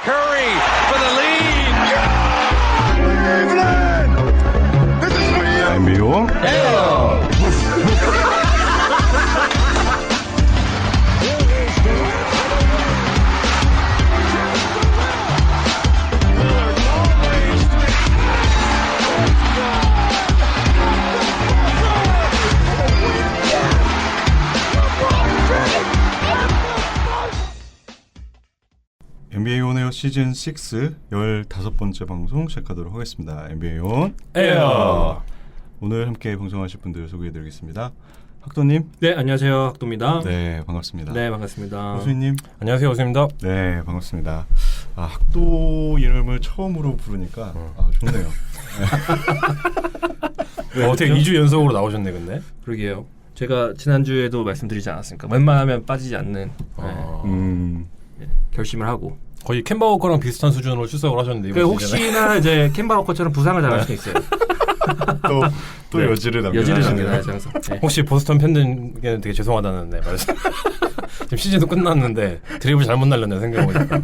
Curry for the lead. Cleveland! This is for you! NBA 온에어 시즌 6 15번째 방송 시작하도록 하겠습니다. NBA 온 에어. 오늘 함께 방송하실 분들 소개해드리겠습니다. 학도님. 네, 안녕하세요. 학도입니다. 네, 반갑습니다. 네, 반갑습니다. 호수님. 안녕하세요. 호수입니다. 네, 반갑습니다. 아, 학도 이름을 처음으로 부르니까 좋네요. 어떻게 2주 연속으로 나오셨네, 근데? 그러게요. 제가 지난주에도 말씀드리지 않았습니까? 웬만하면 빠지지 않는 결심을 하고. 거의 캔버워커랑 비슷한 수준으로 출석을 하셨는데 그 혹시나 이제 캔바워커처럼 부상을 당할 수도 있어요. 또 네. 여지를 여지를 남겨놔야죠. 남겨놔야죠 항상. 네. 혹시 보스턴 팬들에게는 되게 죄송하다는 말씀. 지금 시즌도 끝났는데 드리블 잘못 날렸네 생각해보니까.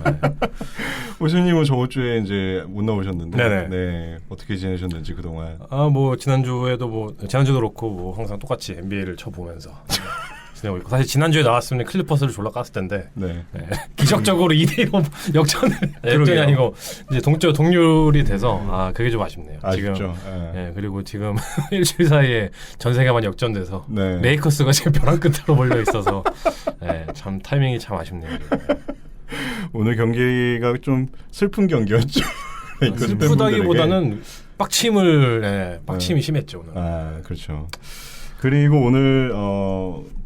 호수님은 저번 주에 이제 못 나오셨는데, 네네. 네, 어떻게 지내셨는지 그동안. 뭐 지난주에도 지난주도 그렇고 뭐 항상 똑같이 NBA를 쳐보면서 지내고 있고, 사실 지난주에 나왔으면 클리퍼스를 졸라 깠을 텐데 네. 기적적으로 2대1로 역전이 아니고 이제 동률이 돼서 그게 좀 아쉽네요. 아쉽죠. 지금. 네. 그리고 지금 일주일 사이에 전 세계만 역전돼서 네. 레이커스가 지금 벼랑 끝으로 몰려 있어서 참 타이밍이 참 아쉽네요. 오늘 경기가 좀 슬픈 경기였죠. 슬프다기보다는 빡침이 심했죠 오늘. 그렇죠. 그리고 오늘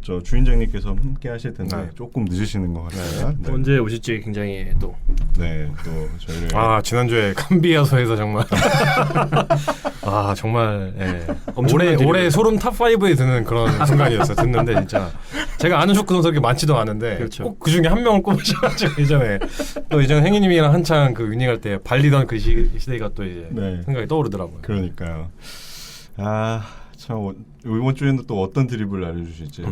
저 주인장님께서 함께 하실 텐데 네. 조금 늦으시는 것 같아요. 네. 언제 오실지 굉장히 또 네, 또 저희를 지난주에 캄비아소에서 정말 정말 올해 소름 탑 5에 드는 그런 순간이었어요. 듣는데 진짜 제가 아는 축구 선수가 많지도 않은데 그렇죠. 꼭 그 중에 한 명을 꼽으셔가지고 예전에 행님이랑 한창 그 위닝할 때 발리던 그 시대가 또 이제 네. 생각이 떠오르더라고요. 그러니까요. 참 이번 주에는 또 어떤 드리블을 알려주실지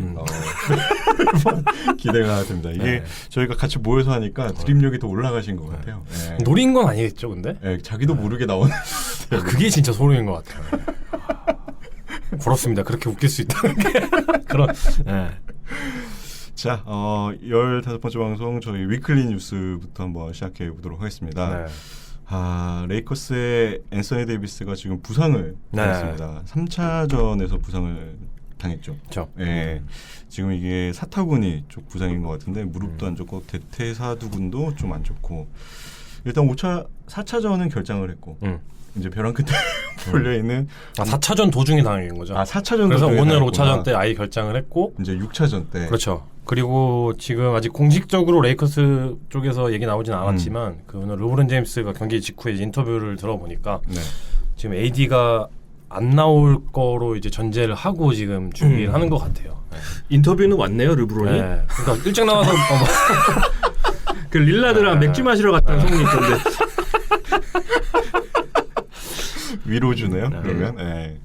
기대가 됩니다. 이게 네. 저희가 같이 모여서 하니까 드립력이 더 올라가신 것 같아요. 네. 노린 건 아니겠죠, 근데? 네, 자기도 모르게 나오는. 그게 진짜 소름인 것 같아요. 부럽습니다. 그렇게 웃길 수 있다는 게 그런. 자, 15번째 방송 저희 위클리 뉴스부터 한번 시작해 보도록 하겠습니다. 네. 레이커스의 앤서니 데이비스가 지금 부상을 당했습니다. 3차전에서 부상을 당했죠. 그렇죠. 네. 지금 이게 사타구니 쪽 부상인 것 같은데 무릎도 안 좋고 대퇴사두근도 좀 안 좋고 일단 4차전은 결장을 했고 이제 벼랑 끝에 몰려있는 4차전 도중에 당한 거죠. 4차전 그래서 오늘 5차전 때 아예 결장을 했고 이제 6차전 때 그렇죠. 그리고 지금 아직 공식적으로 레이커스 쪽에서 얘기 나오진 않았지만 그 오늘 르브론 제임스가 경기 직후에 인터뷰를 들어보니까 지금 AD가 안 나올 거로 이제 전제를 하고 지금 준비를 하는 것 같아요. 인터뷰는 왔네요, 르브론이. 네. 그러니까 일찍 나와서 그 릴라드랑 맥주 마시러 갔다는 소문이 있던데. 위로주네요. 그러면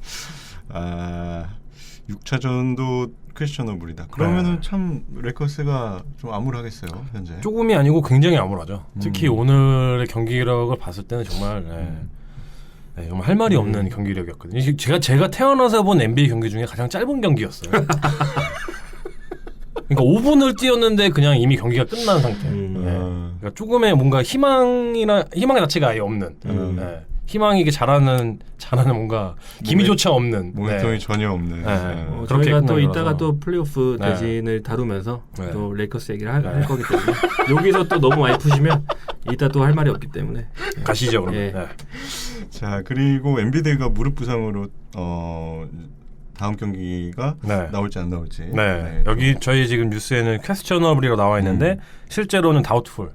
6차전도 퀘스처너블이다. 그러면은 참 레이커스가 좀 암울하겠어요, 현재. 조금이 아니고 굉장히 암울하죠. 특히 오늘의 경기력을 봤을 때는 정말 정말 할 말이 없는 경기력이었거든요. 이게 제가 태어나서 본 NBA 경기 중에 가장 짧은 경기였어요. 그러니까 5분을 뛰었는데 그냥 이미 경기가 끝난 상태. 그러니까 조금의 뭔가 희망 자체가 아예 없는. 희망이 이게 잘하는 뭔가 기미조차 없는 모멘텀이 전혀 없는. 그렇게 저희가 또 끝나고 이따가 나서. 또 플레이오프 대진을 다루면서 네. 또 레이커스 얘기를 할 거기 때문에 여기서 또 너무 많이 푸시면 이따 또 할 말이 없기 때문에 가시죠 그러면. 예. 자, 그리고 엔비디가 무릎 부상으로 다음 경기가 나올지 안 나올지. 여기 저희 지금 뉴스에는 퀘스처너블이라고 나와 있는데 실제로는 다우트풀.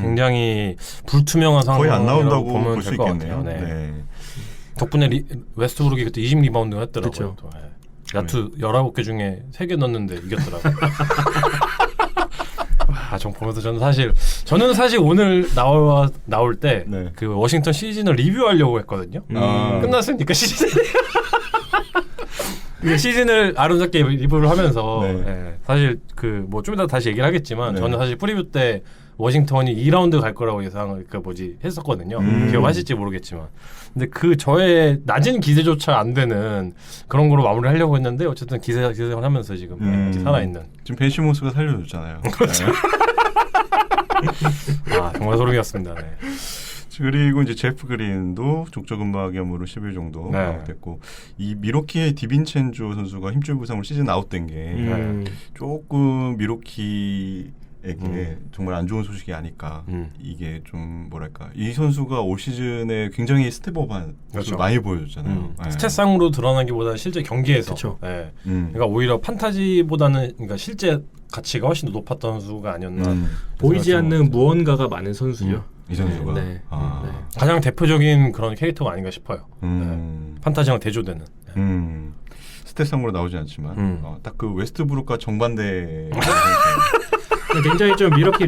굉장히 불투명한 상황. 거의 안 나온다고 보면 볼 수 될 것 있겠네요. 같아요. 덕분에 웨스트브룩이 그때 20리바운드 했더라고요. 또, 야투 19개 중에 3개 넣었는데 이겼더라고요. 좀 보면서 저는 사실 오늘 나올 때 그 워싱턴 시즌을 리뷰하려고 했거든요. 끝났으니까 시즌을 아름답게 리뷰를 하면서 사실 그 뭐 좀 이따 다시 얘기를 하겠지만 저는 사실 프리뷰 때 워싱턴이 2라운드 갈 거라고 예상을 했었거든요. 기억하실지 모르겠지만. 근데 그 저의 낮은 기세조차 안 되는 그런 거로 마무리하려고 했는데 어쨌든 기세를 하면서 지금 살아있는. 지금 벤 시몬스가 살려줬잖아요. 그렇죠. 아, 정말 소름이었습니다. 네. 그리고 이제 제프 그린도 족저근막염으로 10일 정도 네. 아웃됐고 이 미로키의 디빈첸조 선수가 힘줄 부상으로 시즌 아웃된 게 조금 미로키에게 정말 안 좋은 소식이 아닐까. 이게 좀 뭐랄까 이 선수가 올 시즌에 굉장히 스텝업한 그렇죠. 많이 보여줬잖아요. 네. 스탯상으로 드러나기보다 실제 경기에서 그렇죠. 네. 그러니까 오히려 판타지보다는 그러니까 실제 가치가 훨씬 더 높았던 선수가 아니었나. 보이지 않는 무언가가 많은 선수죠. 이 선수가 네. 아. 네. 가장 대표적인 그런 캐릭터가 아닌가 싶어요. 판타지랑 대조되는. 스탯상으로 나오지 않지만 딱 그 웨스트브룩과 정반대. 굉장히 좀 미러키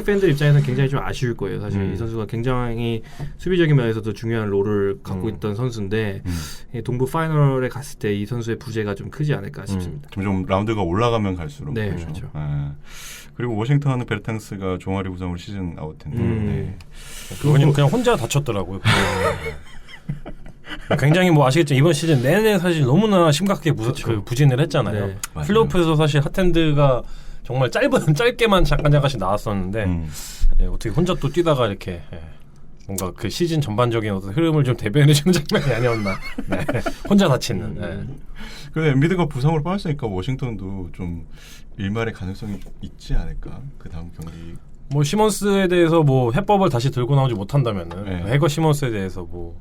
팬들 입장에서는 굉장히 좀 아쉬울 거예요. 사실 이 선수가 굉장히 수비적인 면에서도 중요한 롤을 갖고 있던 선수인데 동부 파이널에 갔을 때 이 선수의 부재가 좀 크지 않을까 싶습니다. 점점 라운드가 올라가면 갈수록 네, 그렇죠. 그렇죠. 그리고 워싱턴은 베르탕스가 종아리 부상으로 시즌 아웃했는데 네. 그건 그냥 혼자 다쳤더라고요. 굉장히 뭐 아시겠지만 이번 시즌 내내 사실 너무나 심각하게 부진을 했잖아요. 네. 플레이오프에서 사실 핫핸드가 정말 짧게만 잠깐씩 나왔었는데 예, 어떻게 혼자 또 뛰다가 이렇게 뭔가 그 시즌 전반적인 어떤 흐름을 좀 대변해주는 장면이 아니었나. 네. 혼자 다치는. 근데 엔비드가 부상으로 빠졌으니까 워싱턴도 좀 일말의 가능성이 있지 않을까. 그 다음 경기. 뭐 시몬스에 대해서 뭐 해법을 다시 들고 나오지 못한다면은 해거 시몬스에 대해서 뭐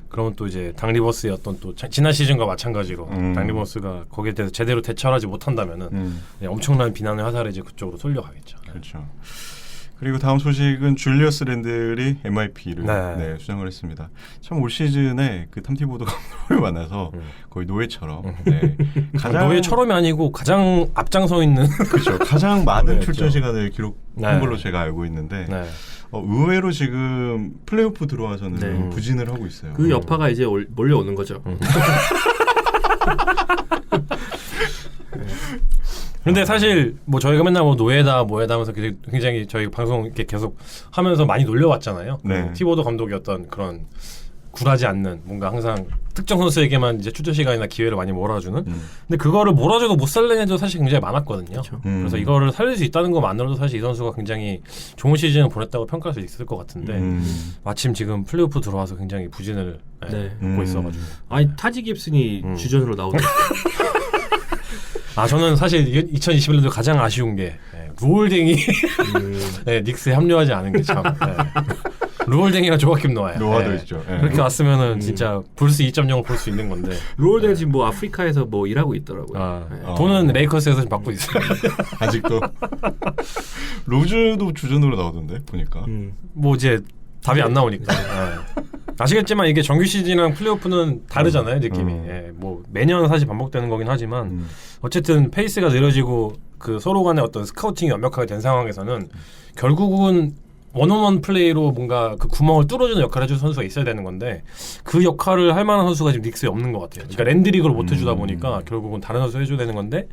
그러면 또 이제 당 리버스의 어떤 또 지난 시즌과 마찬가지로 당 리버스가 거기에 대해서 제대로 대처하지 못한다면은 엄청난 비난의 화살이 이제 그쪽으로 쏠려가겠죠. 그렇죠. 그리고 다음 소식은 줄리어스 랜들이 MIP를 수상을 했습니다. 참 올 시즌에 그 탐티보드 감독을 만나서 거의 노예처럼 가장 노예처럼이 아니고 가장 앞장서 있는 그렇죠. 가장 많은 출전 시간을 기록한 걸로 제가 알고 있는데 의외로 지금 플레이오프 들어와서는 부진을 하고 있어요. 그 여파가 이제 몰려오는 거죠. 근데 사실 뭐 저희가 맨날 뭐 노예다 뭐예다 하면서 굉장히 저희 방송 이렇게 계속 하면서 많이 놀려왔잖아요. 티보드 감독이 어떤 그런 굴하지 않는 뭔가 항상 특정 선수에게만 이제 출전 시간이나 기회를 많이 몰아주는. 근데 그거를 몰아줘도 못 살리는 애도 사실 굉장히 많았거든요. 그래서 이거를 살릴 수 있다는 것만으로도 사실 이 선수가 굉장히 좋은 시즌을 보냈다고 평가할 수 있을 것 같은데 마침 지금 플레이오프 들어와서 굉장히 부진을 겪고 있어가지고. 아니 타지 깁슨이 주전으로 나오더라고요. 저는 사실 2021년도 가장 아쉬운 게 루올댕이 닉스에 합류하지 않은 게 참. 루올댕이랑 조아킴 노아도 있죠. 그렇게 왔으면은 진짜 불스 2.0을 볼 수 있는 건데. 루올댕 지금 뭐 아프리카에서 뭐 일하고 있더라고요. 돈은 레이커스에서 지금 받고 있어요. 아직도. 로즈도 주전으로 나오던데 보니까. 뭐 이제 답이 안 나오니까. 아시겠지만 이게 정규 시즌이랑 플레이오프는 다르잖아요, 느낌이. 뭐 매년 사실 반복되는 거긴 하지만 어쨌든 페이스가 느려지고 그 서로 간의 어떤 스카우팅이 완벽하게 된 상황에서는 결국은 원온원 플레이로 뭔가 그 구멍을 뚫어주는 역할을 해줄 선수가 있어야 되는 건데 그 역할을 할 만한 선수가 지금 닉스에 없는 것 같아요. 그러니까 랜드리그를 못 해주다 보니까 결국은 다른 선수 해줘야 되는 건데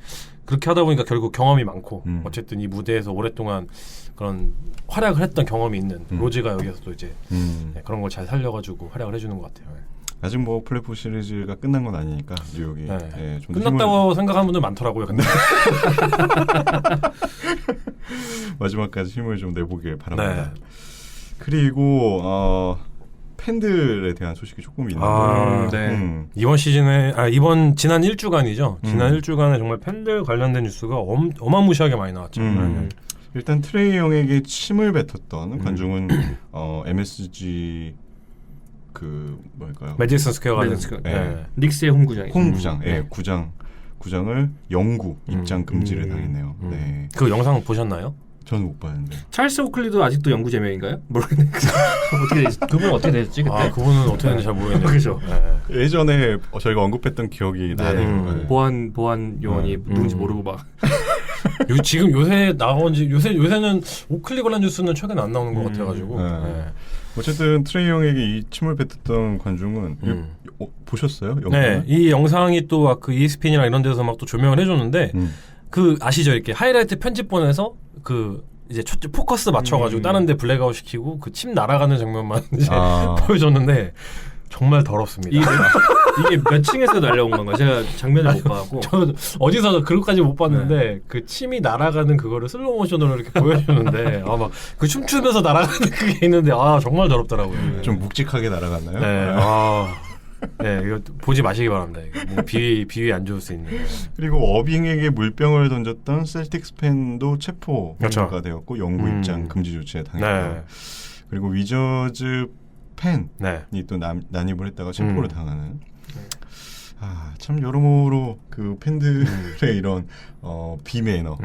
그렇게 하다 보니까 결국 경험이 많고 어쨌든 이 무대에서 오랫동안 그런 활약을 했던 경험이 있는 로즈가 여기서 또 이제 그런 걸 잘 살려가지고 활약을 해주는 것 같아요. 아직 뭐 플레이오프 시리즈가 끝난 건 아니니까 뉴욕이 좀 끝났다고 생각하는 분들 많더라고요. 근데 마지막까지 힘을 좀 내보길 바랍니다. 그리고 팬들에 대한 소식이 조금 있는데 이번 시즌에 지난 1주간이죠. 지난 1주간에 정말 팬들 관련된 뉴스가 어마무시하게 많이 나왔죠. 일단 트레이 형에게 침을 뱉었던 관중은 MSG 그 뭐랄까요? 매디슨 스퀘어 가든 닉스의 홈구장. 구장을 영구 입장 금지를 당했네요. 그 영상 보셨나요? 저는 못 봤는데. 찰스 오클리도 아직도 영구 제명인가요? 모르겠네. 그분은 어떻게 됐지 그때? 그분은 어떻게 됐는지 잘 모르겠네요. 그렇죠. 예전에 저희가 언급했던 기억이 나네요. 보안 요원이 누군지 모르고 막. 지금 요새 나온지 요새는 오클리 관련 뉴스는 최근에 안 나오는 것 같아가지고. 어쨌든 트레이 형에게 이 침을 뱉었던 관중은 보셨어요? 영상을? 네, 이 영상이 또 그 ESPN이나 이런 데서 막 또 조명을 해줬는데 그 아시죠? 이렇게 하이라이트 편집본에서 그 이제 포커스 맞춰가지고 다른 데 블랙아웃 시키고 그 침 날아가는 장면만 이제 보여줬는데 정말 더럽습니다. 이게 몇 층에서 날려온 건가? 제가 장면을 못 봐갖고. 저 어디서 그것까지 못 봤는데 그 침이 날아가는 그거를 슬로우 모션으로 이렇게 보여주는데 막 그 춤추면서 날아가는 그게 있는데 정말 더럽더라고요. 좀 묵직하게 날아갔나요? 네. 네, 이거 보지 마시기 바랍니다. 이거 뭐 비위 안 좋을 수 있는. 그리고 어빙에게 물병을 던졌던 셀틱스 팬도 체포가 그렇죠. 되었고 영구 입장 금지 조치에 당했고 네. 그리고 위저즈 팬이 네. 또 난입을 했다가 체포를 당하는. 참 여러모로 그 팬들의 이런 비매너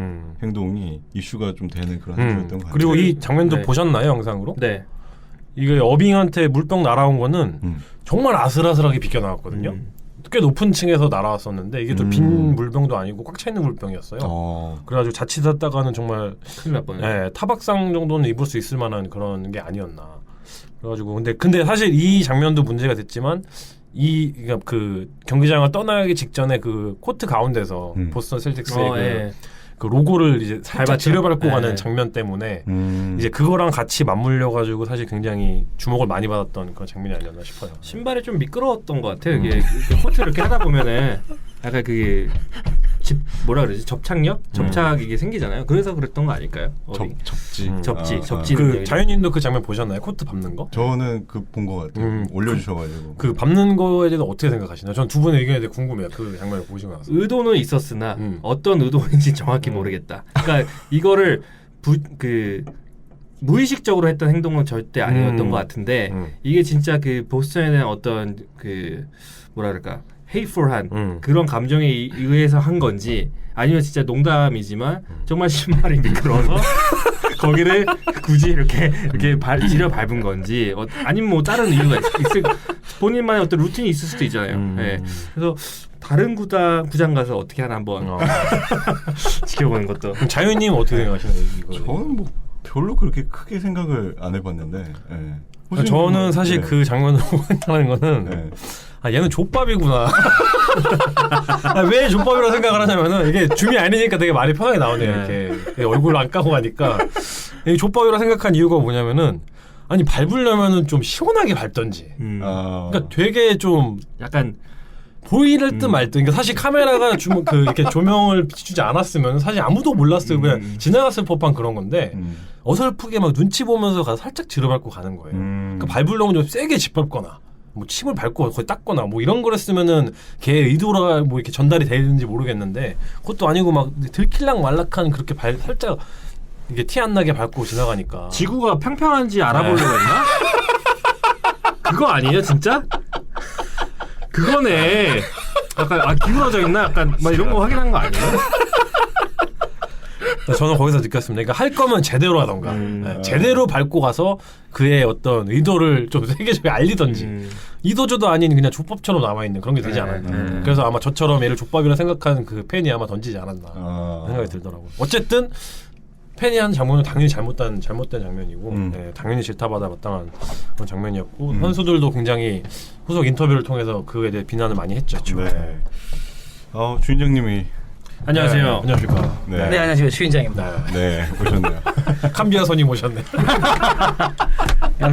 행동이 이슈가 좀 되는 그런 행동이었던 것 같아요. 그리고 이 장면도 네. 보셨나요, 영상으로? 네. 이게 어빙한테 물병 날아온 거는 정말 아슬아슬하게 비껴 나왔거든요. 꽤 높은 층에서 날아왔었는데 이게 또 빈 물병도 아니고 꽉 차 있는 물병이었어요. 그래가지고 자칫하다가는 정말 큰일 날 뻔했어요. 네, 타박상 정도는 입을 수 있을 만한 그런 게 아니었나. 그래가지고 근데 사실 이 장면도 문제가 됐지만 그러니까 그 경기장을 떠나기 직전에 그 코트 가운데서 보스턴 셀틱스의 그 로고를 이제 살짝 지려밟고 가는 장면 때문에 이제 그거랑 같이 맞물려 가지고 사실 굉장히 주목을 많이 받았던 그런 장면이 아니었나 싶어요. 신발이 좀 미끄러웠던 것 같아요. 이게 코트 이렇게 하다 보면은 약간 그게 뭐라 그러지? 접착 이게 생기잖아요. 그래서 그랬던 거 아닐까요? 접지. 그 자연님도 그 장면 보셨나요? 코트 밟는 거? 저는 그 본 것 같아요. 올려주셔가지고. 그 밟는 거에 대해서 어떻게 생각하시나요? 전 두 분의 의견에 대해 궁금해요. 그 장면을 보시고 나서. 의도는 있었으나 어떤 의도인지 정확히 모르겠다. 그러니까 이거를 무의식적으로 했던 행동은 절대 아니었던 것 같은데 이게 진짜 그 보스턴에 대한 어떤 그 뭐라 그럴까 hateful한 그런 감정에 의해서 한 건지 아니면 진짜 농담이지만 정말 신발이 미끄러워서 거기를 굳이 이렇게 지려 밟은 건지 아니면 뭐 다른 이유가 있을 본인만의 어떤 루틴이 있을 수도 있잖아요. 네. 그래서 다른 구장 가서 어떻게 하나 한번 지켜보는 것도. 그럼 자유님 어떻게 생각하시나요? 이거? 저는 뭐 별로 그렇게 크게 생각을 안 해봤는데. 네. 저는 사실 그 장면을 보고 생각하는 거는 얘는 족밥이구나. 왜 족밥이라고 생각을 하냐면은 이게 줌이 아니니까 되게 말이 편하게 나오네요. 이렇게 얼굴 안 까고 가니까 이 족밥이라고 생각한 이유가 뭐냐면은 아니 밟으려면은 좀 시원하게 밟던지. 그러니까 되게 좀 약간 보이를 듯 말 듯. 그러니까 사실 카메라가 이렇게 조명을 비추지 않았으면 사실 아무도 몰랐어요. 그냥 지나갔을 법한 그런 건데 어설프게 막 눈치 보면서 가서 살짝 지르밟고 가는 거예요. 그러니까 밟으려면 좀 세게 짓밟거나. 뭐 침을 밟고 거의 닦거나 뭐 이런 걸 했으면은 걔 의도가 뭐 이렇게 전달이 되는지 모르겠는데 그것도 아니고 막 들킬락 말락한 그렇게 살짝 이게 티 안 나게 밟고 지나가니까 지구가 평평한지 알아보려고 했나? 그거 아니에요 진짜? 그거네. 약간 기울어져 있나? 약간 막 이런 거 확인한 거 아니에요? 저는 거기서 느꼈습니다. 그러니까 할 거면 제대로 하던가. 네, 제대로 밟고 가서 그의 어떤 의도를 좀 세계적으로 알리던지 의도조도 아닌 그냥 족밥처럼 남아있는 그런 게 되지 않았나. 그래서 아마 저처럼 얘를 족밥이라 생각하는 그 팬이 아마 던지지 않았나 생각이 들더라고요. 어쨌든 팬이 한 장면은 당연히 잘못된 장면이고 당연히 질타받아 마땅한 그런 장면이었고 선수들도 굉장히 후속 인터뷰를 통해서 그에 대해 비난을 많이 했죠. 네. 주인장님이 안녕하세요. 네, 안녕하십니까. 네, 안녕하세요. 추인장입니다. 네, 오셨네요. 캄비아 손님 오셨네.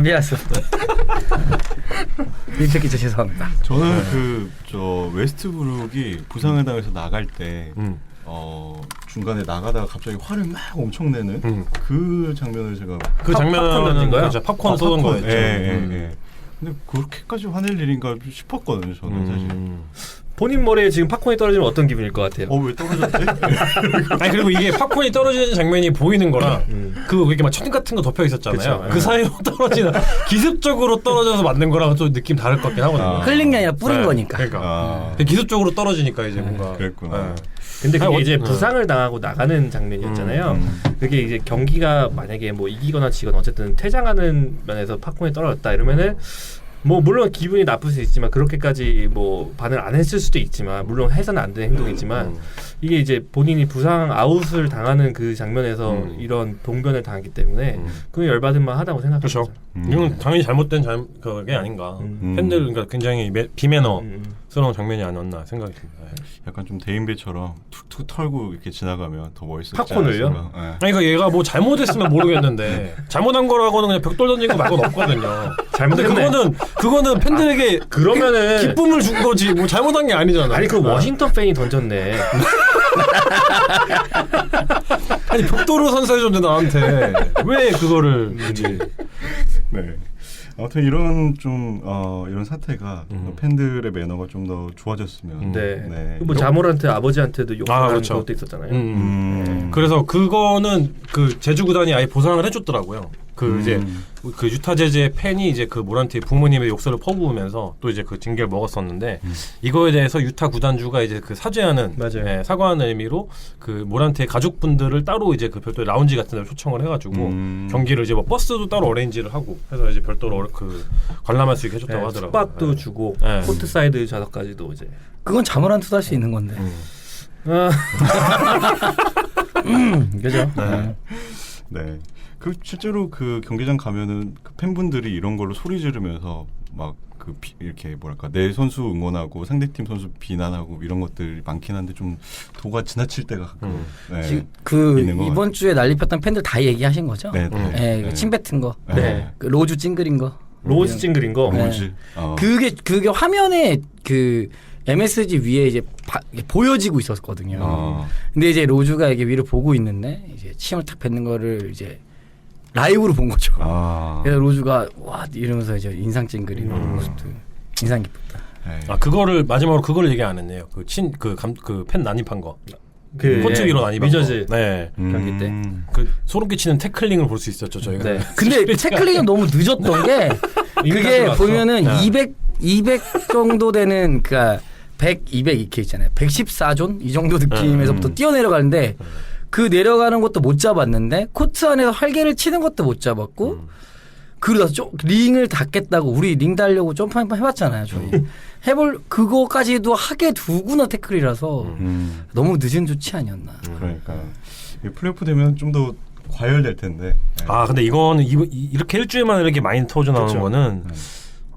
미안했어. 일찍 죄송합니다. 저는 웨스트브룩이 부상을 당해서 나갈 때 중간에 나가다가 갑자기 화를 막 엄청 내는 그 장면을 제가 그 장면은 그렇죠. 팝콘 쏘는 거였죠. 예. 근데 그렇게까지 화낼 일인가 싶었거든요. 저는 사실. 본인 머리에 지금 팝콘이 떨어지면 어떤 기분일 것 같아요? 왜 떨어졌지? 아니 그리고 이게 팝콘이 떨어지는 장면이 보이는 거랑 이렇게 막 천둥 같은 거 덮여 있었잖아요. 그쵸, 그 사이로 떨어지는 기습적으로 떨어져서 맞는 거랑 또 느낌 다를 것 같긴 하거든요. 흘린 게 아니라 뿌린 거니까. 그러니까 기습적으로 떨어지니까 이제 뭔가 그랬구나. 근데 그게 이제 부상을 당하고 나가는 장면이었잖아요. 그게 이제 경기가 만약에 뭐 이기거나 지거나 어쨌든 퇴장하는 면에서 팝콘이 떨어졌다 이러면은 뭐 물론 기분이 나쁠 수 있지만 그렇게까지 뭐 반을 안 했을 수도 있지만 물론 해서는 안 되는 행동이지만 이게 이제 본인이 부상 아웃을 당하는 그 장면에서 이런 동변을 당했기 때문에 그건 열받을 만하다고 생각합니다. 그렇죠. 이건 당연히 잘못된 그게 아닌가. 팬들 그러니까 굉장히 비매너 스러운 장면이 아니었나 생각이 듭니다. 네. 약간 좀 대인배처럼 툭툭 털고 이렇게 지나가면 더 멋있었지 팝콘을요? 않았을까? 네. 아니 그러니까 얘가 뭐 잘못했으면 모르겠는데 잘못한 거라고는 그냥 벽돌 던진 거 말고는 없거든요. 잘못했네. 그거는 팬들에게 그러면은 기쁨을 준 거지 뭐 잘못한 게 아니잖아. 아니 그 워싱턴 팬이 던졌네. 아니 벽돌을 선사해줬는데 나한테 왜 그거를 굳이? 네. 아무튼 이런 좀 이런 사태가 팬들의 매너가 좀 더 좋아졌으면. 네. 뭐 자모란트 아버지한테도 욕하는 그렇죠. 것도 있었잖아요. 그래서 그거는 그 제주 구단이 아예 보상을 해줬더라고요. 그 이제 그 유타 재즈의 팬이 이제 그 모란트의 부모님의 욕설을 퍼부으면서 또 이제 그 징계를 먹었었는데 이거에 대해서 유타 구단주가 이제 그 사죄하는 사과하는 의미로 그 모란트의 가족분들을 따로 이제 그 별도의 라운지 같은 데 초청을 해가지고 경기를 이제 뭐 버스도 따로 어레인지를 하고 해서 이제 별도로 그 관람할 수 있게 해줬다고 하더라고요. 숙박도 주고 코트 사이드 좌석까지도 이제 그건 자모란트도 할 수 있는 건데. 그죠? 네. 그 실제로 그 경기장 가면은 그 팬분들이 이런 걸로 소리 지르면서 막 그 이렇게 뭐랄까 내 선수 응원하고 상대팀 선수 비난하고 이런 것들이 많긴 한데 좀 도가 지나칠 때가 가끔 그 있는 것 이번 주에 난립했던 팬들 다 얘기하신 거죠? 네. 네. 침 뱉은 거, 네. 그 로즈 찡그린 거, 로즈 찡그린 거. 로즈. 그게 화면에 그 MSG 위에 이제 보여지고 있었거든요. 근데 이제 로즈가 이게 위를 보고 있는데 이제 침을 탁 뱉는 거를 이제 라이브로 본 거죠. 그래서 로즈가 와 이러면서 이제 인상 찡그리는 모습도 인상 깊었다. 그거를 마지막으로 그걸 얘기 안 했네요. 그 팬 난입한 거. 그 코트 위로 난입한 미저즈 거. 네. 경기 때. 그 소름 끼치는 태클링을 볼 수 있었죠 저희가. 네. 근데 태클링은 너무 늦었던 게 그게 보면은 200 정도 되는 그러니까 100, 200 이렇게 있잖아요. 114존 이 정도 느낌에서부터 뛰어내려가는데 그 내려가는 것도 못 잡았는데 코트 안에서 활개를 치는 것도 못 잡았고 그러다 링을 닿겠다고 우리 링 달려고 점프 한번 해봤잖아요. 저희 해볼 그거까지도 하게 두구나 태클이라서 너무 늦은 조치 아니었나. 그러니까 플레이오프 되면 좀 더 과열될 텐데. 근데 이거는 이렇게 일주일 만에 이렇게 많이 터져 나오는 거는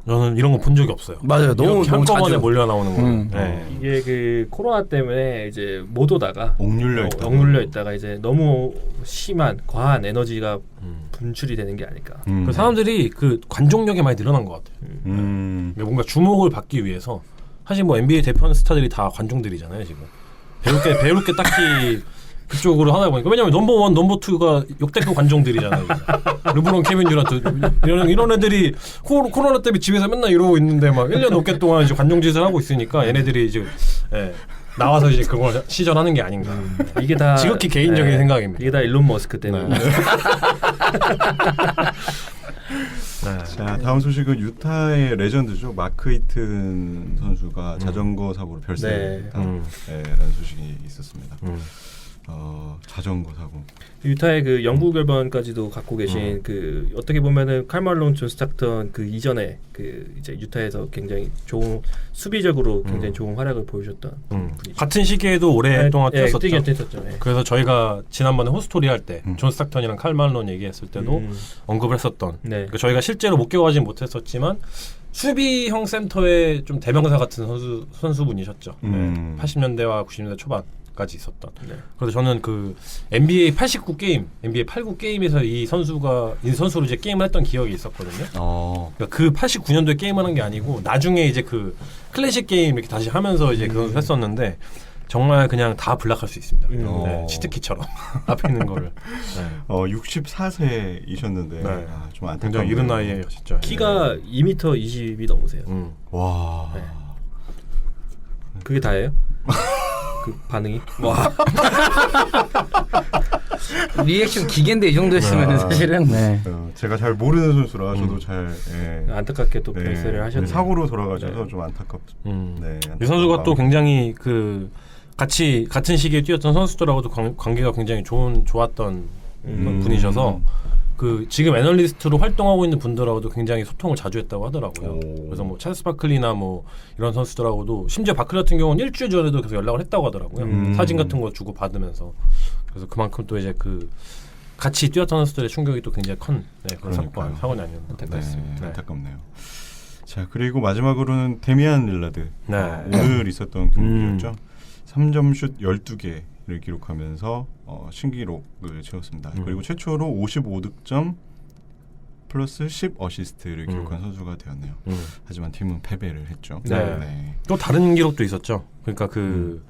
저는 이런 거 본 적이 없어요. 맞아요. 너무 한꺼번에 몰려 나오는 거. 이게 그 코로나 때문에 이제 못 오다가 억눌려 있다가 이제 너무 심한 과한 에너지가 분출이 되는 게 아닐까. 그 사람들이 그 관종력이 많이 늘어난 것 같아요. 뭔가 주목을 받기 위해서 사실 뭐 NBA 대표하는 스타들이 다 관종들이잖아요 지금. 배울 게 딱히 그쪽으로 하다 보니까 왜냐면 넘버 1, 넘버 2가 역대급 관종들이잖아요. 르브론, 케빈 듀란트 이런 애들이 코로나 때문에 집에서 맨날 이러고 있는데 막 1년 넘게 동안 이제 관종짓을 하고 있으니까 얘네들이 이제 나와서 이제 그걸 시전하는 게 아닌가. 이게 다 지극히 개인적인 생각입니다. 이게 다 일론 머스크 때문에. 자, 다음 소식은 유타의 레전드죠. 마크 히튼 선수가 자전거 사고로 별세했다라는 소식이 있었습니다. 자전거 사고. 유타의 그 영구 결번까지도 갖고 계신 그 어떻게 보면은 칼 말론, 존 스타크턴 그 이전에 그 이제 유타에서 굉장히 좋은 수비적으로 굉장히 좋은 활약을 보여줬던 분이죠. 같은 시기에도 오랫동안 뛰었었죠. 뛰었죠. 그래서 저희가 지난번에 호스토리 할 때 존 스타크턴이랑 칼 말론 얘기했을 때도 언급을 했었던. 그러니까 저희가 실제로 목격하진 못했었지만 수비형 센터의 좀 대명사 같은 선수분이셨죠. 80년대와 90년대 초반. 까지 있었던. 그래서 저는 그 NBA 89 게임, NBA 89 게임에서 이 선수로 이제 게임을 했던 기억이 있었거든요. 그러니까 그 89년도에 게임을 한 게 아니고 나중에 이제 그 클래식 게임 이렇게 다시 하면서 이제 그 선수 했었는데 정말 그냥 다 블락할 수 있습니다. 치트키처럼 앞에 있는 거를. 64세이셨는데 좀 안타깝네요. 굉장히 이른 나이에 진짜. 키가 2m 20이 넘으세요. 와. 그게 다예요? 그 반응이? 와. 리액션 기계인데 이 정도 했으면 사실은 제가 잘 모르는 선수라 저도 잘 안타깝게 또 별세를 하셨네요. 사고로 돌아가셔서 좀 안타깝죠. 이 선수가 또 굉장히 그 같은 시기에 뛰었던 선수들하고도 관계가 굉장히 좋았던 분이셔서 그 지금 애널리스트로 활동하고 있는 분들하고도 굉장히 소통을 자주 했다고 하더라고요. 그래서 뭐 찰스 바클리나 뭐 이런 선수들하고도 심지어 바클리 같은 경우는 일주일 전에도 계속 연락을 했다고 하더라고요. 사진 같은 거 주고 받으면서. 그래서 그만큼 또 이제 그 같이 뛰었던 선수들의 충격이 또 굉장히 큰 그런 사건이 아니었나. 안타깝습니다. 안타깝네요. 자 그리고 마지막으로는 데미안 릴라드 네. 오늘 있었던 경기였죠. 3점 슛 12개를 기록하면서 신기록을 채웠습니다. 그리고 최초로 55득점 플러스 10 어시스트를 기록한 선수가 되었네요. 하지만 팀은 패배를 했죠. 네. 또 다른 기록도 있었죠. 그러니까 그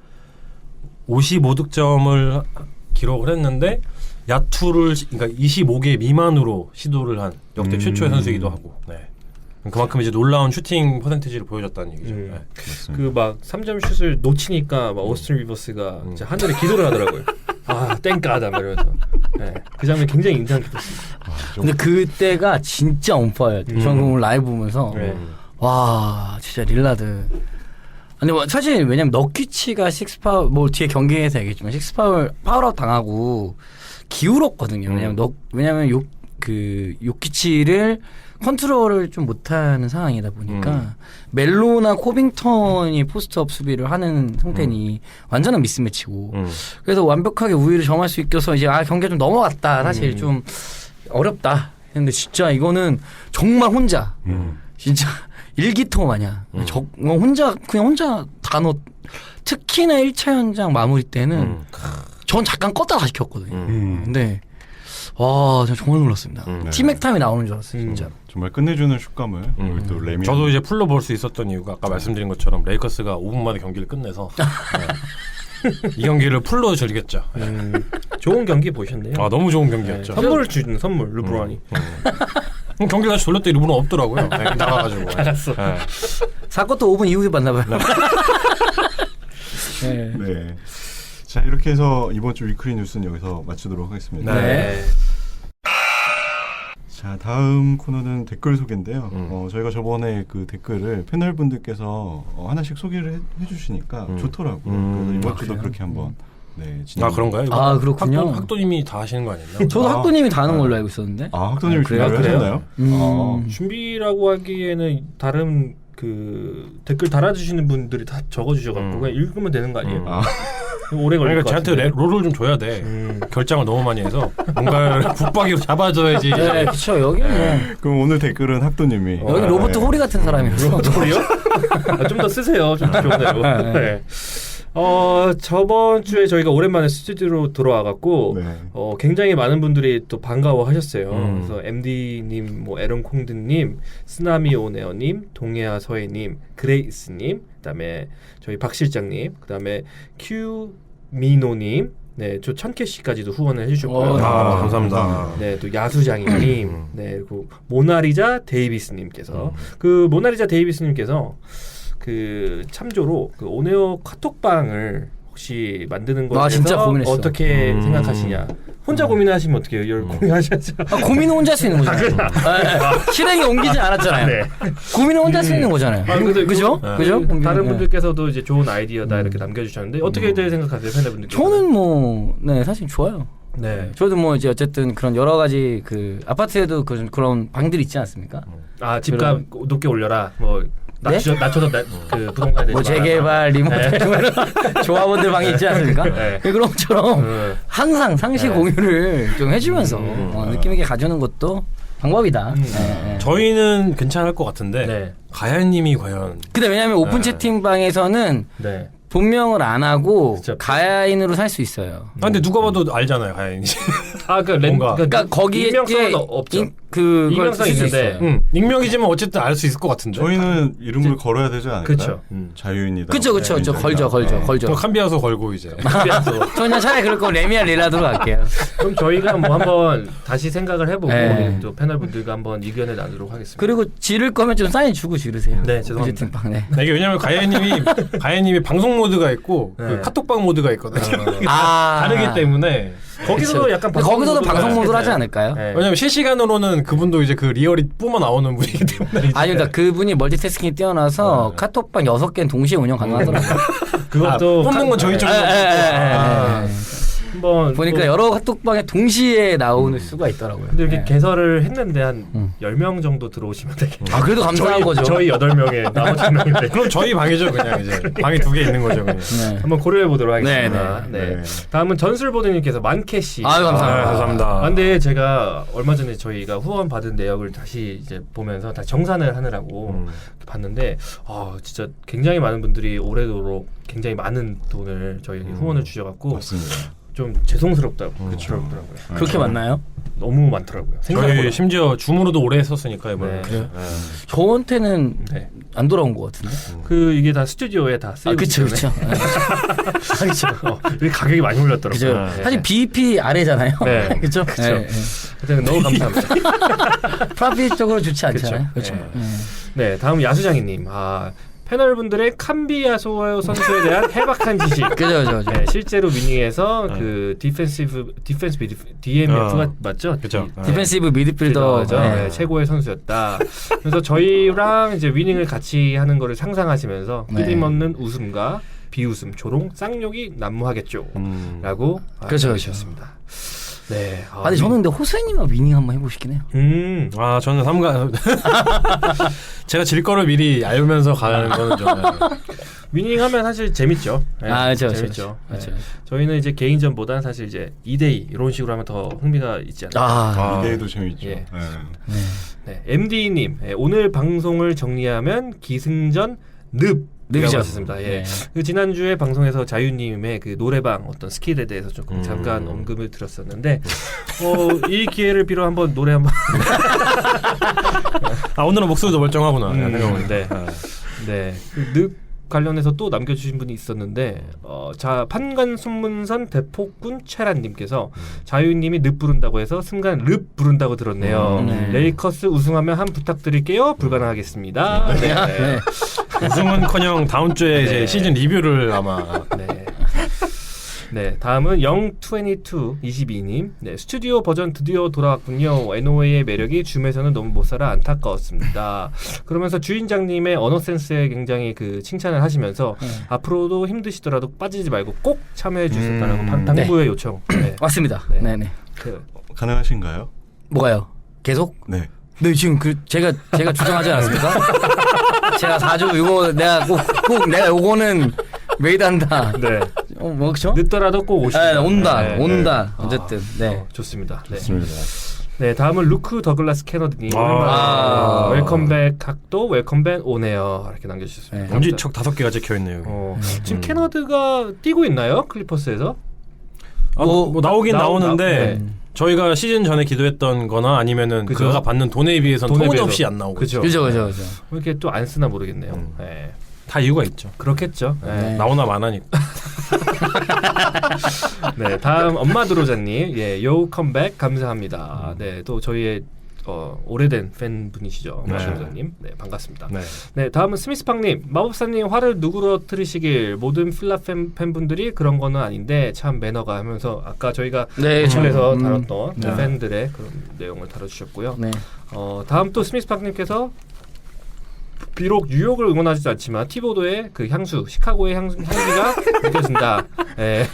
55득점을 기록을 했는데 야투를 그러니까 25개 미만으로 시도를 한 역대 최초의 선수이기도 하고. 네. 그만큼 이제 놀라운 슈팅 퍼센티지를 보여줬다는 얘기죠. 네. 그 막 3점 슛을 놓치니까 막 오스틴 리버스가 이제 하늘에 기도를 하더라고요. 아 땡까다 말이면서. 네. 그 장면 굉장히 인상 깊었습니다. 근데 그때가 진짜 온파였죠. 저는 오늘 라이브 보면서 와 진짜 릴라드. 근데 뭐 사실 왜냐면 너키치가 식스파울 뭐 뒤에 경기에서 얘기했지만 파울아웃 당하고 기울었거든요. 왜냐면 요키치를 컨트롤을 좀 못하는 상황이다 보니까 멜로나 코빙턴이 포스트업 수비를 하는 상태니 완전한 미스매치고 그래서 완벽하게 우위를 점할 수 있어서 이제 경기가 좀 넘어갔다. 사실 좀 어렵다 했는데 진짜 이거는 정말 혼자 진짜 일기토 마냥 그냥 혼자 다 넣. 특히나 1차 현장 마무리 때는 전 잠깐 껐다 다시 켰거든요. 근데 와 정말 놀랐습니다. 티맥탐이 나오는 줄 알았어요. 진짜. 정말 끝내주는 슛감을 우리 또 레미. 저도 이제 풀로 볼 수 있었던 이유가 아까 말씀드린 것처럼 레이커스가 5분 만에 경기를 끝내서 이 경기를 풀로 즐겼죠. 좋은 경기 보셨네요. 아 너무 좋은 경기였죠. 선물을 주는 선물 르브론이. 경기를 다시 돌렸더니 르브론 없더라고요. 나가가지고. 알았어. 사건도 5분 이후에 만나봐요. 네. 자 이렇게 해서 이번 주 위클리 뉴스는 여기서 마치도록 하겠습니다. 네. 자 다음 코너는 댓글 소개인데요. 저희가 저번에 그 댓글을 패널분들께서 하나씩 소개를 해주시니까 좋더라고요. 그래서 이번 주도 그렇게 한번 그런가요? 아 그렇군요. 학도님이 다 하시는 거 아니었나? 저도 학도님이 다 하는 걸로 알고 있었는데. 학도님이 준비를 하셨나요? 준비라고 하기에는 다른 그 댓글 달아주시는 분들이 다 적어주셔갖고 그냥 읽으면 되는 거 아니에요? 오래 걸릴 것 같은데. 저한테 롤을 좀 줘야 돼. 결장을 너무 많이 해서 뭔가 붙박이로 잡아줘야지. 네, 그렇죠. 여기는 그럼 오늘 댓글은 학도님이 여기 로버트 호리 같은 사람이라서. 로버트 호리요? 좀 더 쓰세요. 좀 더 좋은 대로. 네. 저번 주에 저희가 오랜만에 스튜디오로 들어와갖고 굉장히 많은 분들이 또 반가워하셨어요. 그래서 MD님, 뭐 에런 콩드님, 쓰나미 오네어님, 동해아 서해님, 그레이스님, 그다음에 저희 박 실장님, 그다음에 큐 미노님, 네, 저 1000캐시까지도 후원을 해주셨고요. 감사합니다. 네, 또 야수장님, 네, 그리고 모나리자 데이비스님께서 그 모나리자 데이비스님께서 그 참조로 그 오네오 카톡방을 혹시 만드는 것에 진짜 대해서 고민했어. 어떻게 생각하시냐? 혼자 고민하시면 어떻게 해요? 고민하셔야죠. 고민은 혼자 할 수 있는 거잖아요. 실행에 옮기지 않았잖아요. 네. 고민은 혼자 할 수 있는 거잖아요. 그죠? 그죠? 다른 분들께서도 이제 좋은 아이디어다 이렇게 남겨주셨는데 어떻게 생각하세요, 팬분들께서? 저는 사실 좋아요. 네. 저도 이제 어쨌든 그런 여러 가지 그 아파트에도 그런 방들이 있지 않습니까? 집값 높게 올려라. 네? 낮춰서 그 부동산에 대해서 재개발, 리모델 조합원들 방이 있지 않습니까? 네. 그런 것처럼 항상 상시 공유를 좀 해주면서 느낌 있게 가져오는 것도 방법이다. 저희는 괜찮을 것 같은데 가야님이 과연. 근데 왜냐하면 오픈 채팅방에서는 본명을 안 하고 가야인으로 살 수 있어요. 근데 누가 봐도 알잖아요, 가야인이. 그러니까 거기에 익명성은 없죠. 익명성이 있는데 익명이지만 어쨌든 알 수 있을 것 같은데. 저희는 이름을 걸어야 되지 않을까요? 그렇죠. 자유인이다. 그렇죠. 걸죠. 캄비아소 걸고 이제. 저 그냥 차라리 그럴 거면 레미안 릴라드로 갈게요. 그럼 저희가 한번 다시 생각을 해보고 또 패널분들과 한번 의견을 나누도록 하겠습니다. 그리고 지를 거면 좀 사인 주고 지르세요. 네, 죄송합니다. 이게 왜냐면 가야님이 방송 모드가 있고 그 카톡방 모드가 있거든요. 다르기 때문에. 거기서도 약간 거기서도 방송 모드를 하지 않을까요? 왜냐면 실시간으로는 그분도 이제 그 리얼이 뿜어 나오는 분이기 때문에. 그러니까 그분이 멀티태스킹이 뛰어나서 카톡방 6개는 동시에 운영 가능하더라고요. 그것도 뽑는 건 저희 쪽으로. 한번 보니까 또, 여러 카톡방에 동시에 나오는 수가 있더라고요. 근데 이렇게 네. 개설을 했는데 한 10명 정도 들어오시면 되겠네요. 아 그래도 감사한 거죠. 저희 8명에 나머지 1명인데 네. 그럼 저희 방이죠 그냥 이제 방이 2개 있는 거죠 그냥. 네. 한번 고려해 보도록 하겠습니다. 네, 네. 네. 다음은 전술보드님께서 만캐시. 아유, 감사합니다. 감사합니다. 아, 근데 제가 얼마 전에 저희가 후원 받은 내역을 다시 이제 보면서 다 정산을 하느라고 봤는데 진짜 굉장히 많은 분들이 올해도록 굉장히 많은 돈을 저희에게 후원을 주셔갖고 맞습니다. 좀 죄송스럽다고 그렇더라고요. 그렇게 맞나요? 너무 많더라고요. 생각보다. 저희 심지어 줌으로도 오래 했었으니까 이번에. 네. 그래요? 저한테는 네. 안 돌아온 것 같은데. 그 이게 다 스튜디오에 다 쓰이고 아 그쵸 있기 그쵸. 때문에 그쵸. 이게 가격이 많이 올랐더라고요. 그죠. 네. 사실 BIP 아래잖아요. 네. 그죠. 그쵸. 네, 네. 하여튼 너무 감사합니다. 프라핏 쪽으로 좋지 않잖아요. 그쵸. 그렇죠. 네. 네, 다음 야수장이님. 패널분들의 캄비야소 선수에 대한 해박한 지식. 그죠. 네, 실제로 위닝에서 그 디펜스 DMF가 맞죠? 그죠. 디펜시브 미드필더 필더죠. 네, 최고의 선수였다. 그래서 저희랑 이제 위닝을 같이 하는 거를 상상하시면서 네. 끊임없는 웃음과 비웃음, 조롱, 쌍욕이 난무하겠죠. 라고 그렇죠. 주셨습니다. 네. 근데 저는 근데 호세님과 위닝 한번 해보시긴 해요. 저는 제가 질 거를 미리 알면서 가는 거는 좀. 위닝하면 사실 재밌죠. 네, 그렇죠. 재밌죠. 그렇죠. 네. 저희는 이제 개인전보다는 사실 이제 2대2 이런 식으로 하면 더 흥미가 있지 않나요? 이대도 재밌죠. 예. 네. 네, MD님 오늘 방송을 정리하면 기승전 늪이라고 하셨습니다. 예. 네. 그 지난주에 방송에서 자유님의 그 노래방 어떤 스킬에 대해서 조금 잠깐 언급을 드렸었는데 이 기회를 빌어 한번 노래 한번 오늘은 목소리도 멀쩡하구나. 네. 네. 늪 관련해서 또 남겨주신 분이 있었는데 판관순문선 대폭군 최란님께서 자유님이 늪 부른다고 해서 순간 릅 부른다고 들었네요. 레이커스 우승하면 한 부탁드릴게요. 불가능하겠습니다. 네. 네. 우승은커녕 다음 주에 이제 시즌 리뷰를 아마. 네. 네, 다음은 02222님. 네, 스튜디오 버전 드디어 돌아왔군요. NOA의 매력이 줌에서는 너무 못 살아 안타까웠습니다. 그러면서 주인장님의 언어 센스에 굉장히 그 칭찬을 하시면서 앞으로도 힘드시더라도 빠지지 말고 꼭 참여해 주셨다라고 당부의 요청. 네. 맞습니다. 네. 네네. 가능하신가요? 뭐가요? 계속? 네. 네 지금 제가 주장하지 않았습니까? 제가 4주 이거 내가 꼭 내가 요거는 메이드 한다. 네. 뭐 그쵸? 늦더라도 꼭 오시다. 네, 온다. 네. 온다. 어쨌든. 네. 좋습니다. 네. 좋습니다. 네, 다음은 루크 더글라스 캐너드님. 웰컴백 각도 웰컴백 오네요. 이렇게 남겨주셨습니다. 네. 엄지척 5개가 찍혀있네요. 지금 캐너드가 뛰고 있나요? 클리퍼스에서? 뭐 나오긴 나오는데 네. 저희가 시즌 전에 기도했던 거나 아니면은 그죠? 그가 받는 돈에 비해서는 돈에 터무니없이 비해서. 안 나오고 그죠. 그죠. 왜 이렇게 또 안 쓰나 모르겠네요. 네. 다 이유가 있죠. 그렇겠죠. 네. 네. 나오나 마나니까. 네, 다음 엄마 드로자님, 요 컴백 감사합니다. 네, 또 저희의 오래된 팬분이시죠, 엄마 드로자님. 네, 반갑습니다. 네. 네, 다음은 스미스팡님, 마법사님 화를 누그러뜨리시길 모든 필라 팬분들이 그런 거는 아닌데 참 매너가 하면서 아까 저희가 네, 춤에서 다뤘던 네. 팬들의 그런 내용을 다뤄주셨고요. 네. 다음 또 스미스팡님께서 비록 뉴욕을 응원하지 않지만 티보도의 그 향수, 시카고의 향기가 느껴진다. 네.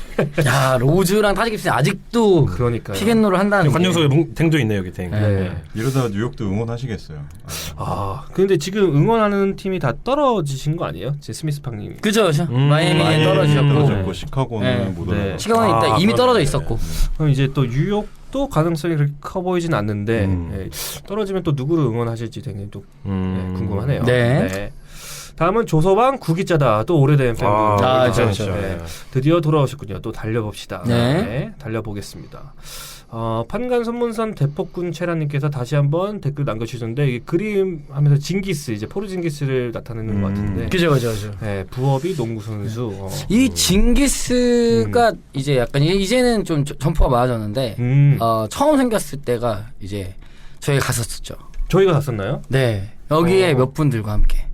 야 로즈랑 타지깁슨이 아직도 그러니까요. 피겐노를 한다는 게. 관중석에 댕도 있네요 여기 댕. 네. 이러다 뉴욕도 응원하시겠어요. 근데 지금 응원하는 팀이 다 떨어지신 거 아니에요? 제 스미스팡님이. 그죠. 마이애미에 많이 떨어지셨고. 떨어졌고 시카고는 네. 못 네. 올라갔고. 시간은 일단 이미 떨어져 있었고. 그럼 이제 또 뉴욕도 가능성이 그렇게 커 보이진 않는데 예, 떨어지면 또 누구를 응원하실지 굉장히 또 궁금하네요. 네. 다음은 조서방 구기자다. 또 오래된 팬분. 그렇죠. 네. 드디어 돌아오셨군요. 또 달려봅시다. 네. 달려보겠습니다. 판간 선문선 대폭군 최라님께서 다시 한번 댓글 남겨주셨는데 이게 그림 하면서 징기스 이제 포르징기스를 나타내는 것 같은데. 그죠. 네, 부업이 농구 선수. 이 징기스가 이제 약간 이제는 좀 점포가 많아졌는데 처음 생겼을 때가 이제 저희 갔었죠. 저희가 갔었나요? 네. 여기에 몇 분들과 함께.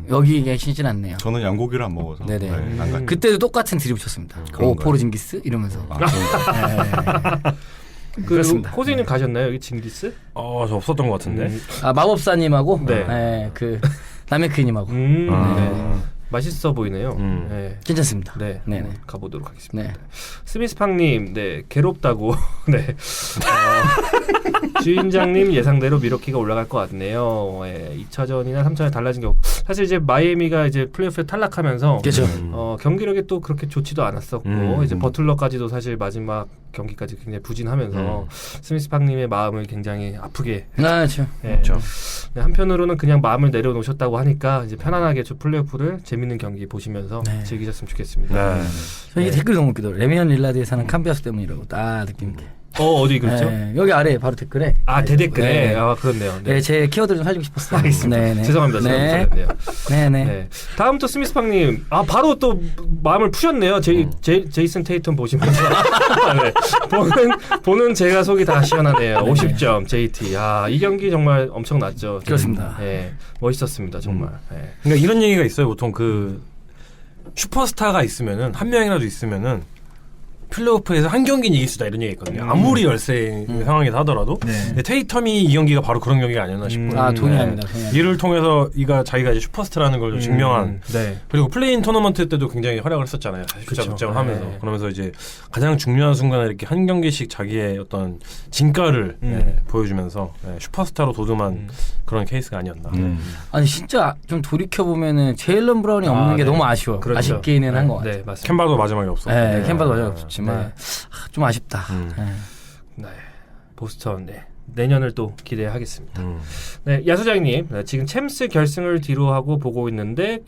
여기 계시진 않네요. 저는 양고기를 안 먹어서. 네네. 안 갔죠. 그때도 똑같은 드립 쳤습니다. 그런가요? 포르징기스 이러면서. 그렇습니다. 호수님 가셨나요? 여기 징기스? 저 없었던 것 같은데. 마법사님하고 네. 그 남해크님하고. 네. 맛있어 보이네요. 네. 괜찮습니다. 네, 네네. 가보도록 하겠습니다. 네. 스미스팡님, 네, 괴롭다고. 네. 주인장님 예상대로 미러키가 올라갈 것 같네요. 2차전이나 3차전 달라진 게 없고 사실 이제 마이애미가 이제 플레이오프에 탈락하면서 그렇죠. 경기력이 또 그렇게 좋지도 않았었고 이제 버틀러까지도 사실 마지막 경기까지 굉장히 부진하면서 스미스팡님의 마음을 굉장히 아프게. 그렇죠. 네. 네, 한편으로는 그냥 마음을 내려놓으셨다고 하니까 이제 편안하게 저 플레이오프를 재밌는 경기 보시면서 즐기셨으면 좋겠습니다. 저 이게 댓글 너무 웃기더라고요. 레미안 릴라드에 사는 캄비아스 때문이라고 딱 느낌 있게. 어디 그렇죠? 네, 여기 아래 바로 댓글에. 대댓글에. 네. 그렇네요. 네, 제 키워드를 좀 살리고 싶었어요. 알겠습니다. 네, 네. 죄송합니다. 네. 네네. 네. 다음 또 스미스팡님. 바로 또 마음을 푸셨네요. 제이슨 테이텀 보시면서. 네. 보는 제가 속이 다 시원하네요. 50점 JT. 이 경기 정말 엄청났죠. 그렇습니다. 네. 멋있었습니다. 정말. 네. 그러니까 이런 얘기가 있어요. 보통 그 슈퍼스타가 있으면은 한 명이라도 있으면은 플레이오프에서 한 경기는 이길 수다 이런 얘기 있거든요. 아무리 열세 상황이다 하더라도 근데 테이텀이 이 경기가 바로 그런 경기가 아니었나 싶어요. 동의합니다. 이를 통해서 자기가 이제 슈퍼스타라는 걸 좀 증명한. 네. 그리고 플레이인 토너먼트 때도 굉장히 활약을 했었잖아요. 40점 득점을 하면서. 그러면서 이제 가장 중요한 순간에 이렇게 한 경기씩 자기의 어떤 진가를 보여주면서 슈퍼스타로 도듬한 그런 케이스가 아니었나. 아니 진짜 좀 돌이켜 보면은 제일런 브라운이 없는 게 너무 아쉬워. 그렇죠. 아쉽기는 한 것 같아요. 네, 맞습니다. 캔바도 마지막에 없었고. 네, 캠바도 마지막에 없었지만 좀 아쉽다. 네. 보스턴 내년을 또 기대하겠습니다. 네, 야수장님, 지금 챔스 결승을 뒤로 하고 보고 있는데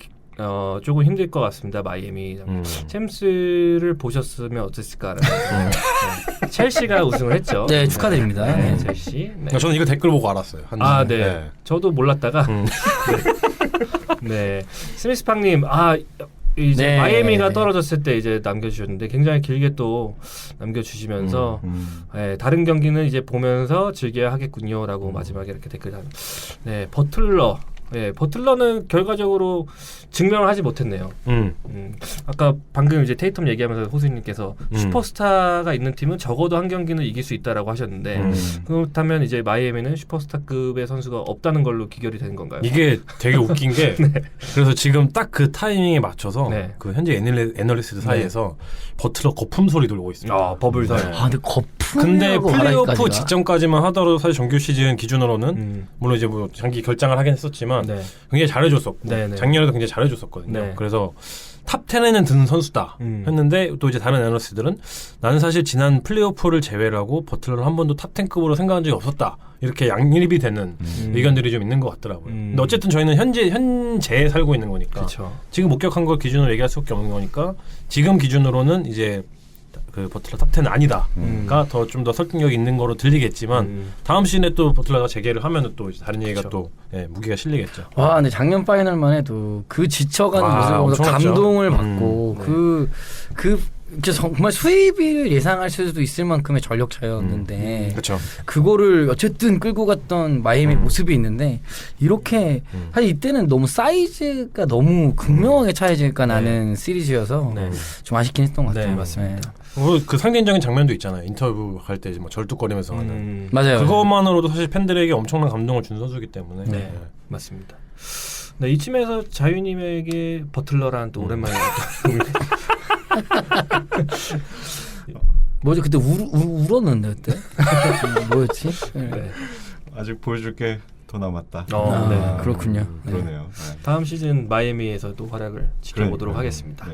조금 힘들 것 같습니다. 마이애미. 챔스를 보셨으면 어땠을까라는. 네. 첼시가 우승을 했죠. 네, 축하드립니다. 네, 첼시. 네. 저는 이거 댓글 보고 알았어요. 네. 저도 몰랐다가. 네. 스미스팡님, 이제 마이애미가 떨어졌을 때 이제 남겨주셨는데 굉장히 길게 또 남겨주시면서 다른 경기는 이제 보면서 즐겨야 하겠군요라고 마지막에 이렇게 댓글 한. 네, 버틀러. 네, 버틀러는 결과적으로 증명을 하지 못했네요. 아까 방금 이제 테이텀 얘기하면서 호수님께서 슈퍼스타가 있는 팀은 적어도 한 경기는 이길 수 있다라고 하셨는데 그렇다면 이제 마이애미는 슈퍼스타급의 선수가 없다는 걸로 기결이 되는 건가요? 이게 되게 웃긴 게 그래서 지금 딱 그 타이밍에 맞춰서 그 현재 애널리스트 사이에서 버틀러 거품 소리 돌고 있습니다. 버블 사이. 근데 거품. 근데 플레이오프 직전까지만 하더라도 사실 정규 시즌 기준으로는 물론 이제 뭐 장기 결장을 하긴 했었지만 굉장히 잘해줬었고 작년에도 굉장히 잘해줬었거든요. 그래서 탑 10에는 드는 선수다 했는데 또 이제 다른 애널리스트들은 나는 사실 지난 플레이오프를 제외를 하고 버틀러를 한 번도 탑 10급으로 생각한 적이 없었다. 이렇게 양립이 되는 의견들이 좀 있는 것 같더라고요. 근데 어쨌든 저희는 현재에 살고 있는 거니까 지금 목격한 걸 기준으로 얘기할 수밖에 없는 거니까 지금 기준으로는 이제 그 버틀러 탑 10은 아니다가 좀 더 설득력 있는 거로 들리겠지만 다음 시즌에 또 버틀러가 재개를 하면은 또 이제 다른 얘기가 또 무게가 실리겠죠. 와, 근데 작년 파이널만 해도 그 지쳐가는 모습을 보면서 감동을 받고 정말 수입을 예상할 수도 있을 만큼의 전력차였는데 그거를 어쨌든 끌고 갔던 마이애미 모습이 있는데 이렇게 사실 이때는 너무 사이즈가 너무 극명하게 차이지니까 나는 시리즈여서 좀 아쉽긴 했던 것 같아요. 네, 맞습니다. 그 상징적인 장면도 있잖아요. 인터뷰 할 때 뭐 절뚝거리면서 하는. 맞아요. 그것만으로도 사실 팬들에게 엄청난 감동을 준 선수이기 때문에. 맞습니다. 네, 이쯤에서 자유님에게 버틀러란 또 오랜만에 뭐지 그때 울었는데 그때 뭐였지? 아직 보여줄 게 더 남았다. 그렇군요. 그러네요. 다음 시즌 마이애미에서도 활약을 지켜보도록 하겠습니다.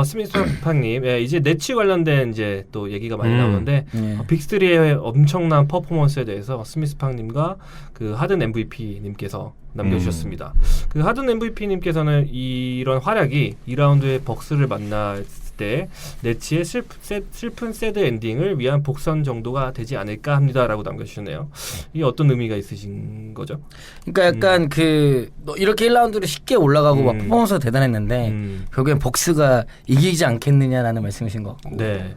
스미스팡님, 이제 네츠 관련된 이제 또 얘기가 많이 나오는데 빅3의 엄청난 퍼포먼스에 대해서 스미스팡님과 그 하든 MVP 님께서 남겨주셨습니다. 그 하든 MVP 님께서는 이런 활약이 2라운드에 벅스를 만났을 때 네츠의 슬픈 새드 엔딩을 위한 복선 정도가 되지 않을까 합니다라고 남겨주셨네요. 이게 어떤 의미가 있으신 거죠? 그러니까 약간 이렇게 1라운드로 쉽게 올라가고 막 퍼포먼스가 대단했는데 결국엔 벅스가 이기지 않겠느냐라는 말씀이신 것 같고. 네.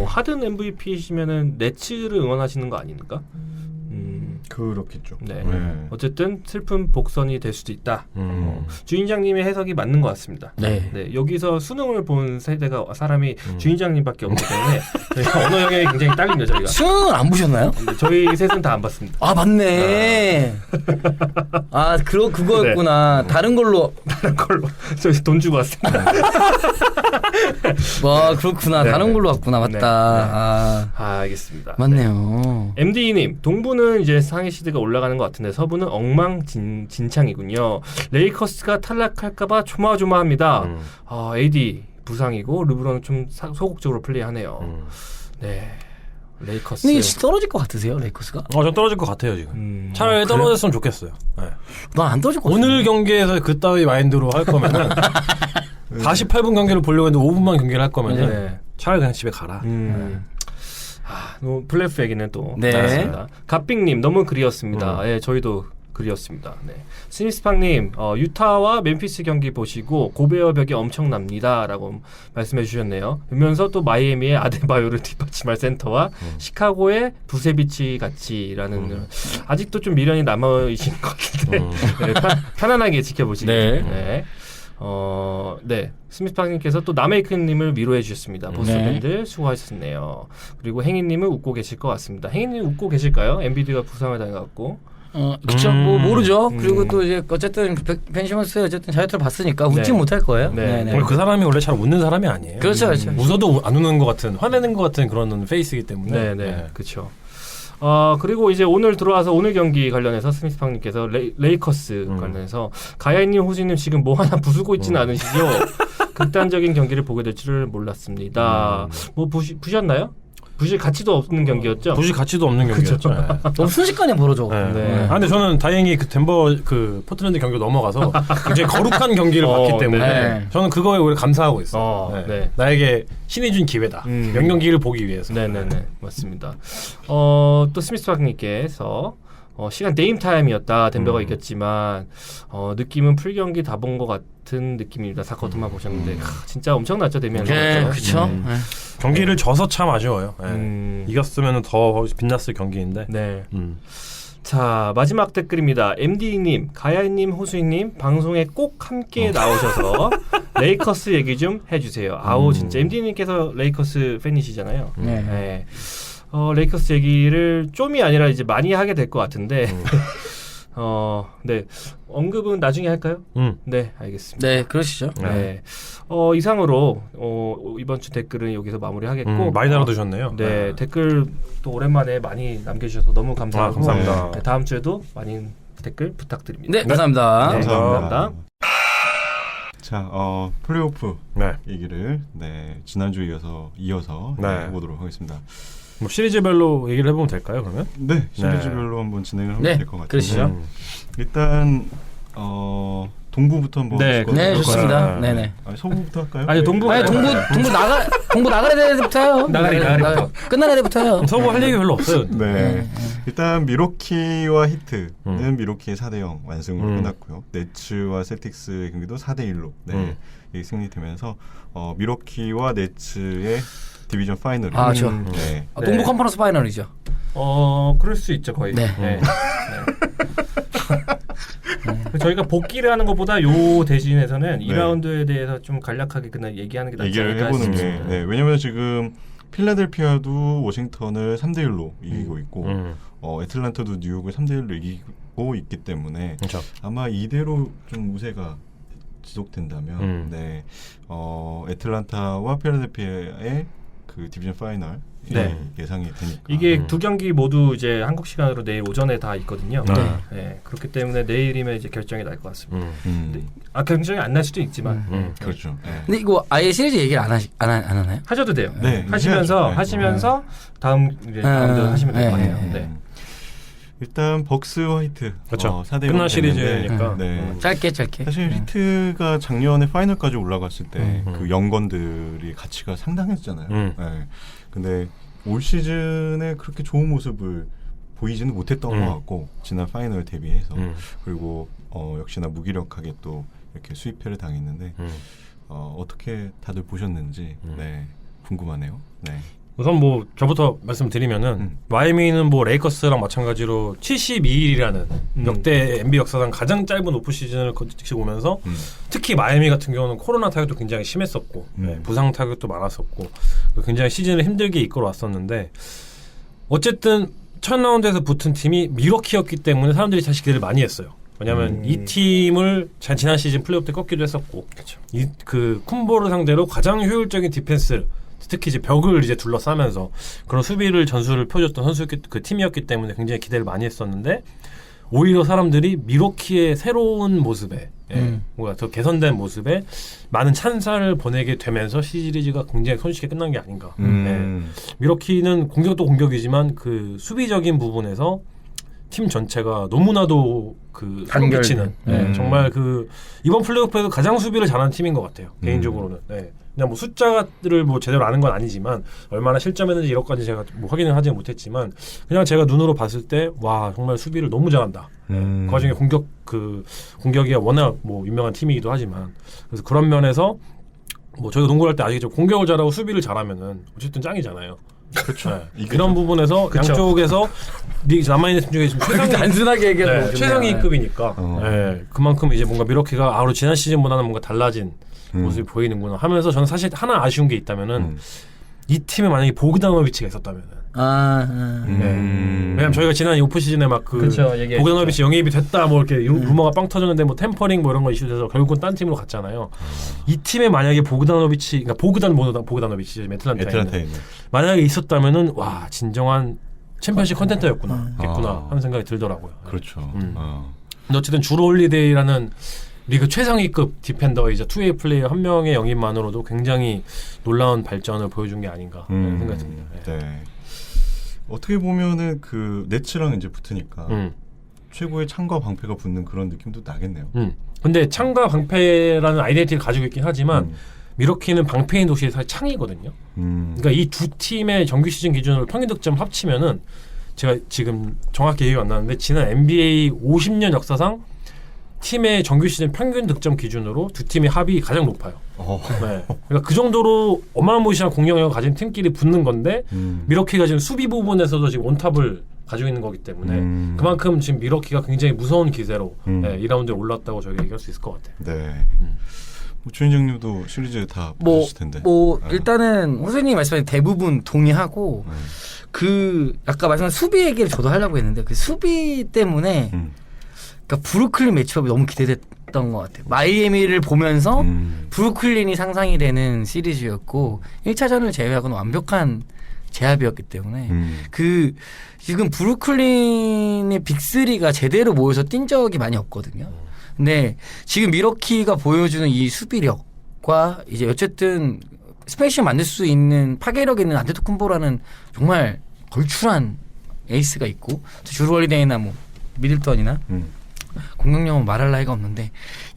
하든 MVP이시면은 네츠를 응원하시는 거 아닙니까? 그렇겠죠. 네. 네. 어쨌든 슬픈 복선이 될 수도 있다. 주인장님의 해석이 맞는 것 같습니다. 네. 네, 여기서 수능을 본 세대가 사람이 주인장님밖에 없기 때문에 저희가 언어 영역이 굉장히 딸립니다. 저희가 수능을 안 보셨나요? 저희 셋은 다 안 봤습니다. 아 맞네. 아 그거였구나. 다른 걸로. 다른 걸로 저희 돈 주고 왔습니다. 와 그렇구나. 네. 다른 걸로 왔구나. 맞다. 네. 아 알겠습니다. 맞네요. MD님, 동부는 이제 상위 시드가 올라가는 것 같은데 서부는 엉망진창이군요. 레이커스가 탈락할까봐 조마조마합니다. AD 부상이고 르브론은 좀 소극적으로 플레이하네요. 네, 레이커스. 근데 이게 떨어질 것 같으세요, 레이커스가? 전 떨어질 것 같아요 지금. 차라리 떨어졌으면 좋겠어요. 네. 난 안 떨어질 것 같아. 오늘 경기에서 그따위 마인드로 할 거면은 48분 경기를 보려고 했는데 5분만 경기를 할 거면은 네. 차라리 그냥 집에 가라. 플레이오프 얘기는 또 네. 나왔습니다. 갓빙님 너무 그리웠습니다. 네, 저희도 그리웠습니다. 네. 스미스팡님 유타와 멤피스 경기 보시고 고베어 벽이 엄청납니다라고 말씀해 주셨네요. 그러면서 또 마이애미의 아데바요를 뒷받침할 센터와 시카고의 부세비치 같이라는 아직도 좀 미련이 남아있는 것 같은데 네, 편안하게 지켜보시길. 네. 네. 네. 스미스팡님께서 또 나메이크님을 위로해 주셨습니다. 보스밴드 수고하셨네요. 그리고 행인님은 웃고 계실 것 같습니다. 행인님 웃고 계실까요? 엔비디가 부상을 당해갖고. 그쵸. 뭐 모르죠. 그리고 또 이제 어쨌든 벤시먼스 어쨌든 자유투를 봤으니까 웃지 못할 거예요. 네. 네. 그 사람이 원래 잘 웃는 사람이 아니에요. 그렇죠, 그렇죠. 웃어도 안 웃는 것 같은, 화내는 것 같은 그런 페이스이기 때문에. 네. 그렇죠. 그리고 이제 오늘 들어와서 오늘 경기 관련해서 스미스팡님께서 레이커스 관련해서 가야이님, 호수님 지금 뭐 하나 부수고 있지는 않으시죠? 극단적인 경기를 보게 될 줄을 몰랐습니다. 뭐 부셨나요? 부실 가치도 없는 경기였죠? 부실 가치도 없는 경기였죠. 네. 너무 순식간에 벌어져. 네. 네. 근데 저는 다행히 그 덴버 그 포틀랜드 경기를 넘어가서 굉장히 거룩한 경기를 봤기 때문에 네. 저는 그거에 오히려 감사하고 있어요. 네. 나에게 신이 준 기회다. 명경기를 보기 위해서. 네네네. 맞습니다. 또 스미스박님께서 시간 네임 타임이었다. 덴버가 이겼지만 느낌은 풀경기 다 본 것 같은 느낌입니다. 사커트만 보셨는데 진짜 엄청났죠. 데미안 네, 거 그렇죠. 경기를 져서 참 아쉬워요. 이겼으면 더 빛났을 경기인데. 네. 자, 마지막 댓글입니다. MD님, 가야이님, 호수이님 방송에 꼭 함께 나오셔서 레이커스 얘기 좀 해주세요. 아우 진짜 MD님께서 레이커스 팬이시잖아요. 네. 레이커스 얘기를 좀이 아니라 이제 많이 하게 될 것 같은데 네. 언급은 나중에 할까요? 네, 알겠습니다. 네, 그러시죠. 네. 이상으로 이번 주 댓글은 여기서 마무리하겠고 많이 달아두셨네요. 네, 댓글 또 오랜만에 많이 남겨주셔서 너무 감사하고 감사합니다. 네, 다음 주에도 많이 댓글 부탁드립니다. 네, 감사합니다. 네, 감사합니다. 자, 플레이오프 얘기를 지난주 이어서 해보도록 하겠습니다. 뭐 시리즈별로 얘기를 해보면 될까요, 그러면? 네, 시리즈별로 한번 진행을 하면 될 것 같아요. 그러시죠. 일단 동부부터 한번 네, 네, 좋습니다. 네네. 서부부터 할까요? 아니 동부 동부 나가야 때부터요. 나가리부터. 끝나야 때부터요. 서부 할 얘기 별로 없어요. 네. 일단 미러키와 히트는 미러키의 4대0 완승으로 끝났고요. 네츠와 셀틱스의 경기도 4대1로 승리되면서 미러키와 네츠의 디비전 파이널이 그렇죠. 네. 동부 컨퍼런스 파이널이죠. 그럴 수 있죠 거의. 네. 저희가 복귀를 하는 것보다 요 대신에서는 2라운드에 대해서 좀 간략하게 그냥 얘기하는 게 낫지 얘기를 않을까 해보는 게 싶습니다. 왜냐면 지금 필라델피아도 워싱턴을 3대1로 이기고 있고 애틀란타도 뉴욕을 3대1로 이기고 있기 때문에 그렇죠. 아마 이대로 좀 우세가 지속된다면 애틀란타와 필라델피아의 그 디비전 파이널 예상이 되니까 이게 두 경기 모두 이제 한국 시간으로 내일 오전에 다 있거든요. 네. 그렇기 때문에 내일이면 이제 결정이 날 것 같습니다. 결정이 안 날 수도 있지만 그렇죠. 근데 이거 아예 시리즈 얘기를 안 하나요? 하셔도 돼요. 네, 하시면서 다음 주 하시면 될 것 같아요. 네. 일단 벅스 화이트 그렇죠. 4대0 끝난 시리즈니까 짧게 사실 히트가 작년에 파이널까지 올라갔을 때 그 연건들이 가치가 상당했잖아요. 근데 올 시즌에 그렇게 좋은 모습을 보이지는 못했던 것 같고 지난 파이널 대비해서 그리고 역시나 무기력하게 또 이렇게 수입패를 당했는데 어떻게 다들 보셨는지 궁금하네요. 네. 우선 뭐 저부터 말씀드리면은 마이애미는 뭐 레이커스랑 마찬가지로 72일이라는 역대 NBA 역사상 가장 짧은 오프 시즌을 거치고 오면서 특히 마이애미 같은 경우는 코로나 타격도 굉장히 심했었고 부상 타격도 많았었고 굉장히 시즌을 힘들게 이끌어왔었는데 어쨌든 첫 라운드에서 붙은 팀이 밀워키였기 때문에 사람들이 사실 기대를 많이 했어요. 왜냐하면 이 팀을 지난 시즌 플레이오프 때 꺾기도 했었고 그 쿤보를 상대로 가장 효율적인 디펜스 특히 이제 벽을 이제 둘러싸면서 그런 수비를 전술을 펴줬던 그 팀이었기 때문에 굉장히 기대를 많이 했었는데 오히려 사람들이 밀워키의 새로운 모습에 뭔가 더 개선된 모습에 많은 찬사를 보내게 되면서 시리즈가 굉장히 손쉽게 끝난 게 아닌가. 밀워키는 공격도 공격이지만 그 수비적인 부분에서 팀 전체가 너무나도 그 한결치는 정말 그 이번 플레이오프에서 가장 수비를 잘하는 팀인 것 같아요. 개인적으로는. 그냥 뭐 숫자를 뭐 제대로 아는 건 아니지만 얼마나 실점했는지 이런 것까지 제가 뭐 확인을 하지 못했지만 그냥 제가 눈으로 봤을 때 와 정말 수비를 너무 잘한다. 그 와중에 공격이 워낙 뭐 유명한 팀이기도 하지만 그래서 그런 면에서 뭐 저희가 농구를 할 때 아시겠죠. 공격을 잘하고 수비를 잘하면은 어쨌든 짱이잖아요. 그렇죠. 이런 부분에서 양쪽에서 남아있는 팀 중에 단순하게 얘기해도 최상위급이니까 그만큼 이제 뭔가 밀워키가 지난 시즌보다는 뭔가 달라진 모습이 보이는구나 하면서 저는 사실 하나 아쉬운 게 있다면은 이 팀에 만약에 보그다노비치가 있었다면은 왜냐면 저희가 지난 오프 시즌에 막 그 보그다노비치 영입이 됐다 뭐 이렇게 루머가 빵 터졌는데 뭐 템퍼링 뭐 이런 거 이슈돼서 결국은 딴 팀으로 갔잖아요. 이 팀에 만약에 보그다노비치 그러니까 보그다노비치 애틀란타에 만약에 있었다면은 와 진정한 챔피언십 컨텐터였구나 하는 생각이 들더라고요. 그렇죠. 근데 어쨌든 주로 홀리데이라는 리그 최상위급 디펜더이자 투웨이 플레이어 한 명의 영입만으로도 굉장히 놀라운 발전을 보여준 게 아닌가 생각이 듭니다. 네. 어떻게 보면은 그 네츠랑 이제 붙으니까 최고의 창과 방패가 붙는 그런 느낌도 나겠네요. 근데 창과 방패라는 아이덴티티를 가지고 있긴 하지만 밀워키는 방패인 도시의 사실 창이거든요. 그러니까 이 두 팀의 정규 시즌 기준으로 평균 득점 합치면은 제가 지금 정확히 기억이 안 나는데 지난 NBA 50년 역사상 팀의 정규 시즌 평균 득점 기준으로 두 팀의 합이 가장 높아요. 그러니까 그 정도로 어마무시한 공격력을 가진 팀끼리 붙는 건데 밀워키가 지금 수비 부분에서도 지금 원탑을 가지고 있는 거기 때문에 그만큼 지금 밀워키가 굉장히 무서운 기세로 2라운드에 올랐다고 저희가 얘기할 수 있을 것 같아요. 네. 뭐 주인장님도 시리즈 다 보셨을 텐데. 일단은 호세님 말씀에 대부분 동의하고 그 아까 말씀한 수비 얘기를 저도 하려고 했는데 그 수비 때문에 그러니까 브루클린 매치업이 너무 기대됐던 것 같아요. 마이애미를 보면서 브루클린이 상상이 되는 시리즈였고 1차전을 제외하고는 완벽한 제압이었기 때문에 그 지금 브루클린의 빅3가 제대로 모여서 뛴 적이 많이 없거든요. 근데 지금 밀워키가 보여주는 이 수비력과 이제 어쨌든 스페이스 만들 수 있는 파괴력 있는 안테토쿤보라는 정말 걸출한 에이스가 있고 주루 홀리데이나 뭐 미들턴이나 공격력은 말할 나위가 없는데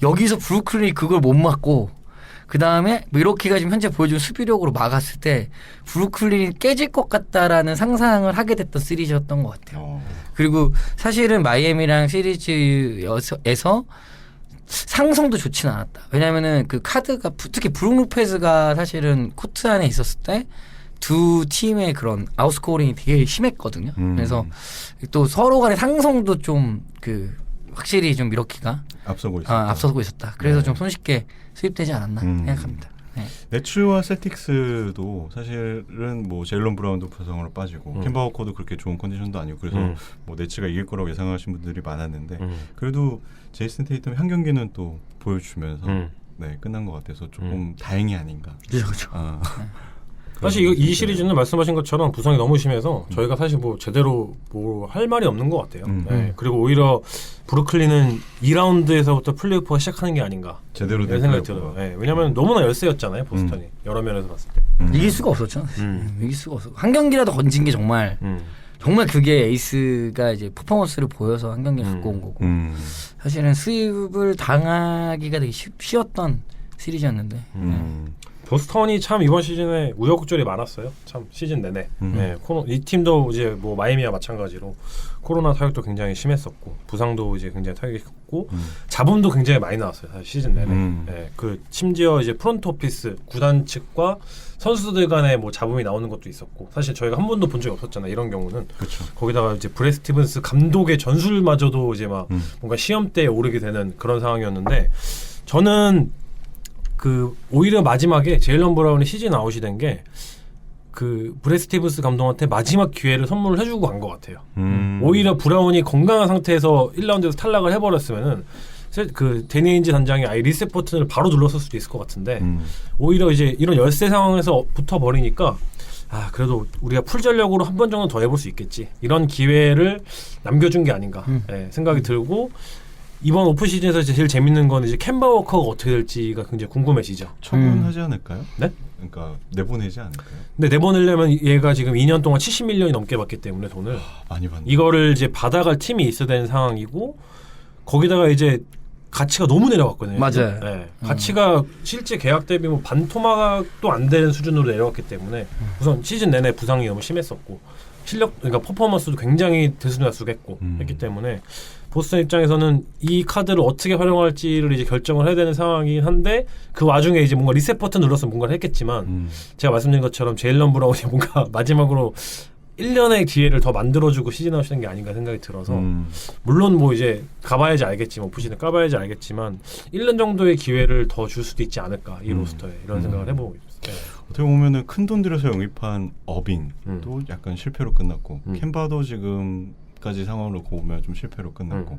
여기서 브루클린이 그걸 못 막고 그 다음에 밀워키가 지금 현재 보여준 수비력으로 막았을 때 브루클린이 깨질 것 같다라는 상상을 하게 됐던 시리즈였던 것 같아요. 그리고 사실은 마이애미랑 시리즈에서 상성도 좋지는 않았다. 왜냐면은 그 카드가 특히 브룩 로페즈가 사실은 코트 안에 있었을 때 두 팀의 그런 아웃스코어링이 되게 심했거든요. 그래서 또 서로 간의 상성도 좀 그 확실히 좀 밀워키가 앞서고 있었다. 그래서 좀 손쉽게 수입되지 않았나 생각합니다. 네츠와 셀틱스도 사실은 뭐 제일런 브라운도 부상으로 빠지고 캔바 워커도 그렇게 좋은 컨디션도 아니고 그래서 뭐 네츠가 이길 거라고 예상하신 분들이 많았는데 그래도 제이슨 테이텀 한 경기는 또 보여주면서 끝난 것 같아서 조금 다행이 아닌가. 그렇죠. 사실 이 시리즈는 말씀하신 것처럼 부상이 너무 심해서 저희가 사실 뭐 제대로 뭐 할 말이 없는 것 같아요. 그리고 오히려 브루클린은 2라운드에서부터 플레이오프가 시작하는 게 아닌가 제대로 된 생각이 들어요. 왜냐하면 너무나 열세였잖아요. 보스턴이 여러 면에서 봤을 때 이길 수가 없었죠. 이길 수가 없어. 한 경기라도 건진 게 정말 그게 에이스가 이제 퍼포먼스를 보여서 한 경기를 갖고 온 거고 사실은 수입을 당하기가 되게 쉬웠던 시리즈였는데 보스턴이 참 이번 시즌에 우여곡절이 많았어요. 참 시즌 내내. 네, 이 팀도 이제 뭐 마이애미와 마찬가지로 코로나 타격도 굉장히 심했었고 부상도 이제 굉장히 타격했고 잡음도 굉장히 많이 나왔어요. 사실 시즌 내내. 네, 그 심지어 이제 프론트 오피스 구단 측과 선수들 간에 뭐 잡음이 나오는 것도 있었고 사실 저희가 한 번도 본 적이 없었잖아요. 이런 경우는. 그쵸. 거기다가 이제 브래드 스티븐스 감독의 전술마저도 이제 막 뭔가 시험대에 오르게 되는 그런 상황이었는데 저는 그 오히려 마지막에 제일런 브라운이 시즌 아웃이 된 게 그 브래드 스티븐스 감독한테 마지막 기회를 선물을 해주고 간 것 같아요. 오히려 브라운이 건강한 상태에서 1라운드에서 탈락을 해버렸으면은 그 데니 에인지 단장이 아예 리셋 버튼을 바로 눌렀을 수도 있을 것 같은데 오히려 이제 이런 열세 상황에서 붙어 버리니까 그래도 우리가 풀 전력으로 한 번 정도 더 해볼 수 있겠지 이런 기회를 남겨준 게 아닌가 생각이 들고. 이번 오프 시즌에서 제일 재밌는 건 이제 캔바 워커가 어떻게 될지가 굉장히 궁금해지죠. 처분하지 않을까요? 네? 그러니까 내보내지 않을까요? 근데 내보내려면 얘가 지금 2년 동안 70밀리언이 넘게 받기 때문에 돈을 많이 받네. 이거를 이제 받아갈 팀이 있어야 되는 상황이고 거기다가 이제 가치가 너무 내려갔거든요. 맞아요. 네. 가치가 실제 계약 대비 뭐 반토막도 안 되는 수준으로 내려갔기 때문에 우선 시즌 내내 부상이 너무 심했었고 그러니까 퍼포먼스도 굉장히 들쑥날쑥했고 했기 때문에 보스턴 입장에서는 이 카드를 어떻게 활용할지를 이제 결정을 해야 되는 상황이긴 한데 그 와중에 이제 뭔가 리셋 버튼 눌러서 뭔가를 했겠지만 제가 말씀드린 것처럼 제일런 브라운이 뭔가 마지막으로 1년의 기회를 더 만들어주고 시즌 아웃하는 게 아닌가 생각이 들어서 물론 뭐 이제 가봐야지 알겠지만 오프시즌 까봐야지 알겠지만 1년 정도의 기회를 더 줄 수도 있지 않을까 이 로스터에 이런 생각을 해보고 있어요. 어떻게 보면은 큰 돈 들여서 영입한 어빙도 약간 실패로 끝났고 캔바도 지금까지 상황을 놓고 보면 좀 실패로 끝났고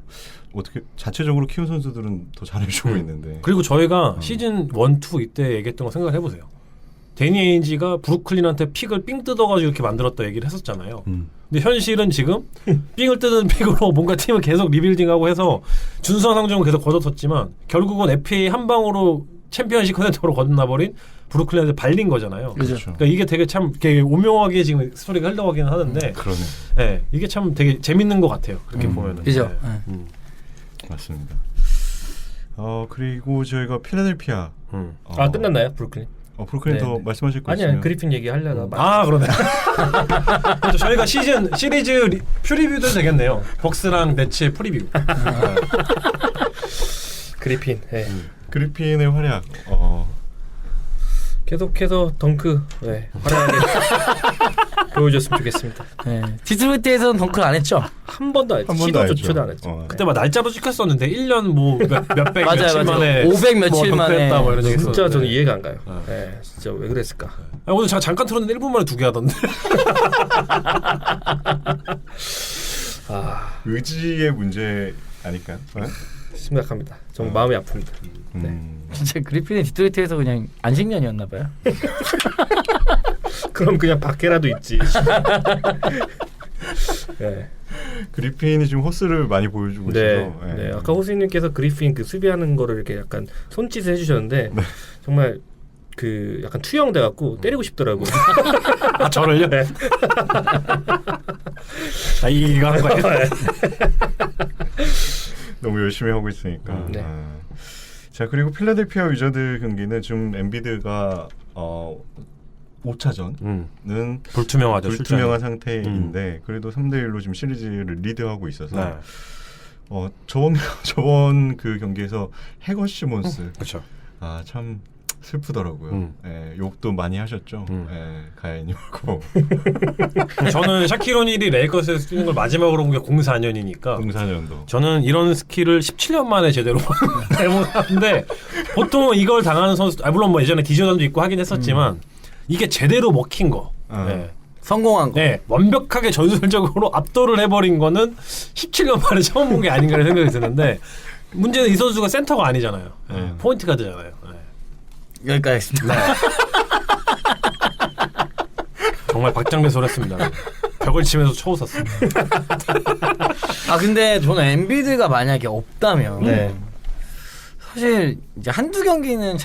어떻게 자체적으로 키운 선수들은 더 잘해주고 있는데 그리고 저희가 시즌 1, 2 이때 얘기했던 거 생각을 해보세요. 데니 에인지가 브루클린한테 픽을 삥 뜯어가지고 이렇게 만들었다 얘기를 했었잖아요. 근데 현실은 지금 삥을 뜯은 픽으로 뭔가 팀을 계속 리빌딩하고 해서 준수한 성적은 계속 거뒀었지만 결국은 FA 한 방으로 챔피언십 컨텐더로 거듭나버린 브루클린한테 발린 거잖아요. 그렇죠. 그러니까 이게 되게 참 되게 오묘하게 지금 스토리가 흘러가기는 하는데 그러네. 네, 이게 참 되게 재밌는 것 같아요. 그렇게 보면은. 그죠. 네. 맞습니다. 그리고 저희가 필라델피아 끝났나요 브루클린? 브루클린 더 말씀하실 거 있으면 아니야 그리핀 얘기하려다 그러네. 그렇죠. 저희가 시리즈 프리뷰도 되겠네요. 벅스랑 네츠의 프리뷰. 그리핀. 네. 그리핀의 활약 계속해서 덩크 화려하게 보여줬으면 좋겠습니다. 네. 디트로이트에서는 덩크를 안 했죠? 한 번도 안 했죠. 한 번도 안 시도조차도 안 했죠. 그때 막 날짜로 찍혔었는데 1년 뭐 몇백 맞아요, 며칠 맞아요. 만에 500 며칠 만에. 뭐 이런 얘기 진짜 있었는데. 저는 이해가 안 가요. 진짜 왜 그랬을까? 오늘 제가 잠깐 틀었는데 1분 만에 2개 하던데. 의지의 문제 아닐까요? 심각합니다. 정말 마음이 아픕니다. 진짜 그리핀이 디트로이트에서 그냥 안식년이었나 봐요. 그럼 그냥 밖에라도 있지. 네. 그리핀이 지금 호스를 많이 보여주고 있어서 네. 아까 호수님께서 그리핀 그 수비하는 거를 이렇게 약간 손짓을 해주셨는데 정말 그 약간 투영돼 갖고 때리고 싶더라고요. 저를요? 네. 이거 하는 거예요? 너무 열심히 하고 있으니까. 네. 자 그리고 필라델피아 위저드 경기는 지금 엔비드가 5차전은 불투명하죠. 불투명한 상태인데 그래도 3대1로 지금 시리즈를 리드하고 있어서 저번 그 경기에서 해거 시몬스 그렇죠. 참 슬프더라고요. 욕도 많이 하셨죠. 가야님하고. 저는 샤킬 오닐이 레이커스에서 뛰는 걸 마지막으로 본 게 04년이니까 04년도. 저는 이런 스킬을 17년 만에 제대로 해보는데 보통 이걸 당하는 선수 물론 뭐 예전에 디저전도 있고 하긴 했었지만 이게 제대로 먹힌 거 성공한 거. 완벽하게 전술적으로 압도를 해버린 거는 17년 만에 처음 본 게 아닌가 생각이 드는데 문제는 이 선수가 센터가 아니잖아요. 포인트 가드잖아요. 여기까지 했습니다. 정말 박장대소했습니다. 벽을 치면서 쳐 웃었습니다. 근데 저는 엔비드가 만약에 없다면 사실 이제 한두 경기는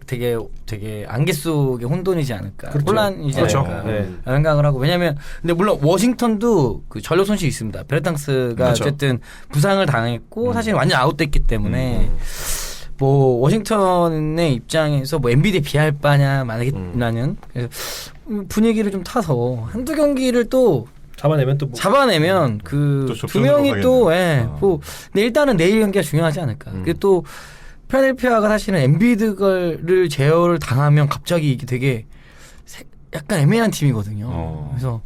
되게 안개 속의 혼돈이지 않을까. 혼란이지 않을까 생각을 하고 왜냐하면 근데 물론 워싱턴도 그 전력 손실이 있습니다. 베르탕스가 어쨌든 부상을 당했고 사실 완전 아웃됐기 때문에 뭐 워싱턴의 입장에서 뭐 엔비디에 비할 바냐 만약에 나는 그래서 분위기를 좀 타서 한두 경기를 또 잡아내면 또 뭐. 잡아내면 그 또 두 명이 또 뭐 근데 일단은 내일 경기가 중요하지 않을까. 그리고 또 필라델피아가 사실은 엔비드를 제어를 당하면 갑자기 이게 되게 약간 애매한 팀이거든요. 그래서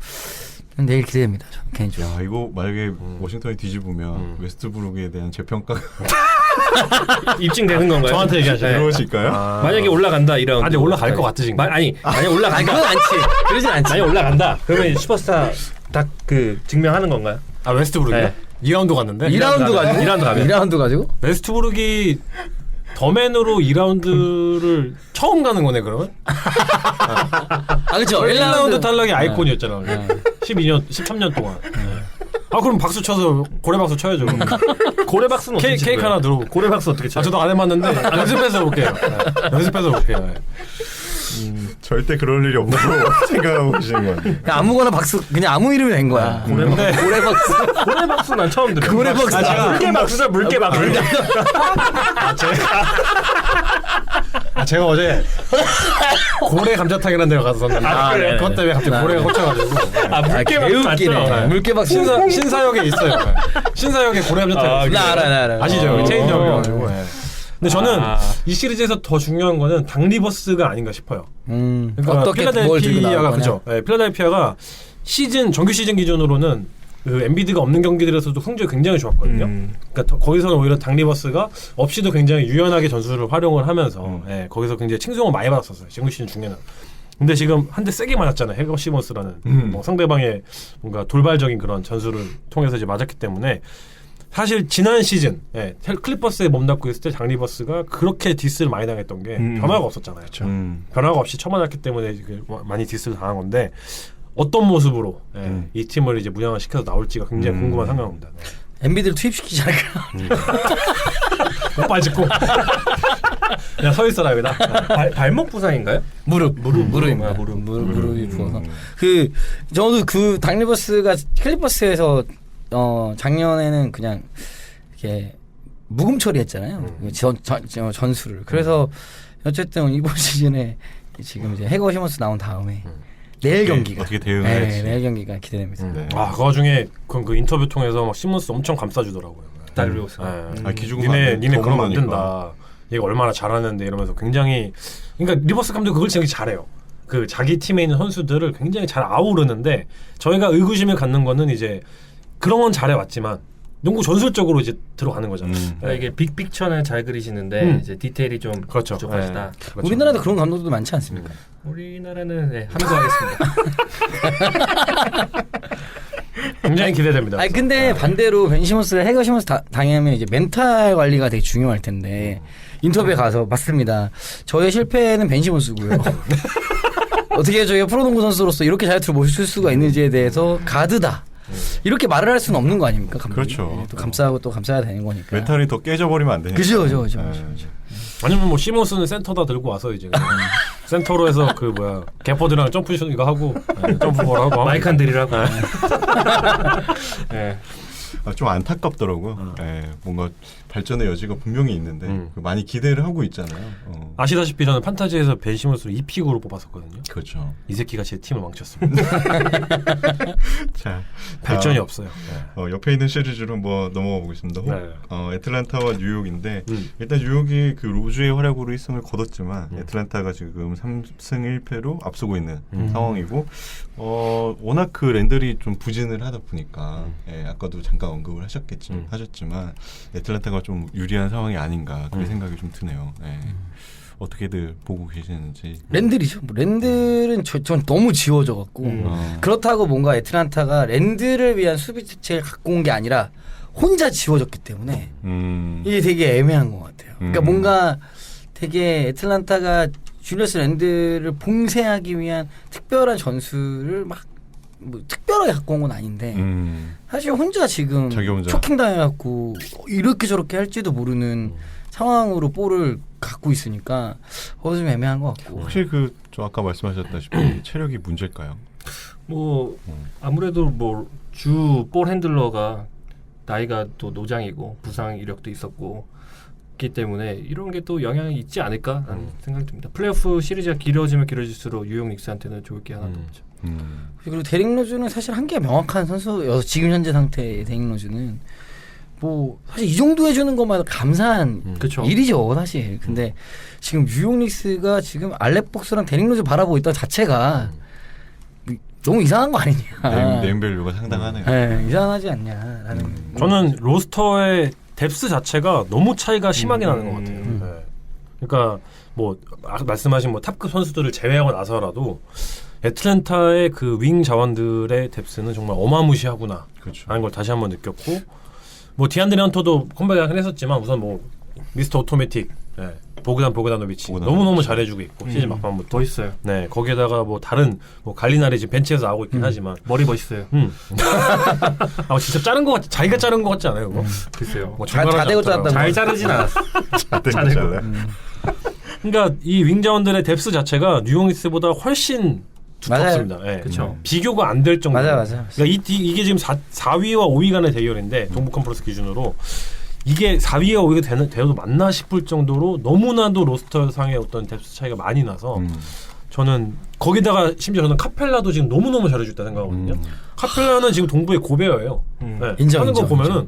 내일 기대됩니다. 저는 개인적으로. 야, 이거 만약에 워싱턴이 뒤집으면 웨스트브룩에 대한 재평가가 입증되는 건가요? 저한테 얘기하시나요? 이루어질까요? 만약에 올라간다 이런. 아니 올라갈 것 같으신가요? 아니 올라간다. 아니 그건 않지. 그러진 않지. 만약 올라간다. 그러면 슈퍼스타 딱 그 증명하는 건가요? 아 웨스트브룩이요? 네. 2라운드 갔는데 2라운드 가지고? 2라운드 가면. 2라운드 가지고? 웨스트브룩이 더맨으로 2라운드를 처음 가는 거네 그러면? 아 그렇죠. 1라운드 탈락이 아이콘이었잖아. 12년, 13년 동안. 아 그럼 박수 쳐서 고래박수 쳐야죠. 고래박스는 어떻게 친 케이크 거예요? 하나 들어오고. 고래박스 어떻게 쳐요? 아 저도 안 해봤는데 연습해서 볼게요. 연습해서 볼게요. 절대 그럴 일이 없다고 생각하고 계시는 거 같아요. 그냥 아무거나 박수 그냥 아무 이름이 된 거야. 근데 고래박수. 고래박스 난 처음 들어요. 고래박스. 물개박스다 물개박스. 제가 어제 고래 감자탕이라는 데가 갔었는데 그래요? 그것 때문에 갑자기 고래가 꽂혀가지고 물개박스 개웃기네. 맞죠? 물개박수. 신사역에 있어요. 신사역에 고래 감자탕 있어요. 나 알아. 아시죠? 체인점이가지고. 이 저는 아. 이 시리즈에서 더 중요한 거는 당 리버스가 아닌가 싶어요. 그러니까 어떻게 뭘 들고 나올 필라델피아가 거냐. 그죠? 네, 필라델피아가 정규 시즌 기준으로는 그 엔비드가 없는 경기들에서도 성적이 굉장히 좋았거든요. 그러니까 거기서는 오히려 당 리버스가 없이도 굉장히 유연하게 전술을 활용을 하면서 거기서 굉장히 칭송을 많이 받았었어요. 정규 시즌 중에는. 근데 지금 한 대 세게 맞았잖아요. 헤거 시몬스라는 뭐 상대방의 뭔가 돌발적인 그런 전술을 통해서 이제 맞았기 때문에 사실 지난 시즌 클리퍼스에 몸담고 있을 때 장 리버스가 그렇게 디스를 많이 당했던 게 변화가 없었잖아요. 변화가 없이 처맞았기 때문에 많이 디스를 당한 건데 어떤 모습으로 이 팀을 이제 무장화시켜서 나올지가 굉장히 궁금한 상황입니다. 엔비디를 투입시키지 않을까. 오빠 짚고 그냥 서 있어라 여기다. 발목 부상인가요? 무릎입니다. 무릎이 부어서. 저도 그 당리버스가 클리퍼스에서 작년에는 그냥 이렇게 묵음 처리했잖아요. 전술을. 그래서 어쨌든 이번 시즌에 지금 이제 해거 시몬스 나온 다음에 내일 경기가 어떻게 대응할지. 내일 경기가 기대됩니다. 아, 그 와중에 그 인터뷰 통해서 막 시몬스 엄청 감싸주더라고요. 달리오스. 기죽으면 니네 그러면 안 거만하니까. 된다. 얘가 얼마나 잘하는데 이러면서 굉장히 그러니까 리버스 감독 그걸 되게 잘해요. 그 자기 팀에 있는 선수들을 굉장히 잘 아우르는데 저희가 의구심을 갖는 거는 이제 그런 건 잘해왔지만 농구 전술적으로 이제 들어가는 거잖아요. 그러니까 이게 빅픽처는 잘 그리시는데 이제 디테일이 좀 그렇죠. 부족하시다. 그렇죠. 우리나라도 그런 감독도 많지 않습니까? 우리나라는 함구하겠습니다. 굉장히 기대됩니다. 아니 근데 반대로 벤 시몬스가 해거 시몬스 당하면 이제 멘탈 관리가 되게 중요할 텐데 인터뷰에 가서 맞습니다. 저의 실패는 벤 시몬스고요. 어떻게 저희가 프로농구 선수로서 이렇게 자유투를 모실 수가 있는지에 대해서 가드다. 이렇게 말을 할 수는 없는 거 아닙니까? 감독이. 그렇죠. 또 감싸고 또 감싸야 되는 거니까. 멘탈이 더 깨져버리면 안 되니까. 그죠. 아니면 뭐 시몬스는 센터다 들고 와서 이제 센터로 해서 그 뭐야 개퍼드랑 점프슛 이거 하고 점프볼 하고 마이크 한 드리라고. 좀 안타깝더라고요. 뭔가 발전의 여지가 분명히 있는데 많이 기대를 하고 있잖아요. 아시다시피 저는 판타지에서 벤 시몬스를 2픽으로 뽑았었거든요. 그렇죠. 이 새끼가 제 팀을 망쳤습니다. 자, 발전이 없어요. 옆에 있는 시리즈로 한번 넘어가 보겠습니다. 애틀란타와 뉴욕인데 일단 뉴욕이 그 로즈의 활약으로 1승을 거뒀지만 애틀란타가 지금 3승 1패로 앞서고 있는 상황이고 워낙 그 랜들이 좀 부진을 하다 보니까 아까도 잠깐 언급을 하셨지만 애틀란타가 좀 유리한 상황이 아닌가 그런 생각이 좀 드네요. 어떻게들 보고 계시는지. 랜들이죠. 뭐 랜들은 전 너무 지워져 갖고 그렇다고 뭔가 애틀란타가 랜들을 위한 수비 대책을 갖고 온 게 아니라 혼자 지워졌기 때문에 이게 되게 애매한 것 같아요. 그러니까 뭔가 되게 애틀란타가 줄리어스 랜들을 봉쇄하기 위한 특별한 전술을 막 뭐 특별하게 갖고 온 건 아닌데 사실 혼자 지금 초킹 당해갖고 이렇게 저렇게 할지도 모르는 상황으로 볼을 갖고 있으니까 좀 애매한 것 같고. 혹시 저 아까 말씀하셨다시피 체력이 문제일까요? 뭐 아무래도 뭐 주 볼 핸들러가 나이가 또 노장이고 부상 이력도 있었고 있기 때문에 이런 게 또 영향이 있지 않을까라는 생각이 듭니다. 플레이오프 시리즈가 길어지면 길어질수록 뉴욕 닉스한테는 좋을 게 하나도 없죠. 그리고 데릭 로즈는 사실 한계가 명확한 선수여서 지금 현재 상태의 데릭 로즈는 뭐 사실 이 정도 해주는 것만 감사한 일이죠 사실. 근데 지금 뉴욕 닉스가 지금 알렉 복스랑 데릭 로즈 바라보고 있던 자체가 너무 이상한 거 아니냐. 네임밸류가 상당하네요. 네, 이상하지 않냐라는. 저는 로스터의 뎁스 자체가 너무 차이가 심하게 나는 것 같아요. 네. 그러니까 뭐 말씀하신 뭐 탑급 선수들을 제외하고 나서라도 애틀랜타의 그 윙 자원들의 뎁스는 정말 어마무시하구나 라는 걸 다시 한번 느꼈고, 뭐 디안드레 헌터도 컴백을 했었지만 우선 뭐 미스터 오토매틱 보그다노비치 너무너무 잘해주고 있고 시즌 막판부터 멋있어요. 네, 거기에다가 뭐 다른 뭐 갈리나리 지금 벤치에서 나오고 있긴 하지만 머리 멋있어요. 진짜 자른 거 같지, 자기가 자른 거 같지 않아요 그거? 글쎄요. 뭐 자대고 잘랐다고. 잘 자르진 않았어. 잘라요. 그러니까 이 윙자원들의 뎁스 자체가 뉴욕 닉스보다 훨씬 두텁습니다. 네. 그렇죠. 비교가 안 될 정도. 맞아. 그러니까 이게 지금 4위와 5위 간의 대결인데 동부 컨퍼런스 기준으로 이게 4위와 5위가 되어도 맞나 싶을 정도로 너무나도 로스터상의 어떤 뎁스 차이가 많이 나서 저는 거기다가 심지어 저는 카펠라도 지금 너무너무 잘해줄 다 생각하거든요. 카펠라는 지금 동부의 고베어예요. 네. 하는 거 보면은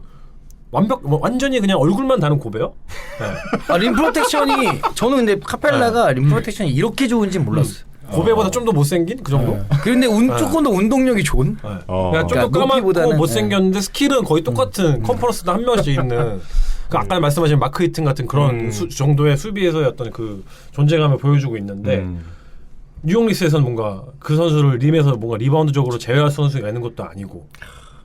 완전히 그냥 얼굴만 다른 고베어? 네. 림 프로텍션이 저는 근데 카펠라가 림 프로텍션이 이렇게 좋은지 몰랐어요. 고베보다 좀 더 못생긴 그 정도? 그런데 조금 더 운동력이 좋은. 그러니까 좀 더 까맣고 못생겼는데 스킬은 거의 똑같은 컨퍼런스도 한 명씩 있는. 그 아까 말씀하신 마크 히튼 같은 그런 정도의 수비에서의 어떤 그 존재감을 보여주고 있는데 뉴욕 닉스에서는 뭔가 그 선수를 림에서 뭔가 리바운드적으로 제외할 선수가 있는 것도 아니고,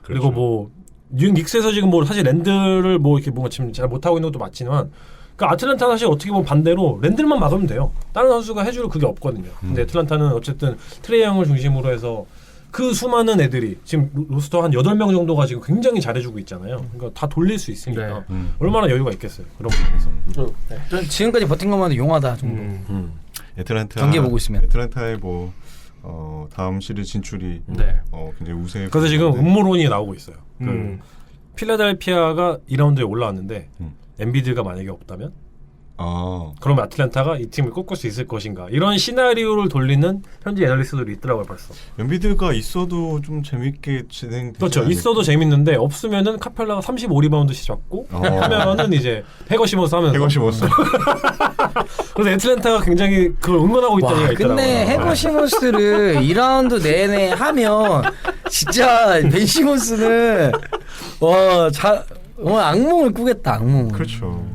그리고 뭐 뉴욕 닉스에서 지금 뭐 사실 랜들을 뭐 이렇게 뭔가 지금 잘 못하고 있는 것도 맞지만, 그러니까 아틀란타 사실 어떻게 보면 반대로 랜들만 막으면 돼요. 다른 선수가 해줄 그게 없거든요. 근데 애틀란타는 어쨌든 트레이 형을 중심으로 해서 그 수많은 애들이 지금 로스터 한 8명 정도가 지금 굉장히 잘해주고 있잖아요. 그러니까 다 돌릴 수 있으니까 얼마나 여유가 있겠어요. 그런 부분에서. 전 지금까지 버틴 것만 해도 용하다 정도. 애틀란타 경기 보고 있으면 애틀란타의 뭐 다음 시리즈 진출이 굉장히 우세. 그래서 지금 음모론이 나오고 있어요. 그 필라델피아가 2라운드에 올라왔는데 엔비드가 만약에 없다면 그러면 아틀란타가 이 팀을 꺾을 수 있을 것인가, 이런 시나리오를 돌리는 현지 애널리스트들이 있더라고요. 벌써 엔비드가 있어도 좀 재밌게 진행되지 그렇죠. 않을까? 있어도 재밌는데 없으면은 카펠라가 35리바운드씩 잡고 하면은 이제 해거시모스 하면서 해거시모스. 그래서 애틀란타가 굉장히 그걸 응원하고 있다는 얘기가 있더라고요. 근데 해거시몬스를 2라운드 내내 하면 진짜 벤 시몬스는 악몽을 꾸겠다. 악몽. 그렇죠.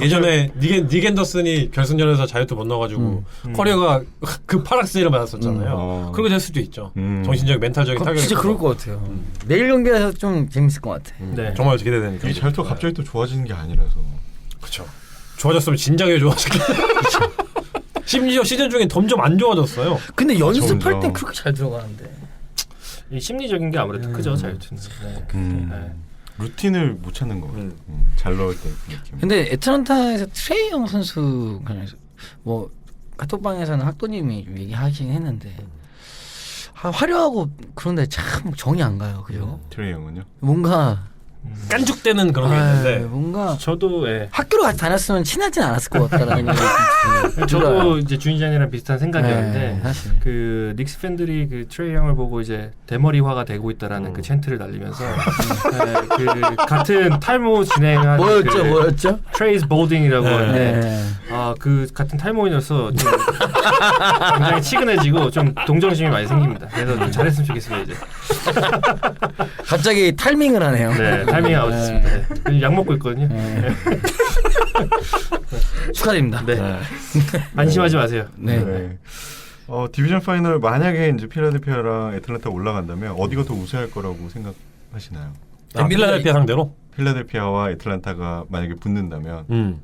예전에 닉 앤더슨이 결승전에서 자유투 못 넣어가지고 커리어가 그 파락스를 맞았었잖아요. 그렇게 될 수도 있죠. 정신적, 멘탈적인 타격이. 진짜 그럴 것 같아요. 내일 경기에서 좀 재밌을 것 같아. 네. 정말 기대되니까. 이 자유투가 갑자기 또 좋아지는 게 아니라서. 그렇죠. 좋아졌으면 진작에 좋아졌겠네. 심지어 시즌 중에 점점 안 좋아졌어요. 근데 연습할 땐 그렇게 잘 들어가는데. 이 심리적인 게 아무래도 크죠, 자유투는. 네. 루틴을 못 찾는 거 같아요. 잘 넣을 때 그 느낌. 근데 애틀란타에서 트레이 형 선수 뭐 카톡방에서는 학도님이 얘기하긴 했는데 화려하고 그런데 참 정이 안 가요, 그죠? 트레이 형은요? 뭔가 깐죽대는 그런 게 있는데 뭔가 저도 학교로 같이 다녔으면 친하진 않았을 것 같다라는 저도 이제 준이장이랑 비슷한 생각이었는데 네, 사실. 그 닉스 팬들이 그 트레이 형을 보고 이제 대머리화가 되고 있다라는 그 챈트를 날리면서 그 같은 탈모 진행한 뭐였죠? 트레이스 볼딩이라고 하는데 네. 그 같은 탈모인으로서 좀 굉장히 치근해지고 좀 동정심이 많이 생깁니다. 그래서 좀 잘했으면 좋겠습니다 이제. 갑자기 탈밍을 하네요. 네, 타이밍이 아웃했습니다. 네. 약 먹고 있거든요. 네. 축하드립니다. 네. 안심하지 마세요. 네. 디비전 파이널 만약에 이제 필라델피아랑 애틀란타 올라간다면 어디가 더 우세할 거라고 생각하시나요? 필라델피아 상대로? 필라델피아와 애틀란타가 만약에 붙는다면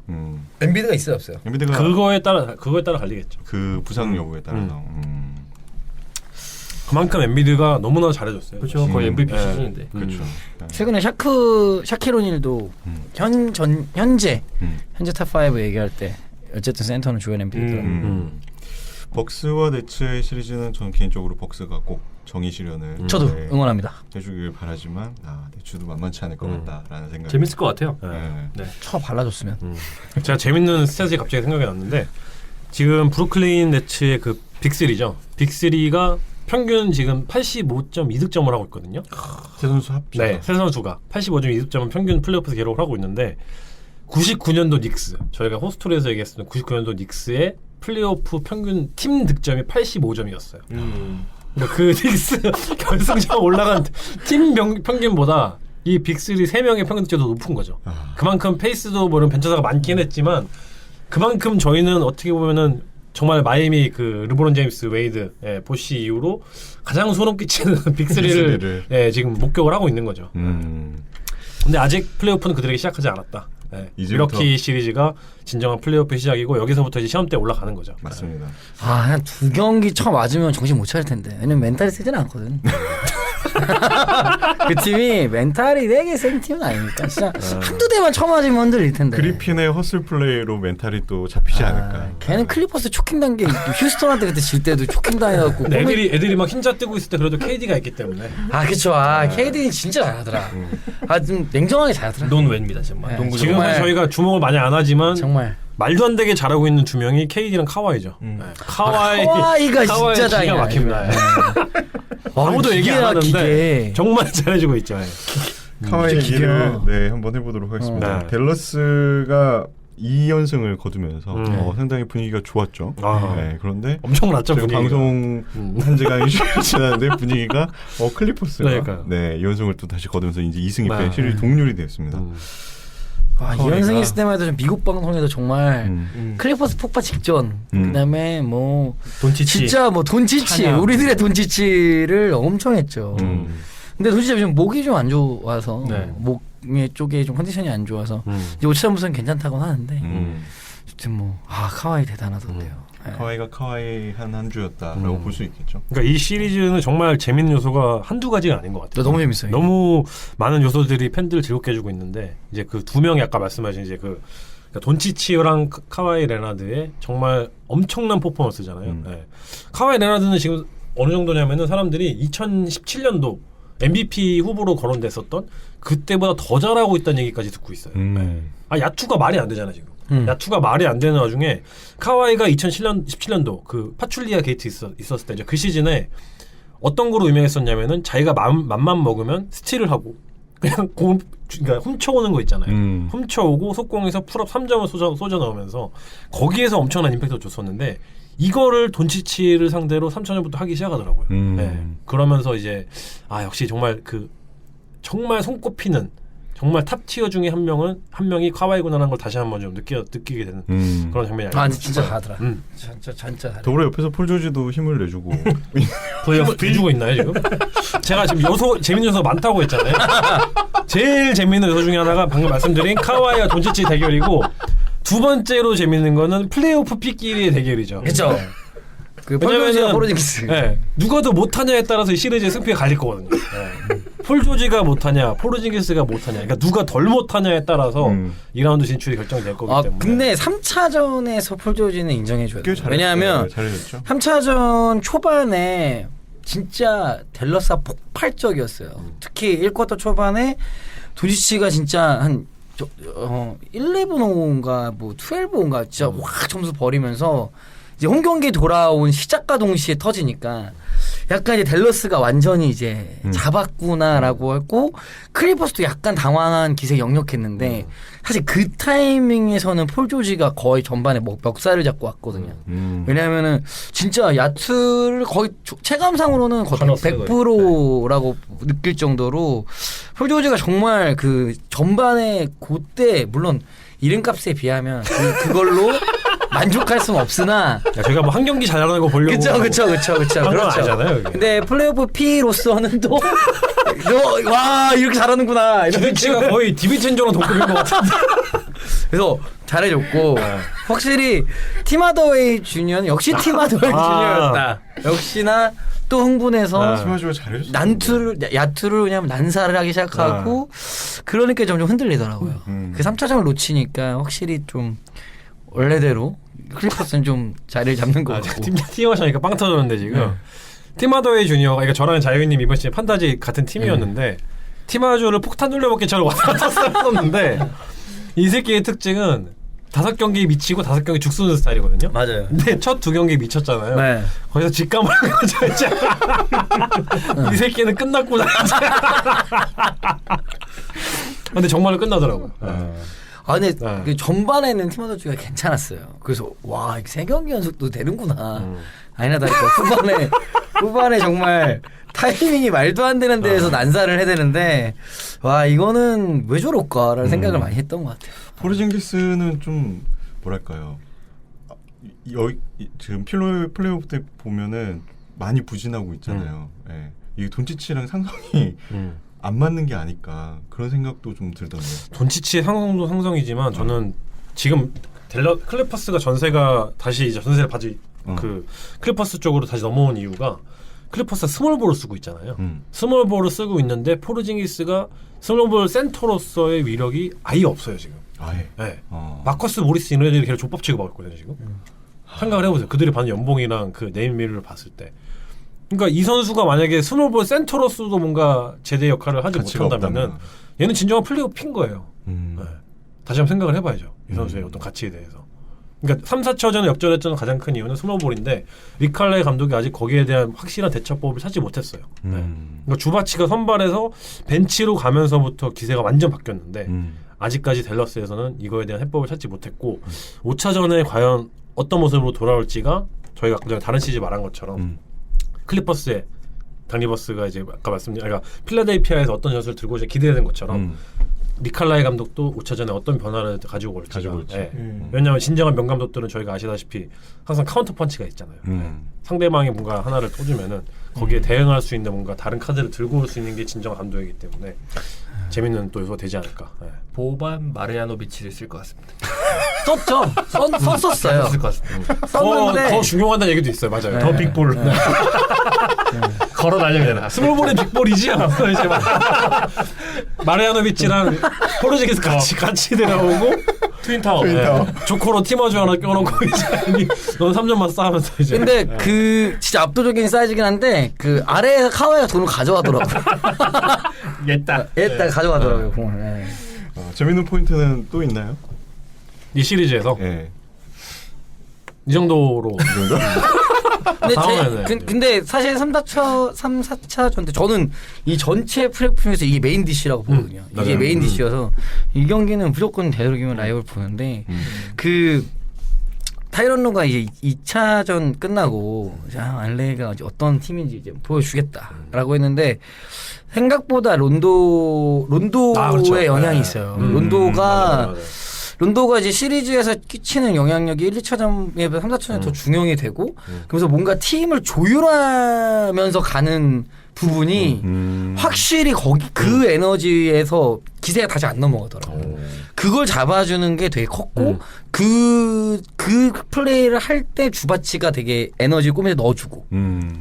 엔비드가 있어요, 없어요? 엔비드가 그거에 따라 갈리겠죠. 그 부상 여부에 따라서. 그만큼 엔비드가 너무나 잘해줬어요. 그렇죠. 거의 MVP 수준인데. 그렇죠. 최근에 샤키로닐도 현재 탑5 얘기할 때 어쨌든 센터는 조엘 엔비드더라고요. 벅스와 네츠의 시리즈는 저는 개인적으로 벅스가 꼭 정의 실현을 저도 네, 응원합니다. 해주길 바라지만 내주도 만만치 않을 것 같다라는 생각이 재밌을 것 같아요. 네. 쳐 발라줬으면. 제가 재밌는 스탯이 갑자기 생각이 났는데 지금 브루클린 네츠의 그 빅3죠. 빅3가 평균 지금 85.2득점을 하고 있거든요. 세 선수 합쳐. 네, 세 선수가 85.2득점은 평균 플레이오프에서 기록을 하고 있는데 99년도 닉스, 저희가 호스톨에서 얘기했었던 99년도 닉스의 플레이오프 평균 팀 득점이 85점이었어요. 그러니까 그 닉스 결승전 올라간 팀 평균보다 이 빅3 3명의 평균 득점이 더 높은 거죠. 그만큼 페이스도 뭐 이런 벤처사가 많긴 했지만 그만큼 저희는 어떻게 보면은 정말 마이애미 그 르브론 제임스 웨이드 보시 이후로 가장 소름 끼치는 빅3를 지금 목격을 하고 있는 거죠. 근데 아직 플레이오프는 그들에게 시작하지 않았다. 미러키 시리즈가 진정한 플레이오프의 시작이고 여기서부터 이제 시험 때 올라가는 거죠. 맞습니다. 한 두 경기 처음 맞으면 정신 못 차릴 텐데. 왜냐면 멘탈이 세진 않거든. 그 팀이 멘탈이 되게 센 팀은 아니니까 진짜 한두 대만 처음 맞으면 흔들릴 텐데. 그리핀의 허슬 플레이로 멘탈이 또 잡히지 않을까. 걔는 클리퍼스 초킹 단계 휴스턴한테 그때 질 때도 초킹 당해갖고. 애들이 막 흰자 뜨고 있을 때 그래도 KD가 있기 때문에. 그쵸. KD는 진짜 잘하더라. 좀 냉정하게 잘하더라. 논외입니다 정말. 네. 지금 정말. 저희가 주목을 많이 안 하지만 정말. 말도 안 되게 잘하고 있는 두 명이 KD랑 카와이죠. 카와이가 진짜 기가 장이야. 막힙니다. 아무도 얘기 안 하는데 정말 잘해주고 있죠. 카와이 얘기를 한번 해보도록 하겠습니다. 네. 댈러스가 2연승을 거두면서 상당히 분위기가 좋았죠. 그런데 엄청 났죠 분위기가. 방송 한 시간이 지났는데 분위기가 클리퍼스가 그러니까요. 2연승을 또 다시 거두면서 이제 2승 2패 시리즈 동률이 됐습니다. 2연승 했을 때만 해도 좀 미국 방송에도 정말 클리퍼스 폭파 직전 그다음에 뭐 돈치치 진짜 뭐 돈치치 찬양. 우리들의 돈치치를 엄청 했죠. 근데 돈치치가 좀 목이 좀 안 좋아서 목 쪽에 좀 컨디션이 안 좋아서 이제 오치산부선 괜찮다고 하는데 아무튼 뭐 카와이 대단하던데요. 카와이가 카와이 한 주였다라고 볼 수 있겠죠. 그러니까 이 시리즈는 정말 재밌는 요소가 한두 가지가 아닌 것 같아요. 너무 재밌어요. 너무 많은 요소들이 팬들을 즐겁게 해주고 있는데 이제 그 두 명이 아까 말씀하신 이제 그러니까 돈치치랑 카와이 레나드의 정말 엄청난 퍼포먼스잖아요. 카와이 레나드는 지금 어느 정도냐면은 사람들이 2017년도 MVP 후보로 거론됐었던 그때보다 더 잘하고 있다는 얘기까지 듣고 있어요. 야투가 말이 안 되잖아 지금. 야투가 말이 안 되는 와중에 카와이가 2017년도 그 파출리아 게이트 있었을 때 이제 그 시즌에 어떤 거로 유명했었냐면은 자기가 맘만 먹으면 스틸을 하고 그냥 그러니까 훔쳐오는 거 있잖아요. 훔쳐오고 속공에서 풀업 3점을 쏟아 넣으면서 거기에서 엄청난 임팩트를 줬었는데 이거를 돈치치를 상대로 3차전부터 하기 시작하더라고요. 그러면서 이제 역시 정말 정말 손꼽히는 정말 탑 티어 중에 한 명이 카와이구나라는 걸 다시 한번 좀 느끼게 되는 그런 장면이 아니에요. 진짜 잘하더라. 진짜 잘해. 더불어 옆에서 폴 조지도 힘을 내주고 보여주고 있나요 지금? 제가 지금 재밌는 요소가 많다고 했잖아요. 제일 재밌는 요소 중에 하나가 방금 말씀드린 카와이와 돈치치 대결이고 두 번째로 재밌는 거는 플레이오프 픽끼리의 대결이죠. 그렇죠. 왜냐면은 포르징기스. 누가 더 못하냐에 따라서 이 시리즈의 승패가 갈릴 거거든요. 폴 조지가 못하냐, 포르징기스가 못하냐, 그러니까 누가 덜 못하냐에 따라서 2라운드 진출이 결정될 거기 때문에. 근데 3차전에서 폴 조지는 인정해줘야 돼요. 왜냐하면 잘해줬죠. 3차전 초반에 진짜 댈러스가 폭발적이었어요. 특히 1쿼터 초반에 도지치가 진짜 한 11-5인가 뭐 12-5인가 진짜 확 점수 버리면서 이제 홈 경기 돌아온 시작과 동시에 터지니까 약간 이제 댈러스가 완전히 이제 잡았구나라고 했고 클리퍼스도 약간 당황한 기색이 역력했는데 사실 그 타이밍에서는 폴 조지가 거의 전반에 멱살을 잡고 왔거든요. 왜냐하면은 진짜 야투를 거의 체감상으로는 거의 100%라고 느낄 정도로 폴 조지가 정말 그 전반에 그때 물론 이름값에 비하면 그걸로 만족할 수는 없으나 저희가 뭐 한 경기 잘하는 거 보려고 그렇죠. 아니잖아요. 근데 플레이오프 P로서는 또 와 이렇게 잘하는구나. 기대치가 거의 디비첸저랑 동급인 것 같은데. 그래서 잘해줬고 확실히 팀 하더웨이 주니어는 역시 팀 하더웨이 주니어였다. 역시나 또 흥분해서 팀하주가 잘해줬어. 야투를 그냥 난사를 하기 시작하고 그러니까 점점 흔들리더라고요. 그 3차전을 놓치니까 확실히 좀 원래대로 클리퍼스는 좀 자리를 잡는 것 같고. 팀 하시니까 빵 터졌는데 지금 팀 하더웨이 주니어가 그러니까 저랑 자유님 이번 시즌 판타지 같은 팀이었는데 팀하주를 폭탄 돌려먹기처럼 왔다 갔다 했었는데 이 새끼의 특징은 5경기에 미치고 5경기 죽 쏘는 스타일이거든요. 맞아요. 근데 첫 2경기에 미쳤잖아요. 네. 거기서 직감을 하는 거죠. 이제. 이 새끼는 끝났구나. 근데 정말 끝나더라고요. 근데 네. 그 전반에는 팀워크가 괜찮았어요. 그래서 와, 3경기 연속도 되는구나. 아니나 다를까 후반에 정말 타이밍이 말도 안 되는 데에서 난사를 해야 되는데 와, 이거는 왜 저럴까라는 생각을 많이 했던 것 같아요. 포르징기스는 좀 뭐랄까요? 지금 플레이오프 때 보면은 많이 부진하고 있잖아요. 예. 이게 돈치치랑 상성이 안 맞는 게 아닐까 그런 생각도 좀 들던데. 돈치치의 상성도 상성이지만 저는 지금 클리퍼스가 전세가 다시 이제 전세를 받을 그 클리퍼스 쪽으로 다시 넘어온 이유가 클리퍼스가 스몰볼을 쓰고 있잖아요. 스몰볼을 쓰고 있는데 포르징기스가 스몰볼 센터로서의 위력이 아예 없어요 지금. 아예. 네. 마커스 모리스 이런 애들이 걔를 족밥 취급하고 있거든요 지금. 생각을 해보세요. 그들이 받는 연봉이랑 그 네임밸류를 봤을 때. 그러니까 이 선수가 만약에 스몰볼 센터로서도 뭔가 제대 역할을 하지 못한다면은 얘는 진정한 플레이오프인 거예요. 네. 다시 한번 생각을 해봐야죠. 이 선수의 어떤 가치에 대해서. 그러니까 3, 4차전에 역전했던 가장 큰 이유는 스몰볼인데 리칼레 감독이 아직 거기에 대한 확실한 대처법을 찾지 못했어요. 네. 그러니까 주바치가 선발해서 벤치로 가면서부터 기세가 완전 바뀌었는데 아직까지 댈러스에서는 이거에 대한 해법을 찾지 못했고 5차전에 과연 어떤 모습으로 돌아올지가 저희가 아까 전에 다른 시즌 말한 것처럼 클리퍼스의 닥리버스가 이제 아까 그러니까 필라델피아에서 어떤 전술을 들고 이제 기대되는 것처럼 니칼라이 감독도 5차전에 어떤 변화를 가지고 올지. 네. 왜냐하면 진정한 명감독들은 저희가 아시다시피 항상 카운터 펀치가 있잖아요. 상대방이 뭔가 하나를 터주면은 거기에 대응할 수 있는 뭔가 다른 카드를 들고 올 수 있는 게 진정한 감독이기 때문에 재밌는 또 요소가 되지 않을까. 네. 보반 마르야노비치를 쓸 것 같습니다. 썼죠. 썼었어요. 쓸 것 같습니다. 더 중요하다는 얘기도 있어요. 맞아요. 네. 더 빅볼. 네. 걸어 다녀야 되나? 스몰볼이 빅볼이지. 이제 마르야노비치랑 포르징기스 같이 데려오고 트윈타워. 조코로 팀워즈 하나 껴놓고 이제 넌 3점만 쌓으면서 이제. 근데 그 진짜 압도적인 사이즈긴 한데 그 아래에서 카와이가 돈을 가져가더라고요. 옛다. 가져가더라고요. 공을. 네. 재밌는 포인트는 또 있나요? 이 시리즈에서 예. 이 정도로. 근데 사실 3, 4차 전 때 저는 이 전체 플랫폼에서 이게 메인 디시라고 보거든요. 이게 맞아요. 메인 디시여서 이 경기는 무조건 되도록이면 라이브를 보는데 그 타이런 로가 이제 2차전 끝나고 알레가 어떤 팀인지 이제 보여주겠다라고 했는데 생각보다 론도의 그렇죠. 영향이 있어요. 론도가 이제 시리즈에서 끼치는 영향력이 1, 2차전에 비해 3, 4차전에 더 중용이 되고 그래서 뭔가 팀을 조율하면서 가는 부분이 확실히 거기 그 에너지에서 기세가 다시 안 넘어가더라고요. 그걸 잡아주는 게 되게 컸고 그 플레이를 할 때 주바치가 되게 에너지 꾸며서 넣어주고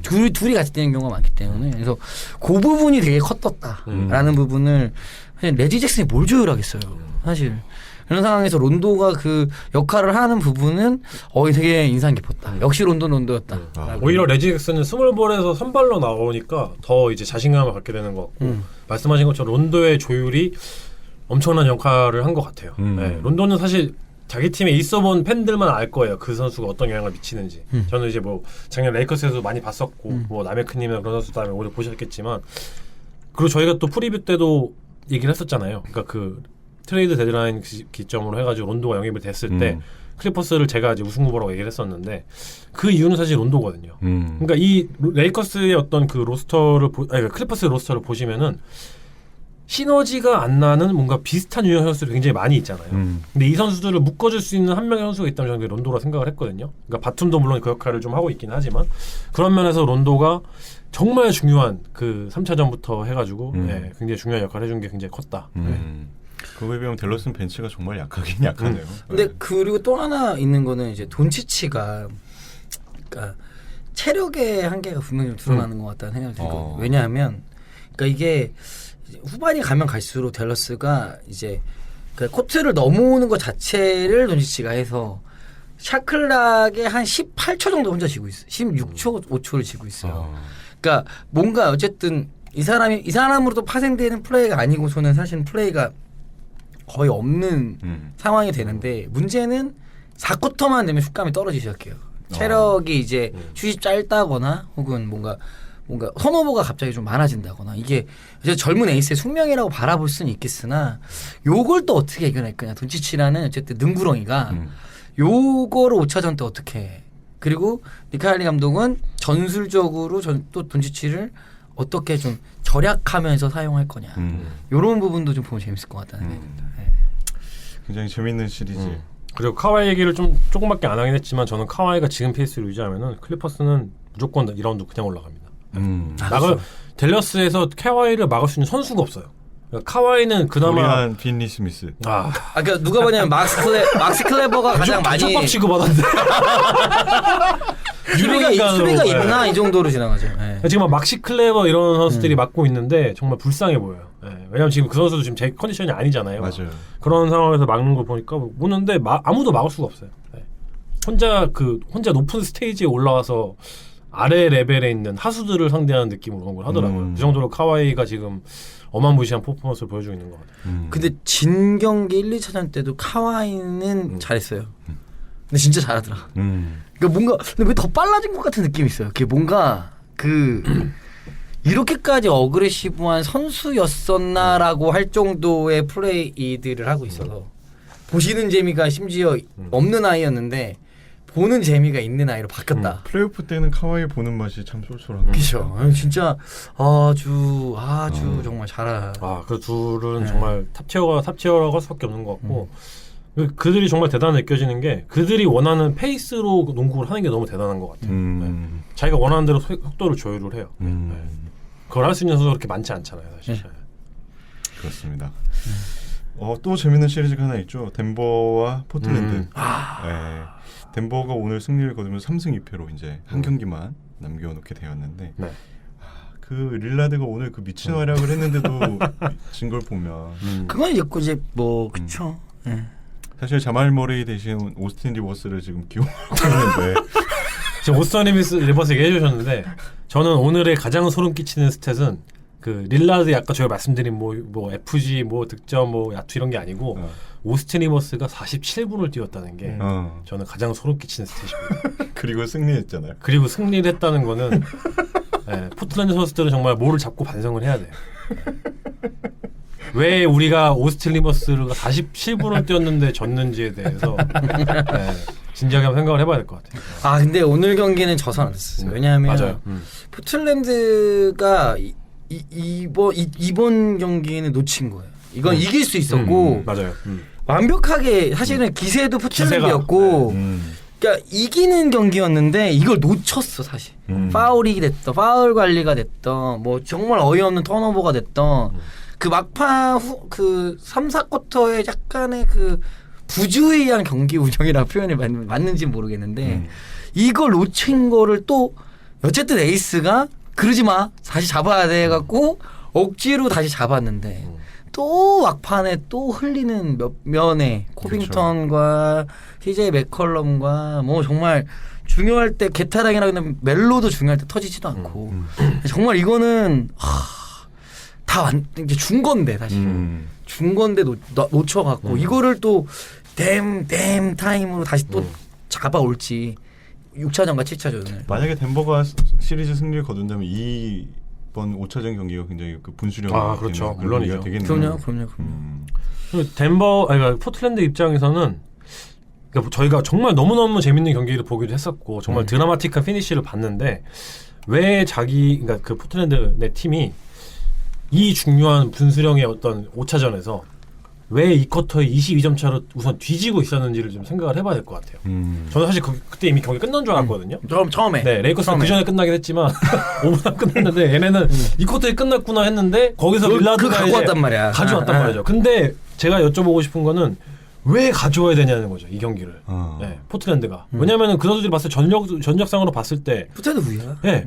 둘이 같이 뛰는 경우가 많기 때문에 그래서 그 부분이 되게 컸었다라는 부분을 그냥 레지 잭슨이 뭘 조율하겠어요. 사실 이런 상황에서 론도가 그 역할을 하는 부분은 되게 인상 깊었다. 역시 론도였다. 오히려 레지 잭슨은 스몰볼에서 선발로 나오니까 더 이제 자신감을 갖게 되는 것 같고 말씀하신 것처럼 론도의 조율이 엄청난 역할을 한 것 같아요. 네, 론도는 사실 자기 팀에 있어본 팬들만 알 거예요. 그 선수가 어떤 영향을 미치는지. 저는 이제 뭐 작년 레이커스에서 많이 봤었고 뭐 나메크님이나 그런 선수 다음에 오래 보셨겠지만 그리고 저희가 또 프리뷰 때도 얘기를 했었잖아요. 그러니까 그 트레이드 데드라인 기점으로 해가지고 론도가 영입이 됐을 때 클리퍼스를 제가 이제 우승 후보라고 얘기를 했었는데 그 이유는 사실 론도거든요. 그러니까 이 레이커스의 어떤 그 로스터를 클리퍼스의 로스터를 보시면은 시너지가 안 나는 뭔가 비슷한 유형 선수들이 굉장히 많이 있잖아요. 근데 이 선수들을 묶어줄 수 있는 한 명의 선수가 있다면 저는 론도라 생각을 했거든요. 그러니까 바툼도 물론 그 역할을 좀 하고 있긴 하지만 그런 면에서 론도가 정말 중요한 그 3차전부터 해가지고 굉장히 중요한 역할을 해준 게 굉장히 컸다. 그거에 비하면 댈러스는 벤치가 정말 약하긴 약하네요. 근데 그리고 또 하나 있는 거는 이제 돈치치가 그러니까 체력의 한계가 분명히 좀 드러나는 것 같다는 생각이 들거든요. 왜냐하면 그러니까 이게 후반이 가면 갈수록 댈러스가 이제 그 코트를 넘어오는 것 자체를 돈치치가 해서 샤클락에 한 18초 정도 혼자 지고 있어요. 16초, 5초를 지고 있어요. 그러니까 뭔가 어쨌든 이 사람으로도 파생되는 플레이가 아니고서는 사실 플레이가 거의 없는 상황이 되는데 문제는 4쿼터만 되면 슛감이 떨어지기 시작해요. 체력이 이제 슛이 짧다거나 혹은 뭔가 턴오버가 갑자기 좀 많아진다거나 이게 이제 젊은 에이스의 숙명이라고 바라볼 수는 있겠으나 요걸 또 어떻게 이겨낼 거냐. 돈치치라는 어쨌든 능구렁이가 요거를 5차전 때 어떻게 해. 그리고 미카엘리 감독은 전술적으로 또 돈치치를 어떻게 좀 절약하면서 사용할 거냐. 요런 부분도 좀 보면 재밌을 것 같다는 생각입니다. 네. 굉장히 재밌는 시리즈. 그리고 카와이 얘기를 좀 조금밖에 안 하긴 했지만 저는 카와이가 지금 페이스를 유지하면은 클리퍼스는 무조건 2라운드 그냥 올라갑니다. 댈러스에서 카와이를 막을 수 있는 선수가 없어요. 그러니까 카와이는 그나마 코리안 빈리 스미스. 그러니까 누가 보냐면 막스 클레버가 가장 많이 족밥 취급하던데. 수비가 있나 이 정도로 지나가죠. 네. 지금 막시 클레버 이런 선수들이 맡고 있는데 정말 불쌍해 보여요. 네. 왜냐면 지금 그 선수도 지금 제 컨디션이 아니잖아요. 맞아요. 그런 상황에서 막는 걸 보니까 보는데 아무도 막을 수가 없어요. 네. 혼자 높은 스테이지에 올라와서 아래 레벨에 있는 하수들을 상대하는 느낌으로 그런 걸 하더라고요. 그 정도로 카와이가 지금 어마무시한 퍼포먼스를 보여주고 있는 것 같아요. 근데 진 경기 1, 2차전 때도 카와이는 잘했어요. 근데 진짜 잘하더라. 그러니까 뭔가 근데 왜 더 빨라진 것 같은 느낌이 있어요. 그게 뭔가 이렇게까지 어그레시브한 선수였었나라고 할 정도의 플레이들을 하고 있어서 보시는 재미가 심지어 없는 아이였는데 보는 재미가 있는 아이로 바뀌었다. 플레이오프 때는 카와이 보는 맛이 참 쏠쏠한. 그렇죠. 진짜 아주 정말 잘하. 그 둘은 정말 탑티어라고 할 수밖에 없는 것 같고 그들이 정말 대단히 느껴지는 게 그들이 원하는 페이스로 농구를 하는 게 너무 대단한 것 같아요. 네. 자기가 원하는 대로 속도를 조율을 해요. 네. 그걸 할 수 있는 선수가 그렇게 많지 않잖아요, 사실. 그렇습니다. 또 재밌는 시리즈가 하나 있죠. 덴버와 포틀랜드. 네. 덴버가 오늘 승리를 거두면서 3승 2패로 이제 한 경기만 남겨놓게 되었는데 그 릴라드가 오늘 그 미친 활약을 했는데도 진 걸 보면 그건 이제 뭐 그쵸. 사실 자말 머레이 대신 오스틴 리버스를 지금 기용하고 있는데 지금 오스틴 리버스 얘기해 주셨는데 저는 오늘의 가장 소름 끼치는 스탯은 그 릴라드 아까 저희가 말씀드린 뭐 FG 뭐 득점 뭐 야투 이런 게 아니고 오스틴 리버스가 47분을 뛰었다는 게 저는 가장 소름 끼치는 스탯입니다. 그리고 승리했잖아요. 그리고 승리를 했다는 거는 포틀랜드 선수들은 정말 뭐를 잡고 반성을 해야 돼요. 왜 우리가 오스틴 리버스가 47분을 뛰었는데 졌는지에 대해서 진지하게 한번 생각을 해봐야 될 것 같아요. 근데 오늘 경기는 져서는 안 됐어요. 왜냐하면 맞아요. 포틀랜드가 이번 경기는 놓친 거예요. 이건 이길 수 있었고 맞아요. 완벽하게 사실은 기세도 포틀랜드였고 그러니까 이기는 경기였는데 이걸 놓쳤어 사실. 파울이 됐던 파울 관리가 됐던 뭐 정말 어이없는 턴오버가 됐던 그 막판 그 3, 4쿼터에 약간의 그 부주의한 경기 운영이라고 표현이 맞는지 모르겠는데 이걸 놓친 거를 또 어쨌든 에이스가 그러지 마 다시 잡아야 돼 갖고 억지로 다시 잡았는데 또 막판에 또 흘리는 몇 면에 코빙턴과 CJ 맥컬럼과 뭐 정말 중요할 때 게타랑이라 그러면 멜로도 중요할 때 터지지도 않고 정말 이거는 다 이제 준 건데 사실 준 건데 놓쳐갖고 이거를 또 댐 타임으로 다시 또 잡아올지 6차전과 7차전을 만약에 덴버가 시리즈 승리를 거둔다면 이번 5차전 경기가 굉장히 그 분수령 그렇죠. 물론이죠. 되겠네요. 그럼요. 그러니까 포틀랜드 입장에서는 그러니까 저희가 정말 너무너무 재밌는 경기를 보기도 했었고 정말 드라마틱한 피니쉬를 봤는데 왜 그러니까 그 포틀랜드 내 팀이 이 중요한 분수령의 어떤 5차전에서 왜 이 쿼터에 22점 차로 우선 뒤지고 있었는지를 좀 생각을 해봐야 될 것 같아요. 저는 사실 그때 이미 경기 끝난 줄 알았거든요. 처음에. 네, 레이커스는 그 전에 끝나긴 했지만 5분 끝났는데 얘네는 이 쿼터에 끝났구나 했는데 거기서 릴라드가 가져왔단 말이야. 가져왔단 말이죠. 근데 제가 여쭤보고 싶은 거는 왜 가져와야 되냐는 거죠, 이 경기를. 네, 포틀랜드가. 왜냐면은 그 선수들이 봤을 때 전력상으로 봤을 때 포틀랜드 위야. 네,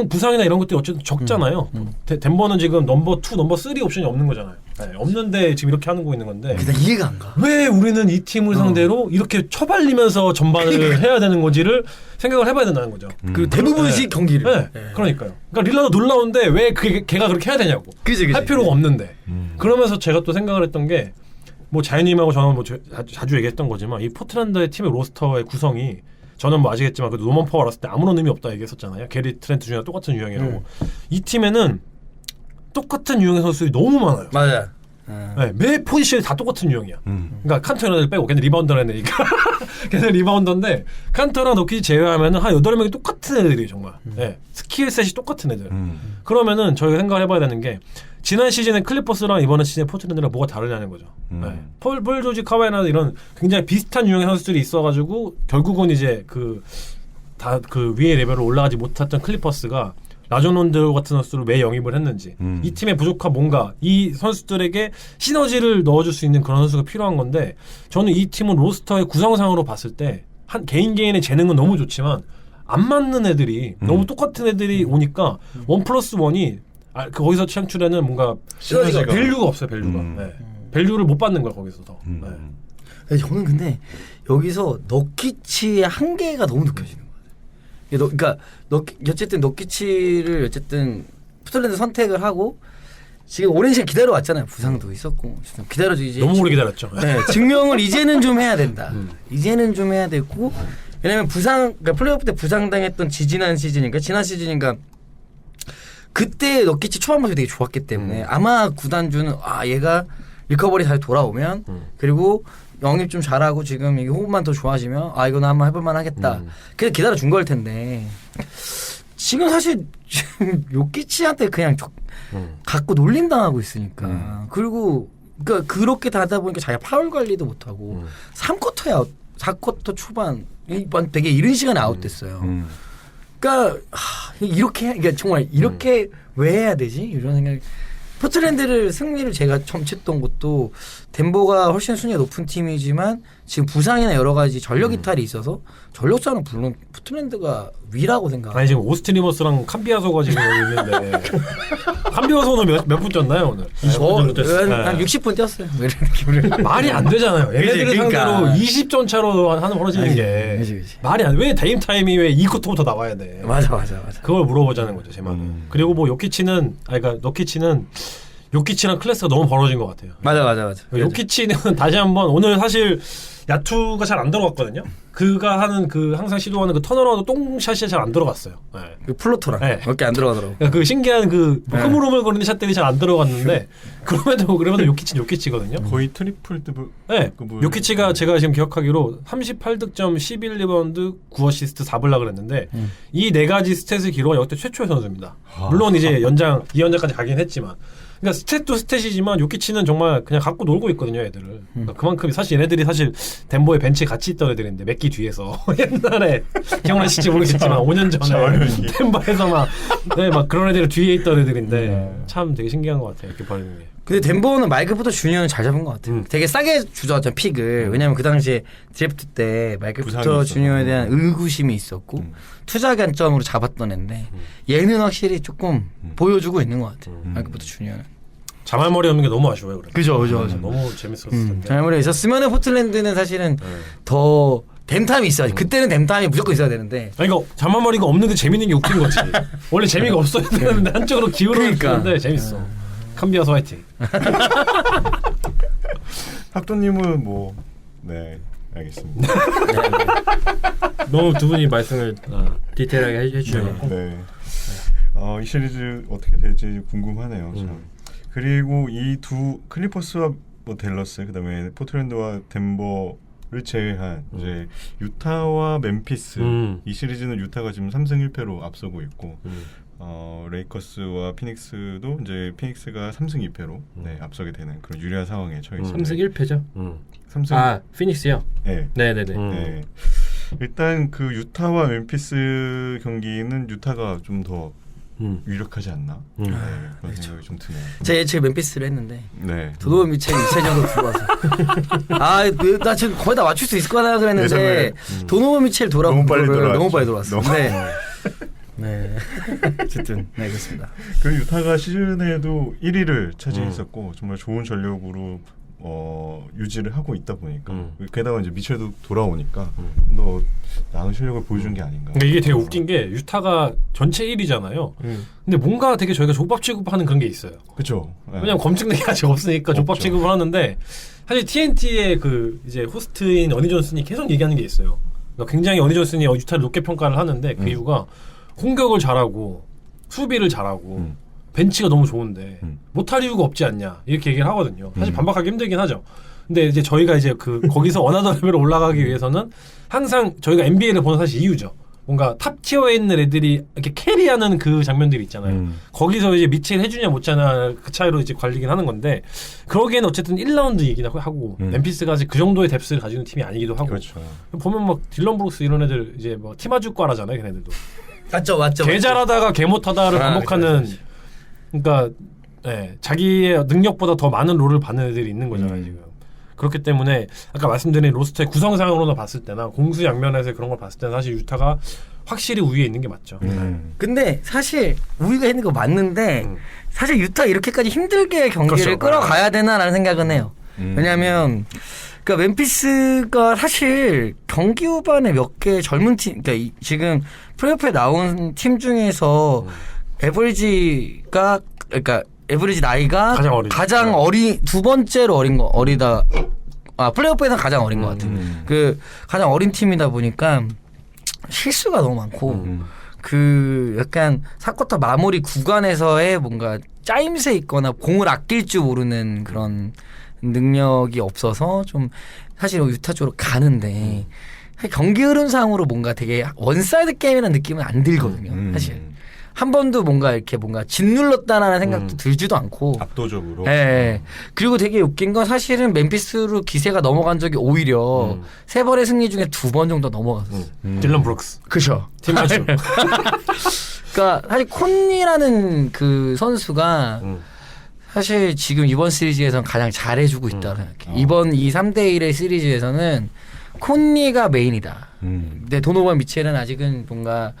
부상이나 이런 것들이 어쨌든 적잖아요. 덴버는 지금 넘버 2, 넘버 3 옵션이 없는 거잖아요. 네, 없는데 지금 이렇게 하는 거 있는 건데 근데 이해가 안 가. 왜 우리는 이 팀을 상대로 이렇게 처발리면서 전반을 해야 되는 건지를 생각을 해봐야 된다는 거죠. 그 대부분씩 경기를. 네, 그러니까요. 그러니까 릴라도 놀라운데 왜 걔가 그렇게 해야 되냐고. 그지. 할 필요가 없는데. 그러면서 제가 또 생각을 했던 게 뭐 자연님하고 저는 뭐 자주 얘기했던 거지만 이 포트랜드의 팀의 로스터의 구성이 저는 뭐 아시겠지만 그 노먼 파워 왔을 때 아무런 의미 없다 얘기했었잖아요. 게리 트렌트 중에 똑같은 유형이라고. 이 팀에는 똑같은 유형의 선수들이 너무 많아요. 맞아. 네, 매 포지션이 다 똑같은 유형이야. 그러니까 칸터랑 애들 빼고 걔는 리바운더라는 애니까 걔는 리바운더인데 칸터랑 노키지 제외하면은 한 8명이 똑같은 애들이 정말 네, 스킬셋이 똑같은 애들. 그러면은 저희가 생각을 해봐야 되는 게 지난 시즌에 클리퍼스랑 이번 시즌에 포트랜드랑 뭐가 다르냐는 거죠. 네. 폴 조지 카와이나 이런 굉장히 비슷한 유형의 선수들이 있어가지고 결국은 이제 그 위의 레벨로 올라가지 못했던 클리퍼스가 라존 론드 같은 선수를 왜 영입을 했는지 이 팀의 부족한 뭔가 이 선수들에게 시너지를 넣어줄 수 있는 그런 선수가 필요한 건데 저는 이 팀은 로스터의 구성상으로 봤을 때 한 개인의 재능은 너무 좋지만 안 맞는 애들이 너무 똑같은 애들이 오니까 1+1이 거기서 창출하는 뭔가 시너지가 밸류가 없어요. 밸류가 네. 밸류를 못 받는 거야 거기서 더. 네. 저는 근데 여기서 너키치의 한계가 너무 느껴지는 거예요. 그러니까 어쨌든 너키치를 어쨌든 포틀랜드 선택을 하고 지금 오랜 시간 기다려 왔잖아요. 부상도 있었고 기다려주지. 너무 오래 기다렸죠. 네, 증명을 이제는 좀 해야 된다. 이제는 좀 해야 되고 왜냐면 그러니까 플레이오프 때 부상당했던 지난 시즌인가 그때 너키치 초반 모습이 되게 좋았기 때문에 아마 구단주는 얘가 리커버리 잘 돌아오면 그리고 영입 좀 잘하고 지금 이게 호흡만 더 좋아지면 이거는 한번 해볼만 하겠다. 그래서 기다려준 걸 텐데 지금 사실 요키치한테 그냥 갖고 놀림당하고 있으니까 그리고 그러니까 그렇게 하다 보니까 자기가 파울 관리도 못하고 4쿼터 초반 되게 이른 시간에 아웃됐어요. 그러니까 그러니까 정말 이렇게 왜 해야 되지? 이런 생각이. 포틀랜드를 승리를 제가 처음 쳤던 것도 덴버가 훨씬 순위가 높은 팀이지만 지금 부상이나 여러 가지 전력 이탈이 있어서 전력자는 물론 포틀랜드가 위라고 생각해요. 아니 지금 오스틴 리버스랑 캄비아소가 지금 여기 있는데 캄비아소는 몇 분 뛰었나요 오늘? 20분 정도 뛰었어요. 한 60분 뛰었어요. 말이 안 되잖아요. 얘네들 그러니까. 상대로 20점 차로 하는 벌어지는 게 그치. 말이 안 돼. 왜 데임 타임이 왜 2쿼터부터 나와야 돼? 맞아. 그걸 물어보자는 거죠 제 말은. 그리고 뭐 요키치는 요키치랑 클래스가 너무 벌어진 것 같아요. 맞아. 요키치는 다시 한번 오늘 사실 야투가 잘 안 들어갔거든요. 그가 하는 항상 시도하는 그 턴어라운드 똥샷이 잘 안 들어갔어요. 네. 그 플로터랑 네. 몇개 안 들어가더라고. 그러니까 그 신기한 흐물흐물거리는 샷들이 잘 안 들어갔는데 그럼에도 요키치거든요. 거의 트리플 더블. 네. 요키치가 제가 지금 기억하기로 38득점, 11리바운드, 9어시스트, 4블락을 했는데 이 네 가지 스탯을 기록한 역대 최초의 선수입니다. 물론 이제 2연장까지 가긴 했지만 그러니까 스탯도 스탯이지만 요키치는 정말 그냥 갖고 놀고 있거든요, 애들을. 그러니까 그만큼 사실 얘네들이 사실 덴버의 벤치에 같이 있던 애들인데 몇 기 뒤에서 옛날에 기억나실지 모르겠지만 5년 전에 덴버에서 막 그런 애들이 뒤에 있던 애들인데 참 되게 신기한 것 같아요, 이렇게 벌리는 게. 근데 덴버는 마이클 포터 주니어는 잘 잡은 것 같아요. 되게 싸게 주저왔죠 픽을. 왜냐면 그 당시에 드래프트 때 마이클 포터 주니어에 대한 의구심이 있었고 투자 관점으로 잡았던 애인데 얘는 확실히 조금 보여주고 있는 것 같아요. 마이클 포터 주니어는. 자말머리 없는 게 너무 아쉬워요. 그래. 그죠. 너무 재밌었을 텐데. 자말머리 있었으면 포틀랜드는 사실은 더 댐탐이 있어야지. 그때는 댐탐이 무조건 있어야 되는데. 아니 이거 자말머리가 없는데 재밌는 게 웃긴 거지. 원래 재미가 없어야 되는데 한쪽으로 기울어야 되는데 재밌어. 캄비아소 화이팅. 학도님은 네 알겠습니다. 너무 두 분이 말씀을 디테일하게 해주셔서 네. 이 시리즈 어떻게 될지 궁금하네요. 참. 그리고 이 두 클리퍼스와 댈러스 그다음에 포틀랜드와 덴버를 제외한 이제 유타와 멤피스 이 시리즈는 유타가 지금 3승 1패로 앞서고 있고 레이커스와 피닉스도 이제 피닉스가 3승 2패로 앞서게 되는 그런 유리한 상황에 처해 있습니다. 3승 1패죠? 3승 피닉스요? 네. 네네네. 네. 일단 그 유타와 멤피스 경기는 유타가 좀 더 유력하지 않나 그런 생각이 좀 드네요. 제가 예측 멤피스를 했는데 도노반 미첼이 2차 정도 들어와서 나 지금 거의 다 맞출 수 있을 거다 그랬는데 도노반 미첼 너무 빨리 너무 빨리 돌아왔어. 네. 어쨌든 네 그렇습니다. 그 유타가 시즌에도 1위를 차지했었고 정말 좋은 전력으로 유지를 하고 있다 보니까 게다가 이제 미첼도 돌아오니까 좀 더 나은 실력을 보여준 게 아닌가. 근데 이게 되게 웃긴 게 유타가 전체 1위잖아요. 근데 뭔가 되게 저희가 족밥 취급하는 그런 게 있어요. 그렇죠. 왜냐면 검증된 게 아직 없으니까 족밥 없죠. 취급을 하는데 사실 TNT의 그 이제 호스트인 어니 존슨이 계속 얘기하는 게 있어요. 그러니까 굉장히 어니 존슨이 유타를 높게 평가를 하는데 그 이유가 공격을 잘하고 수비를 잘하고 벤치가 너무 좋은데 못할 이유가 없지 않냐 이렇게 얘기를 하거든요. 사실 반박하기 힘들긴 하죠. 근데 이제 저희가 이제 그 거기서 어나더 레벨로 올라가기 위해서는 항상 저희가 NBA를 보는 사실 이유죠. 뭔가 탑 티어에 있는 애들이 이렇게 캐리하는 그 장면들이 있잖아요. 거기서 이제 미첼 해주냐 못하냐 그 차이로 이제 관리긴 하는 건데 그러기에는 어쨌든 1라운드 얘기나 하고 멤피스가 아직 그 정도의 뎁스를 가지고 있는 팀이 아니기도 하고 그렇죠. 보면 막 딜런 브룩스 이런 애들 이제 뭐 팀아주과라잖아요. 걔네들도 맞죠. 개 잘하다가 개 못하다를 반복하는 그러니까 네, 자기의 능력보다 더 많은 롤을 받는 애들이 있는 거잖아요. 지금. 그렇기 때문에 아까 말씀드린 로스터의 구성상으로나 봤을 때나 공수 양면에서 그런 걸 봤을 때는 사실 유타가 확실히 우위에 있는 게 맞죠. 근데 사실 우위가 있는 거 맞는데 사실 유타 이렇게까지 힘들게 경기를 그렇죠. 끌어가야 되나라는 생각은 해요. 왜냐하면 그러니까 멤피스가 사실 경기 후반에 몇 개 젊은 팀, 그러니까 지금 플레이오프에 나온 팀 중에서 에버리지가 그러니까 에버리지 나이가 가장 두 번째로 어리다. 플레이오프에서 가장 어린 것 같아요. 그 가장 어린 팀이다 보니까 실수가 너무 많고 그 약간 사쿼터 마무리 구간에서의 뭔가 짜임새 있거나 공을 아낄 줄 모르는 그런 능력이 없어서 좀 사실 유타 쪽으로 가는데 경기 흐름상으로 뭔가 되게 원사이드 게임이라는 느낌은 안 들거든요. 사실. 한 번도 뭔가 이렇게 뭔가 짓눌렀다라는 생각도 들지도 않고 압도적으로. 예. 그리고 되게 웃긴 건 사실은 멤피스로 기세가 넘어간 적이 오히려 3번의 승리 중에 2번 정도 넘어갔어요. 딜런 브룩스. 그죠. 팀아주. 그러니까 사실 콘이라는 그 선수가 사실 지금 이번 시리즈에서는 가장 잘해주고 있다고 생각해요. 이번 이 3대1의 시리즈에서는 콘니가 메인이다. 근데 도노반 미첼은 아직은 뭔가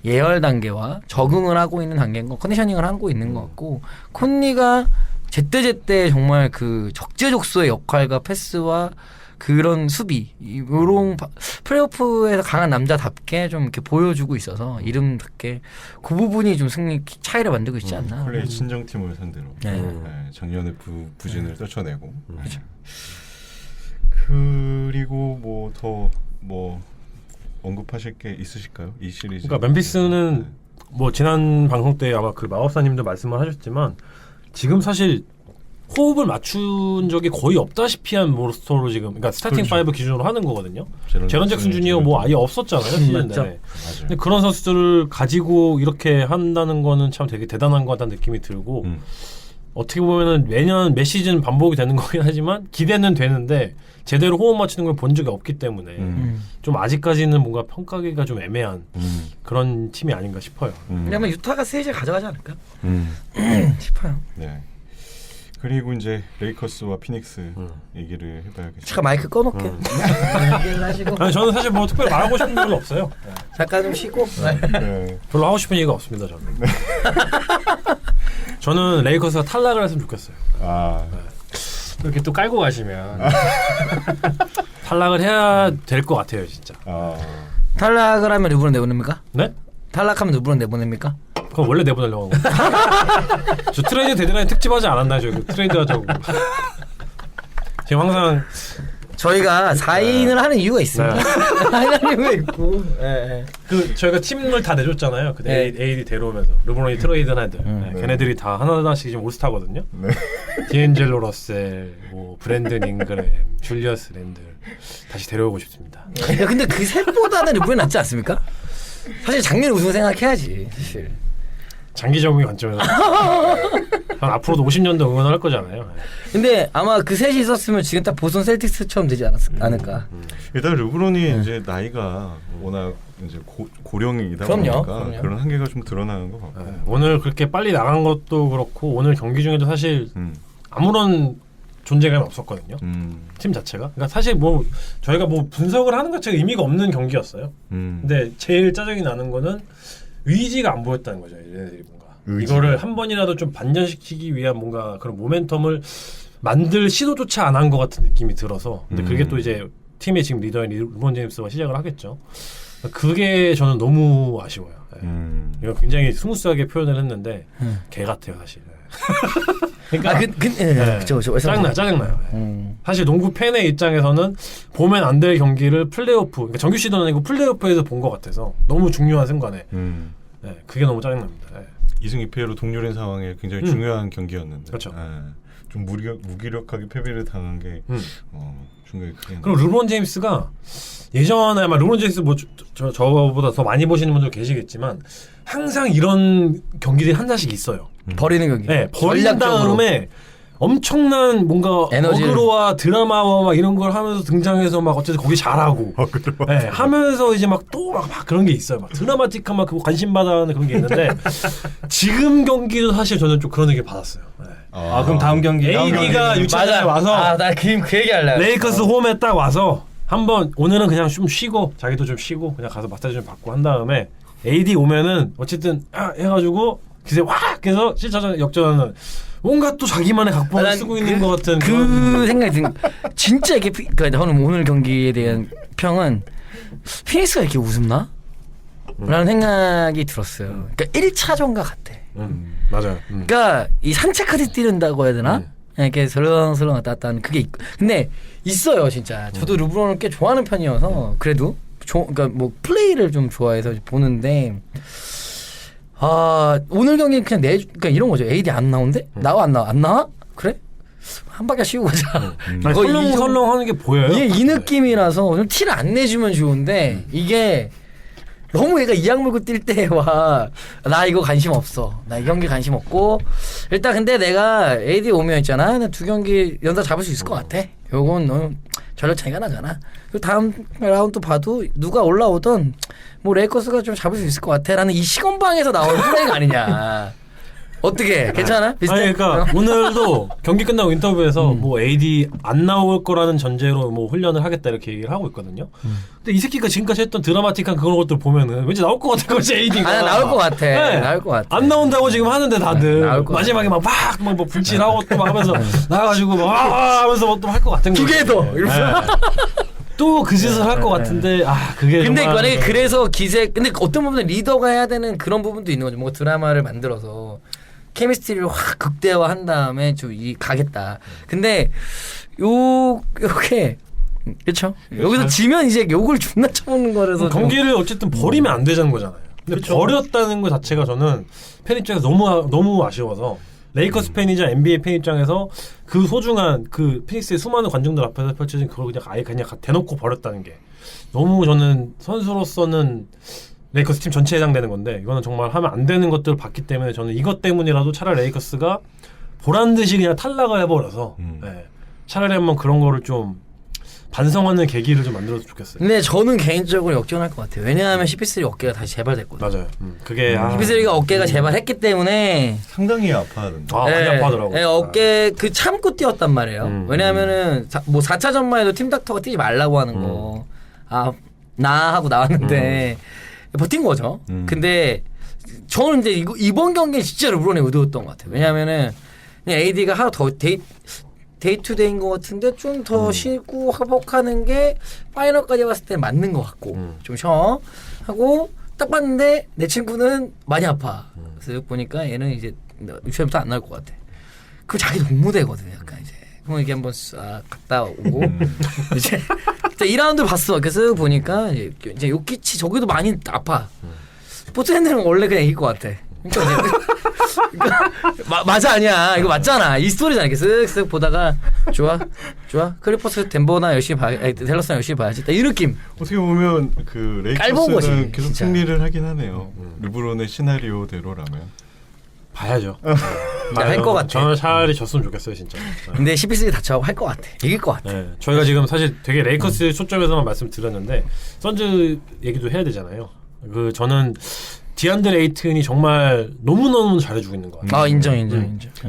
예열 단계와 적응을 하고 있는 단계인 거, 컨디셔닝을 하고 있는 것 같고, 콘니가 제때제때 정말 그 적재적소의 역할과 패스와 그런 수비, 이런 플레이오프에서 강한 남자답게 좀 이렇게 보여주고 있어서 이름답게 그 부분이 좀 승리 차이를 만들고 있지 않나. 플레이 친정팀을 상대로 네. 작년에 부진을 떨쳐내고. 그리고 뭐 더 언급하실 게 있으실까요? 이 시리즈. 그러니까 멤피스는 뭐 지난 방송 때 아마 그 마법사님도 말씀을 하셨지만 지금 사실 호흡을 맞춘 적이 거의 없다시피 한 로스터로 지금 그러니까 스타팅 그렇죠. 5 기준으로 하는 거거든요. 제런 잭슨 주니어 뭐 아예 없었잖아요. 시즌 내내. 근데 그런 선수들을 가지고 이렇게 한다는 거는 참 되게 대단한 것 같다는 느낌이 들고 어떻게 보면은 매년 매 시즌 반복이 되는 거긴 하지만 기대는 되는데 제대로 호흡 맞추는 걸 본 적이 없기 때문에 좀 아직까지는 뭔가 평가하기가 좀 애매한 그런 팀이 아닌가 싶어요. 왜냐면 유타가 시리즈 가져가지 않을까 싶어요. 네. 그리고 이제 레이커스와 피닉스 얘기를 해봐야겠죠. 잠깐 마이크 꺼놓게. 얘기를 하시고. 아니, 저는 사실 뭐 특별히 말하고 싶은 게 별로 없어요. 잠깐 좀 쉬고. 네. 별로 하고 싶은 얘기가 없습니다. 저는. 저는 레이커스가 탈락을 했으면 좋겠어요. 이렇게 또 깔고 가시면 탈락을 해야 될 것 같아요, 진짜. 탈락을 하면 르브론 내보냅니까? 네? 탈락하면 르브론 내보냅니까? 그럼 원래 내보내려고 하고. 저 트레이드 데드라인 특집하지 않았나요? 저 트레이드 하자고. 지금 항상 저희가 4인을 하는 이유가 있습니다. 하는 이유가 있고. 그 저희가 팀을 다 내줬잖아요. 그 네. AD 데려오면서 르브론이 트레이드한 애들. 걔네들이 다 하나하나씩 지금 올스타거든요. 디엔젤로 러셀, 뭐 브랜든 잉그램, 줄리어스 랜들 다시 데려오고 싶습니다. 야, 근데 그 셋보다는 르브론이 낫지 않습니까? 사실 작년 우승 생각해야지. 사실. 장기적인 관점에서 한 앞으로도 50년도 응원할 거잖아요. 근데 아마 그 셋이 있었으면 지금 딱 보스턴 셀틱스처럼 되지 않을까. 일단 르브론이 이제 나이가 워낙 이제 고령이다 그럼요. 보니까 그런 한계가 좀 드러나는 것 같고. 오늘 그렇게 빨리 나간 것도 그렇고 오늘 경기 중에도 사실 아무런 존재감이 없었거든요. 팀 자체가. 그러니까 사실 뭐 저희가 뭐 분석을 하는 것 자체가 의미가 없는 경기였어요. 근데 제일 짜증이 나는 거는 의지가 안 보였다는 거죠. 얘네들이 뭔가 의지가. 이거를 한 번이라도 좀 반전시키기 위한 뭔가 그런 모멘텀을 만들 시도조차 안 한 것 같은 느낌이 들어서 근데 그게 또 이제 팀의 지금 리더인 르브론 제임스가 시작을 하겠죠. 그게 저는 너무 아쉬워요. 네. 이거 굉장히 스무스하게 표현을 했는데 개 같아요 사실. 그러니까 그쵸. 짜증나요. 사실 농구 팬의 입장에서는 보면 안 될 경기를 플레이오프, 그러니까 정규 시즌 아니고 플레이오프에서 본 것 같아서 너무 중요한 순간에 네, 그게 너무 짜증납니다. 네. 2승 2패로 동률인 상황에 굉장히 중요한 경기였는데 그렇죠. 좀 무기력하게 패배를 당한 게 충격이 크게. 그럼 르브론 제임스가 예전에 아마 르브론 제임스 뭐 저보다 더 많이 보시는 분도 계시겠지만 항상 이런 경기들이 한 잔씩 있어요. 버리는 경기. 네, 버린 전략적으로. 다음에 엄청난 뭔가 에너지를. 어그로와 드라마와 막 이런 걸 하면서 등장해서 막 어쨌든 거기 잘하고 네, 하면서 이제 막 또 막 그런 게 있어요. 막 드라마틱한 막 그거 관심 받아하는 그런 게 있는데 지금 경기도 사실 저는 좀 그런 얘기를 받았어요. 네. 그럼 다음 경기 AD가 유치원에 맞아. 와서 나 그 얘기 할래. 레이커스 홈에 딱 와서 한번 오늘은 그냥 좀 쉬고 자기도 좀 쉬고 그냥 가서 마사지 좀 받고 한 다음에 AD 오면은 어쨌든 해가지고 기세 확 해서 7차전 역전하는 뭔가 또 자기만의 각본을 쓰고 있는 것 같은 그 생각이 든 진짜 이게 그러니까 저는 오늘 경기에 대한 평은 피닉스가 이렇게 우습나? 라는 생각이 들었어요. 그러니까 1차전과 같아. 맞아요. 그러니까 이 산책하듯 뛰는다고 해야 되나? 이렇게 설렁설렁 왔다 갔다 하는 그게 근데 있어요 진짜. 저도 르브론을 꽤 좋아하는 편이어서 그래도 그러니까 뭐 플레이를 좀 좋아해서 보는데 오늘 경기 그냥 그러니까 이런 거죠. AD 안 나온대? 나와 안 나와? 그래? 한 바퀴 쉬고 가자. 설렁설렁 하는 게 보여요. 이 느낌이라서 좀 티를 안 내주면 좋은데 이게 너무 얘가 이악 물고 뛸 때와 나 이거 관심 없어. 나 이 경기 관심 없고 일단 근데 내가 AD 오면 있잖아. 나 2경기 연달아 잡을 수 있을 것 같아. 요건 너는 전력 차이가 나잖아. 그리고 다음 라운드 봐도 누가 올라오든 뭐 레이커스가 좀 잡을 수 있을 것 같아라는 이 시건방에서 나온 플레이가 아니냐. 어떻게 괜찮아? 비슷해? 아니 그러니까 오늘도 경기 끝나고 인터뷰에서 뭐 AD 안 나올 거라는 전제로 뭐 훈련을 하겠다 이렇게 얘기를 하고 있거든요. 근데 이 새끼가 지금까지 했던 드라마틱한 그런 것들 보면은 왠지 나올 것 같은 거지 AD가. 나올 것 같아. 네. 나올 것 같아. 안 나온다고 지금 하는데 다들 나올 것 마지막에 막 분칠하고 또 막 하면서 나가지고 막 하면서 또 할 것 같은 거. 2개 더. 또 그 짓을 할 것 같은데 그게 근데 정말 만약에 그래서 근데 어떤 부분은 리더가 해야 되는 그런 부분도 있는 거죠. 뭔가 드라마를 만들어서 케미스트리를 확 극대화한 다음에 좀 가겠다. 근데 요게 그렇죠. 여기서 지면 이제 욕을 존나 쳐먹는 거라서 경기를 어쨌든 버리면 안 되자는 거잖아요. 근데 버렸다는 것 자체가 저는 팬 입장에서 너무 아쉬워서 레이커스 팬이자 NBA 팬 입장에서 그 소중한 그 피닉스의 수많은 관중들 앞에서 펼쳐진 그걸 그냥 아예 그냥 대놓고 버렸다는 게 너무 저는 선수로서는 레이커스 팀 전체에 해당되는 건데 이거는 정말 하면 안 되는 것들을 봤기 때문에 저는 이것 때문이라도 차라리 레이커스가 보란듯이 그냥 탈락을 해버려서 차라리 한번 그런 거를 좀 반성하는 계기를 좀 만들어도 좋겠어요. 근데 저는 개인적으로 역전할 것 같아요. 왜냐하면 CP3 어깨가 다시 재발됐거든요. 맞아요. 그게 CP3가 어깨가 재발했기 때문에 상당히 아파하던데. 많이 아파하더라고요. 네, 어깨 그 참고 뛰었단 말이에요. 왜냐하면은 뭐 4차전만 해도 팀 닥터가 뛰지 말라고 하는 거. 나 하고 나왔는데 버틴 거죠. 근데 저는 이제 이번 경기는 진짜 르브론의 의도였던 것 같아요. 왜냐하면은 그냥 AD가 하루 더 데이투데이인 것 같은데 좀 더 쉬고 회복하는 게 파이널까지 왔을 때 맞는 것 같고 좀 쉬어 하고 딱 봤는데 내 친구는 많이 아파. 그래서 보니까 얘는 이제 유치원부터 안 나올 것 같아. 그 자기 동무대거든요. 약간 이제 그럼 이게 한번 싹 갔다 오고 이제 2라운드 봤어. 그래서 보니까 이제 요키치 저기도 많이 아파. 스포츠핸들은 원래 그냥 이길 것 같아. 그러니까 맞아 아니야 이거 맞잖아 이 스토리잖아. 이렇게 쓱쓱 보다가 좋아 클리퍼스 덴버나 열심히 댈러스나 열심히 봐야지 이 느낌. 어떻게 보면 그 깔본 거지, 레이커스는 계속 진짜. 승리를 하긴 하네요. 르브론의 시나리오대로라면. 봐야죠. 할 것 같아. 저는 차라리 졌으면 좋겠어요 진짜. 근데 CP3 다쳐가고 할 것 같아. 이길 것 같아. 네, 저희가 지금 사실 되게 레이커스 초점에서만 말씀드렸는데 선즈 얘기도 해야 되잖아요. 저는 디안드레 에이튼이 정말 너무너무 잘해주고 있는 것 같아요. 아 인정.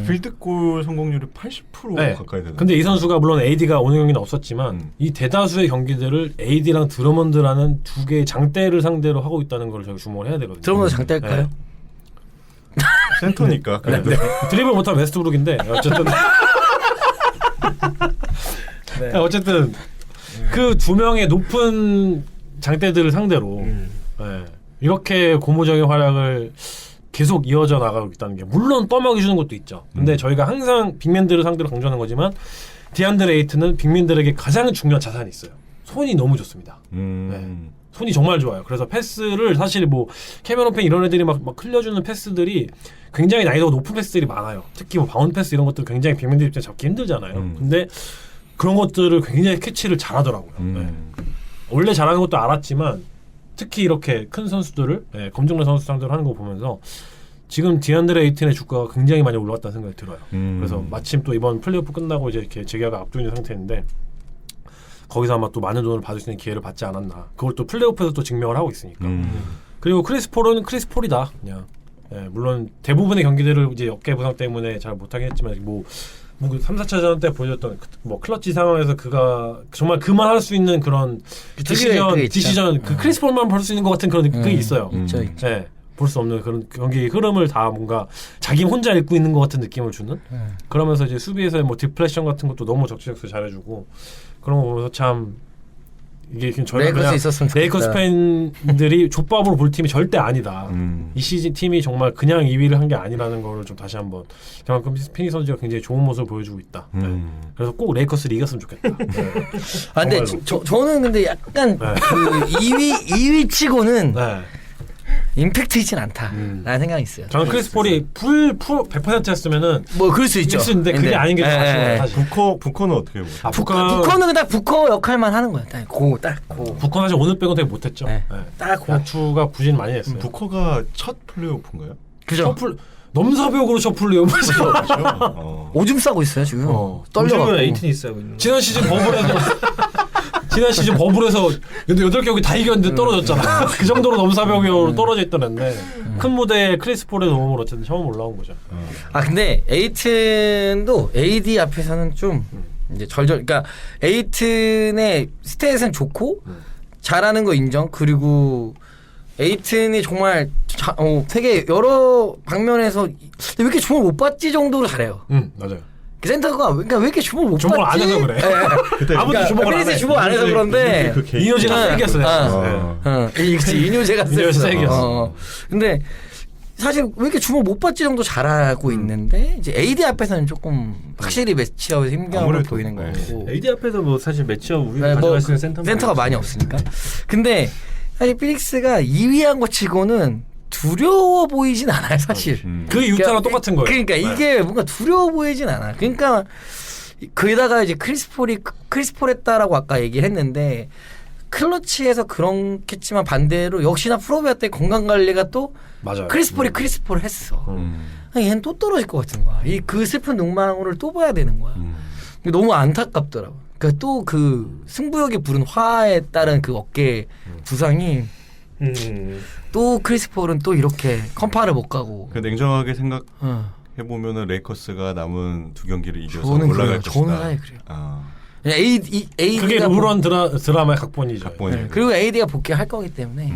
필드골 성공률이 80% 네. 가까이 되는. 근데 이 선수가 물론 AD가 오늘 경기는 없었지만 이 대다수의 경기들을 AD랑 드러먼드라는 두 개의 장대를 상대로 하고 있다는 걸 저희가 주목을 해야 되거든요. 드러먼드 장대일까요? 네. 센터니까. 그래도. 드리블 못하면 웨스트브룩인데 어쨌든 어쨌든 그 두 명의 높은 장대들을 상대로 네. 이렇게 고무적인 활약을 계속 이어져 나가고 있다는 게 물론 떠먹이 주는 것도 있죠. 근데 저희가 항상 빅맨들을 상대로 강조하는 거지만 디안드레 에이튼은 빅맨들에게 가장 중요한 자산이 있어요. 손이 너무 좋습니다. 네. 손이 정말 좋아요. 그래서 패스를 사실 뭐 캐메론 펜 이런 애들이 막 흘려주는 패스들이 굉장히 난이도가 높은 패스들이 많아요. 특히 뭐 바운드 패스 이런 것들 굉장히 빅맨들 입장에 잡기 힘들잖아요. 근데 그런 것들을 굉장히 캐치를 잘하더라고요. 네. 원래 잘하는 것도 알았지만 특히 이렇게 큰 선수들을 검증된 선수 상대로 하는 거 보면서 지금 디안드레 에이튼의 주가가 굉장히 많이 올라갔다는 생각이 들어요. 그래서 마침 또 이번 플레이오프 끝나고 이제 이렇게 재계약을 앞두고 있는 상태인데 거기서 아마 또 많은 돈을 받을 수 있는 기회를 받지 않았나. 그걸 또 플레이오프에서 또 증명을 하고 있으니까. 그리고 크리스 폴은 크리스 폴이다. 그냥 물론 대부분의 경기들을 이제 어깨 부상 때문에 잘 못하긴 했지만 뭐 3, 4차전 때 보여줬던 뭐 클러치 상황에서 그가 정말 그만 할 수 있는 그런 디시전 그 크리스 폴만 볼 수 있는 것 같은 그런 그게 있어요. 있죠. 네, 볼 수 없는 그런 경기 흐름을 다 뭔가 자기 혼자 읽고 있는 것 같은 느낌을 주는. 그러면서 이제 수비에서의 뭐 디플레이션 같은 것도 너무 적재적소 잘해주고 그런 거 보면서 참 이게 저희가 그냥 레이커스 팬들이 족밥으로 볼 팀이 절대 아니다. 이 시즌 팀이 정말 그냥 2위를 한 게 아니라는 걸 좀 다시 한번 그만큼 피닉스 선수가 굉장히 좋은 모습을 보여주고 있다. 네. 그래서 꼭 레이커스를 이겼으면 좋겠다. 네. 아 근데 저는 근데 약간 그 2위 치고는 임팩트이진 않다라는 생각이 있어요. 저는 크리스 폴이 풀 100%였으면은 뭐 그럴 수 있죠. 근데 그게 아닌 게 더 아쉬워요. 사실. 부커는 어떻게 해요? 부커는 그냥 부커 역할만 하는 거야. 딱 고. 부커는 사실 오늘 빼고 되게 못했죠. 딱 고. 야투가 부진 많이 했어요. 부커가 첫 플레이오프인가요? 그죠. 넘사벽으로 첫 플레이오프죠. 오줌 싸고 있어요 지금. 떨려가지고 에이튼이 싸고 있는. 지난 시즌 버블에서 8경기 다 이겼는데 떨어졌잖아. 그 정도로 넘사벽으로 떨어져 있던 애인데 큰 무대에 크리스 폴의 도움으로 어쨌든 처음 올라온 거죠. 아 근데 에이튼도 AD 앞에서는 좀 이제 그러니까 에이튼의 스탯은 좋고 잘하는 거 인정. 그리고 에이튼이 정말 되게 여러 방면에서 왜 이렇게 주목을 못 받지 정도로 잘해요. 맞아요. 그 센터가 그러니까 왜 이렇게 주목을 못 주목을 받지? 안 해서 그래. 아무도 주목을 안 해. 주목 안 해서 그런데 이노제가 세겠어요. 이노제가 세겠어. 근데 사실 왜 이렇게 주목 못 받지 정도 잘하고 있는데 이제 AD 앞에서는 조금 확실히 매치업에 힘겨움을 보이는 거고. AD 앞에서 뭐 사실 매치업 우리가 가져갈 수 있는 센터가 많이 없으니까. 근데 사실 피닉스가 2위한 거 치고는 두려워 보이진 않아요, 사실. 그게 유타랑 똑같은 거예요. 그러니까 이게 뭔가 두려워 보이진 않아. 그러니까 거기다가 이제 크리스 폴 했다라고 아까 얘기를 했는데 클러치에서 그렇겠지만 반대로 역시나 프로베아 때 건강 관리가 또 맞아요. 크리스 폴을 했어. 얘는 또 떨어질 것 같은 거야. 그 슬픈 눈망울을 또 봐야 되는 거야. 너무 안타깝더라고. 그러니까 또 그 승부욕이 부른 화에 따른 그 어깨 부상이 또 크리스 폴은 또 이렇게 컴파를 못 가고. 냉정하게 생각해보면은 레이커스가 남은 2경기를 이겨서 올라갈 것이다. 저는 아예 그래요. AD가 그게 르브론 드라마의 각본이죠. 네. 그리고 AD가 복귀할 거기 때문에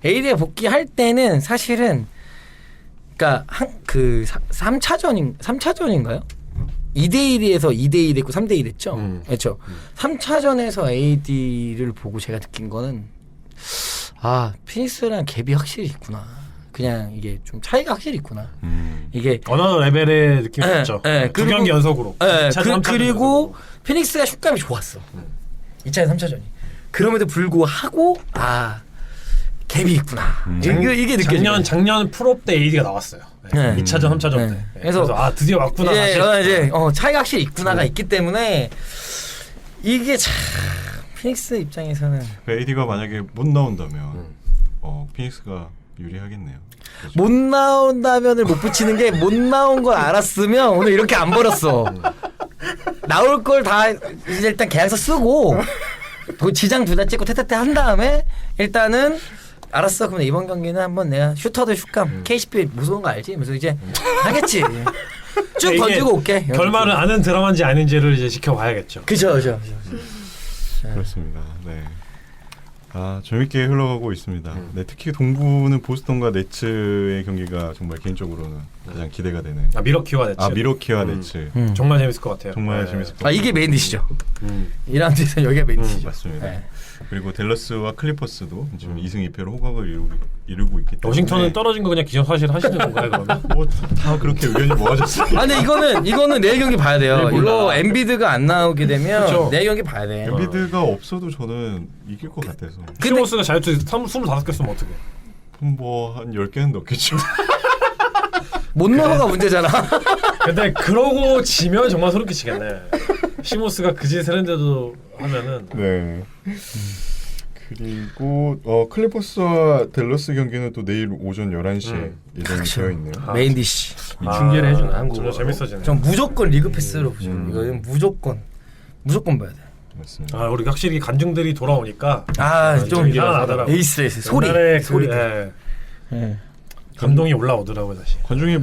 AD가 복귀할 때는 사실은 그러니까 그 3차전인가요? 2대1에서 2대1 했고 3대1 했죠. 그렇죠. 3차전에서 AD를 보고 제가 느낀 거는 피닉스랑 갭이 확실히 있구나. 그냥 이게 좀 차이가 확실히 있구나. 이게 어느 레벨의 느낌이 있죠. 2경기 연속으로. 그리고 피닉스가 슛감이 좋았어. 2차전 3차전이. 그럼에도 불구하고 갭이 있구나. 이게 느껴져요. 작년 프로 때 AD가 나왔어요. 2차전 3차전 때. 그래서 드디어 왔구나. 이제 차이가 확실히 있구나가 있기 때문에 이게 참 피닉스 입장에서는 AD가 만약에 못 나온다면 피닉스가 유리하겠네요. 그렇죠? 못 나온다면을 못 붙이는 게 못 나온 걸 알았으면 오늘 이렇게 안 벌었어. 나올 걸 다 이제 일단 계약서 쓰고 지장 둘 다 찍고 테테테 한 다음에 일단은 알았어. 그럼 이번 경기는 한번 내가 슈터도 슛감 KCP 무서운 거 알지? 그래서 이제 하겠지. 쭉 이게 던지고 올게. 결말을 아는 드라마인지 아닌지를 이제 지켜봐야겠죠. 그죠. 그렇습니다. 네. 재밌게 흘러가고 있습니다. 네, 특히 동부는 보스턴과 네츠의 경기가 정말 개인적으로는 가장 기대가 되는. 미러키와 네츠. 미러키와 네츠. 정말 재밌을 것 같아요. 정말 네. 재밌을 것 같아요. 이게 메인 디시죠. 1라운드에서 여기가 메인 디시죠. 맞습니다. 네. 그리고 댈러스와 클리퍼스도 지금 2승 2패로 호각을 이루고 있기 때문에 워싱턴은 떨어진 거 그냥 기정사실 하시는 건가요, 그러면? 다 그렇게 의견이 모아졌어요. 근데 이거는 내일 경기 봐야 돼요. 몰라. 이거 엔비드가 안 나오게 되면 그쵸. 내일 경기 봐야 돼. 엔비드가 없어도 저는 이길 것 같아서. 시모스가 자유투 25개 쓰면 어떡해? 한 10개는 넣겠죠. 못 넣어가 문제잖아. 근데 그러고 지면 정말 소름 끼치겠네. 시모스가 그 짓을 했는데도 하면은 네. 그리고 클리퍼스와 댈러스 경기는 또 내일 오전 11시에 예정이 되어 있네요. 메인 디시. 중계를 해주는 한국어. 점점 재밌어지네. 전 무조건 리그 패스로 보죠. 이거는 무조건 봐야 돼. 맞습니다. 우리 확실히 간증들이 돌아오니까 좀 희한하더라고. 에이스 소리. 옛날에 소리. 감동이 올라오더라고요 다시. 관중이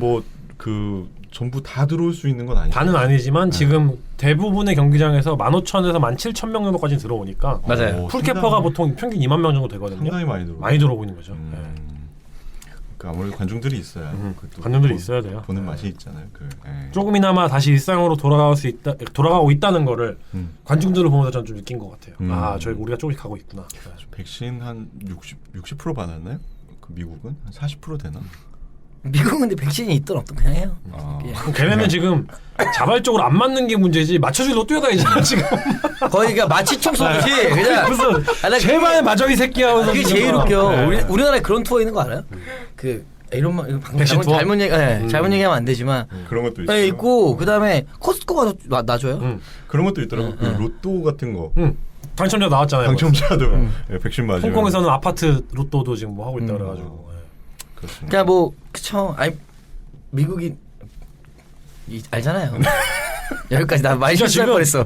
전부 다 들어올 수 있는 건 아니죠. 다는 아니지만 지금 대부분의 경기장에서 15,000에서 17,000명 정도까지 들어오니까 맞아요. 풀캐퍼가 보통 평균 2만 명 정도 되거든요. 상당히 많이 들어오고. 많이 들어오고 있는 거죠. 그러니까 아무래도 관중들이 있어야 그것도 관중들이 있어야 돼요. 보는 맛이 있잖아요. 조금이나마 다시 일상으로 돌아가고 있다는 거를 관중들을 보면서 저는 좀 느낀 것 같아요. 저희 우리가 조금씩 가고 있구나. 백신 한 60% 받았나요? 그 미국은 한 40% 되나? 미국은 근데 백신이 있든 없든 그냥 해요. 그럼 걔네는 지금 자발적으로 안 맞는 게 문제지 맞춰주려고 뛰어다니잖아 지금. 거기가 마취총 쏘듯이 그냥 무슨 제발 맞아 이 새끼야. 그게 제일 웃겨. 우리나라에 그런 투어 있는 거 알아요? 이런 말 백신 투어? 잘못 얘기하면 안 되지만 그런 것도 있어요. 네, 있고 그다음에 코스트코가 놔줘요. 그런 것도 있더라고. 그 로또 같은 거. 당첨자 나왔잖아요. 당첨자도 백신 맞으면. 홍콩에서는 아파트 로또도 지금 뭐 하고 있다 그래가지고. 그렇습니다. 그러니까 그쵸. 미국이 알잖아요. 여기까지 나 많이 실수할 뻔했어.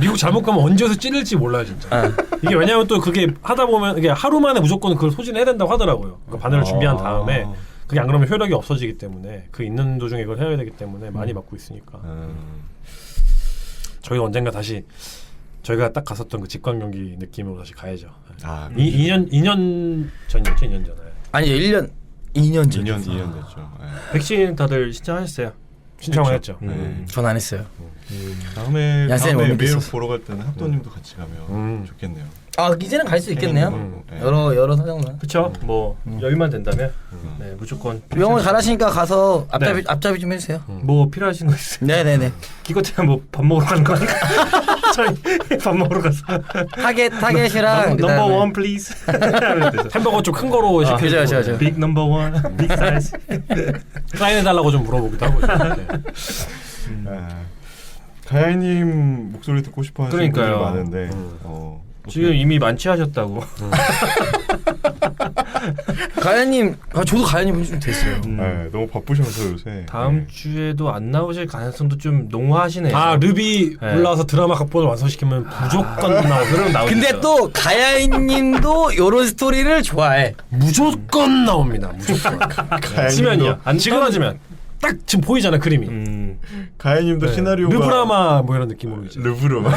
미국 잘못 가면 언제서 찌를지 몰라요 진짜. 이게 왜냐하면 또 그게 하다 보면 이게 하루 만에 무조건 그걸 소진해야 된다고 하더라고요. 그 바늘을 준비한 다음에 그게 안 그러면 효력이 없어지기 때문에 그 있는 도중에 이걸 해야 되기 때문에 많이 맞고 있으니까. 저희 언젠가 다시 저희가 딱 갔었던 그 직관 경기 느낌으로 다시 가야죠. 2년 전이었죠, 2년 전에. 아니 2년 전. 2년 됐죠. 백신 다들 신청하셨어요? 신청을 했죠. 전 안 했어요. 다음에 원래 메이로 있었어. 보러 갈 때는 합도님도 같이 가면 좋겠네요. 이제는 갈 수 있겠네요. 네. 여러 사정상. 그렇죠. 뭐 여유만 된다면 무조건. 영어 잘하시니까 가서 앞잡이 좀 해주세요. 뭐 필요하신 거 있어요? 네네네. 기껏해야 뭐 밥 먹으러 가는 거 아닌가? 저희 밥 먹으러 가서 타겟이랑 넘버 원 플리즈. 햄버거 좀 큰 거로 시켜줘. 그죠. 빅 넘버 원, 빅 사이즈. 사인해달라고 좀 물어보기도 하고. 가야님 목소리 듣고 싶어 하시는 분들이 그러니까요. 많은데 지금 이미 만취하셨다고. 가야님, 저도 가야님 좀 됐어요. 너무 바쁘셔서 요새 다음 주에도 안 나오실 가능성도 좀 농후하시네요. 르비 올라와서 드라마 각본을 완성시키면 무조건 나오고. 그럼 나오죠. 근데 또 가야님도 요런 스토리를 좋아해. 무조건 나옵니다. 무조건. 지면이야. 안 찍어지면 딱 지금 보이잖아 그림이. 가야님도 시나리오가 르브라마 뭐 이런 느낌으로 이제. 르브라마.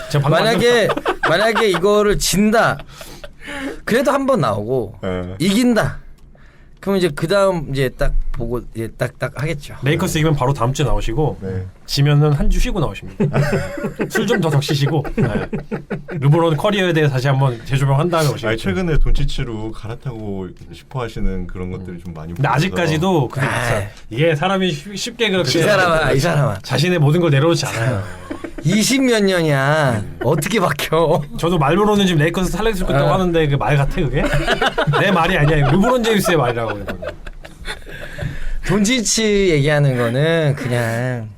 제가 만약에 이거를 진다. 그래도 한 번 나오고 이긴다. 그럼 이제 그 다음 이제 딱 보고 이제 딱딱 하겠죠. 레이커스 이기면 바로 다음 주에 나오시고 지면은 한 주 쉬고 나오십니다. 술 좀 더 적시시고 르브론 커리어에 대해 다시 한번 재조명한 다음에 오시고. 최근에 돈치치로 갈아타고 싶어 하시는 그런 것들이 좀 많이. 근데 아직까지도 그게 이게 사람이 쉽게 그렇게 이 사람아 자신의 모든 걸 내려놓지 않아요. 20몇 년이야. 어떻게 바뀌어? 저도 말로는 지금 레이커스 탈레스 좋겠다고 하는데 그 말 같아 그게? 내 말이 아니야. 이거 르브론 제임스의 말이라고. 돈치치 얘기하는 거는 그냥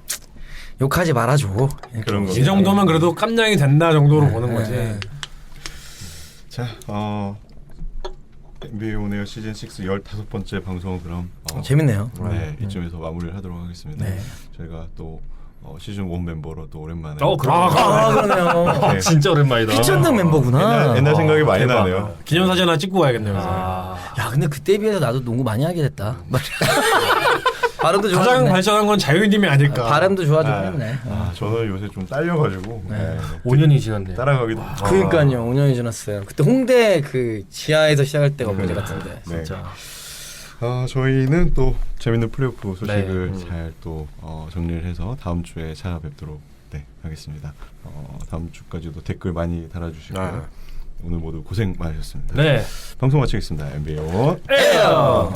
욕하지 말아줘. 그런 거. 이 정도면 그래도 깜냥이 된다 정도로 보는 거지. 자, NBA 온에어 시즌 6 15번째 방송은 그럼 재밌네요. 네, 이쯤에서 마무리를 하도록 하겠습니다. 저희가 또 시즌 1 mem버로 또 오랜만에. 그러네요. 네. 진짜 오랜만이다. 피천등 멤버구나. 옛날 생각이 많이 나네요. 기념사진 하나 찍고 가야겠네요. 야, 근데 그때에 비해서 나도 농구 많이 하게 됐다. 발음도 가장 좋아졌네. 발전한 건 자유님이 아닐까. 발음도 좋아지긴 했네. 저는 요새 좀 딸려가지고 네. 5년이 지났네. 따라가기도. 그러니까요, 5년이 지났어요. 그때 홍대 그 지하에서 시작할 때가 문제 같은데. 네. 진짜. 저희는 또 재밌는 플레이오프 소식을 네. 잘 또 정리를 해서 다음 주에 찾아뵙도록 하겠습니다. 다음 주까지도 댓글 많이 달아주시고요. 오늘 모두 고생 많으셨습니다. 네. 방송 마치겠습니다. NBA 에어.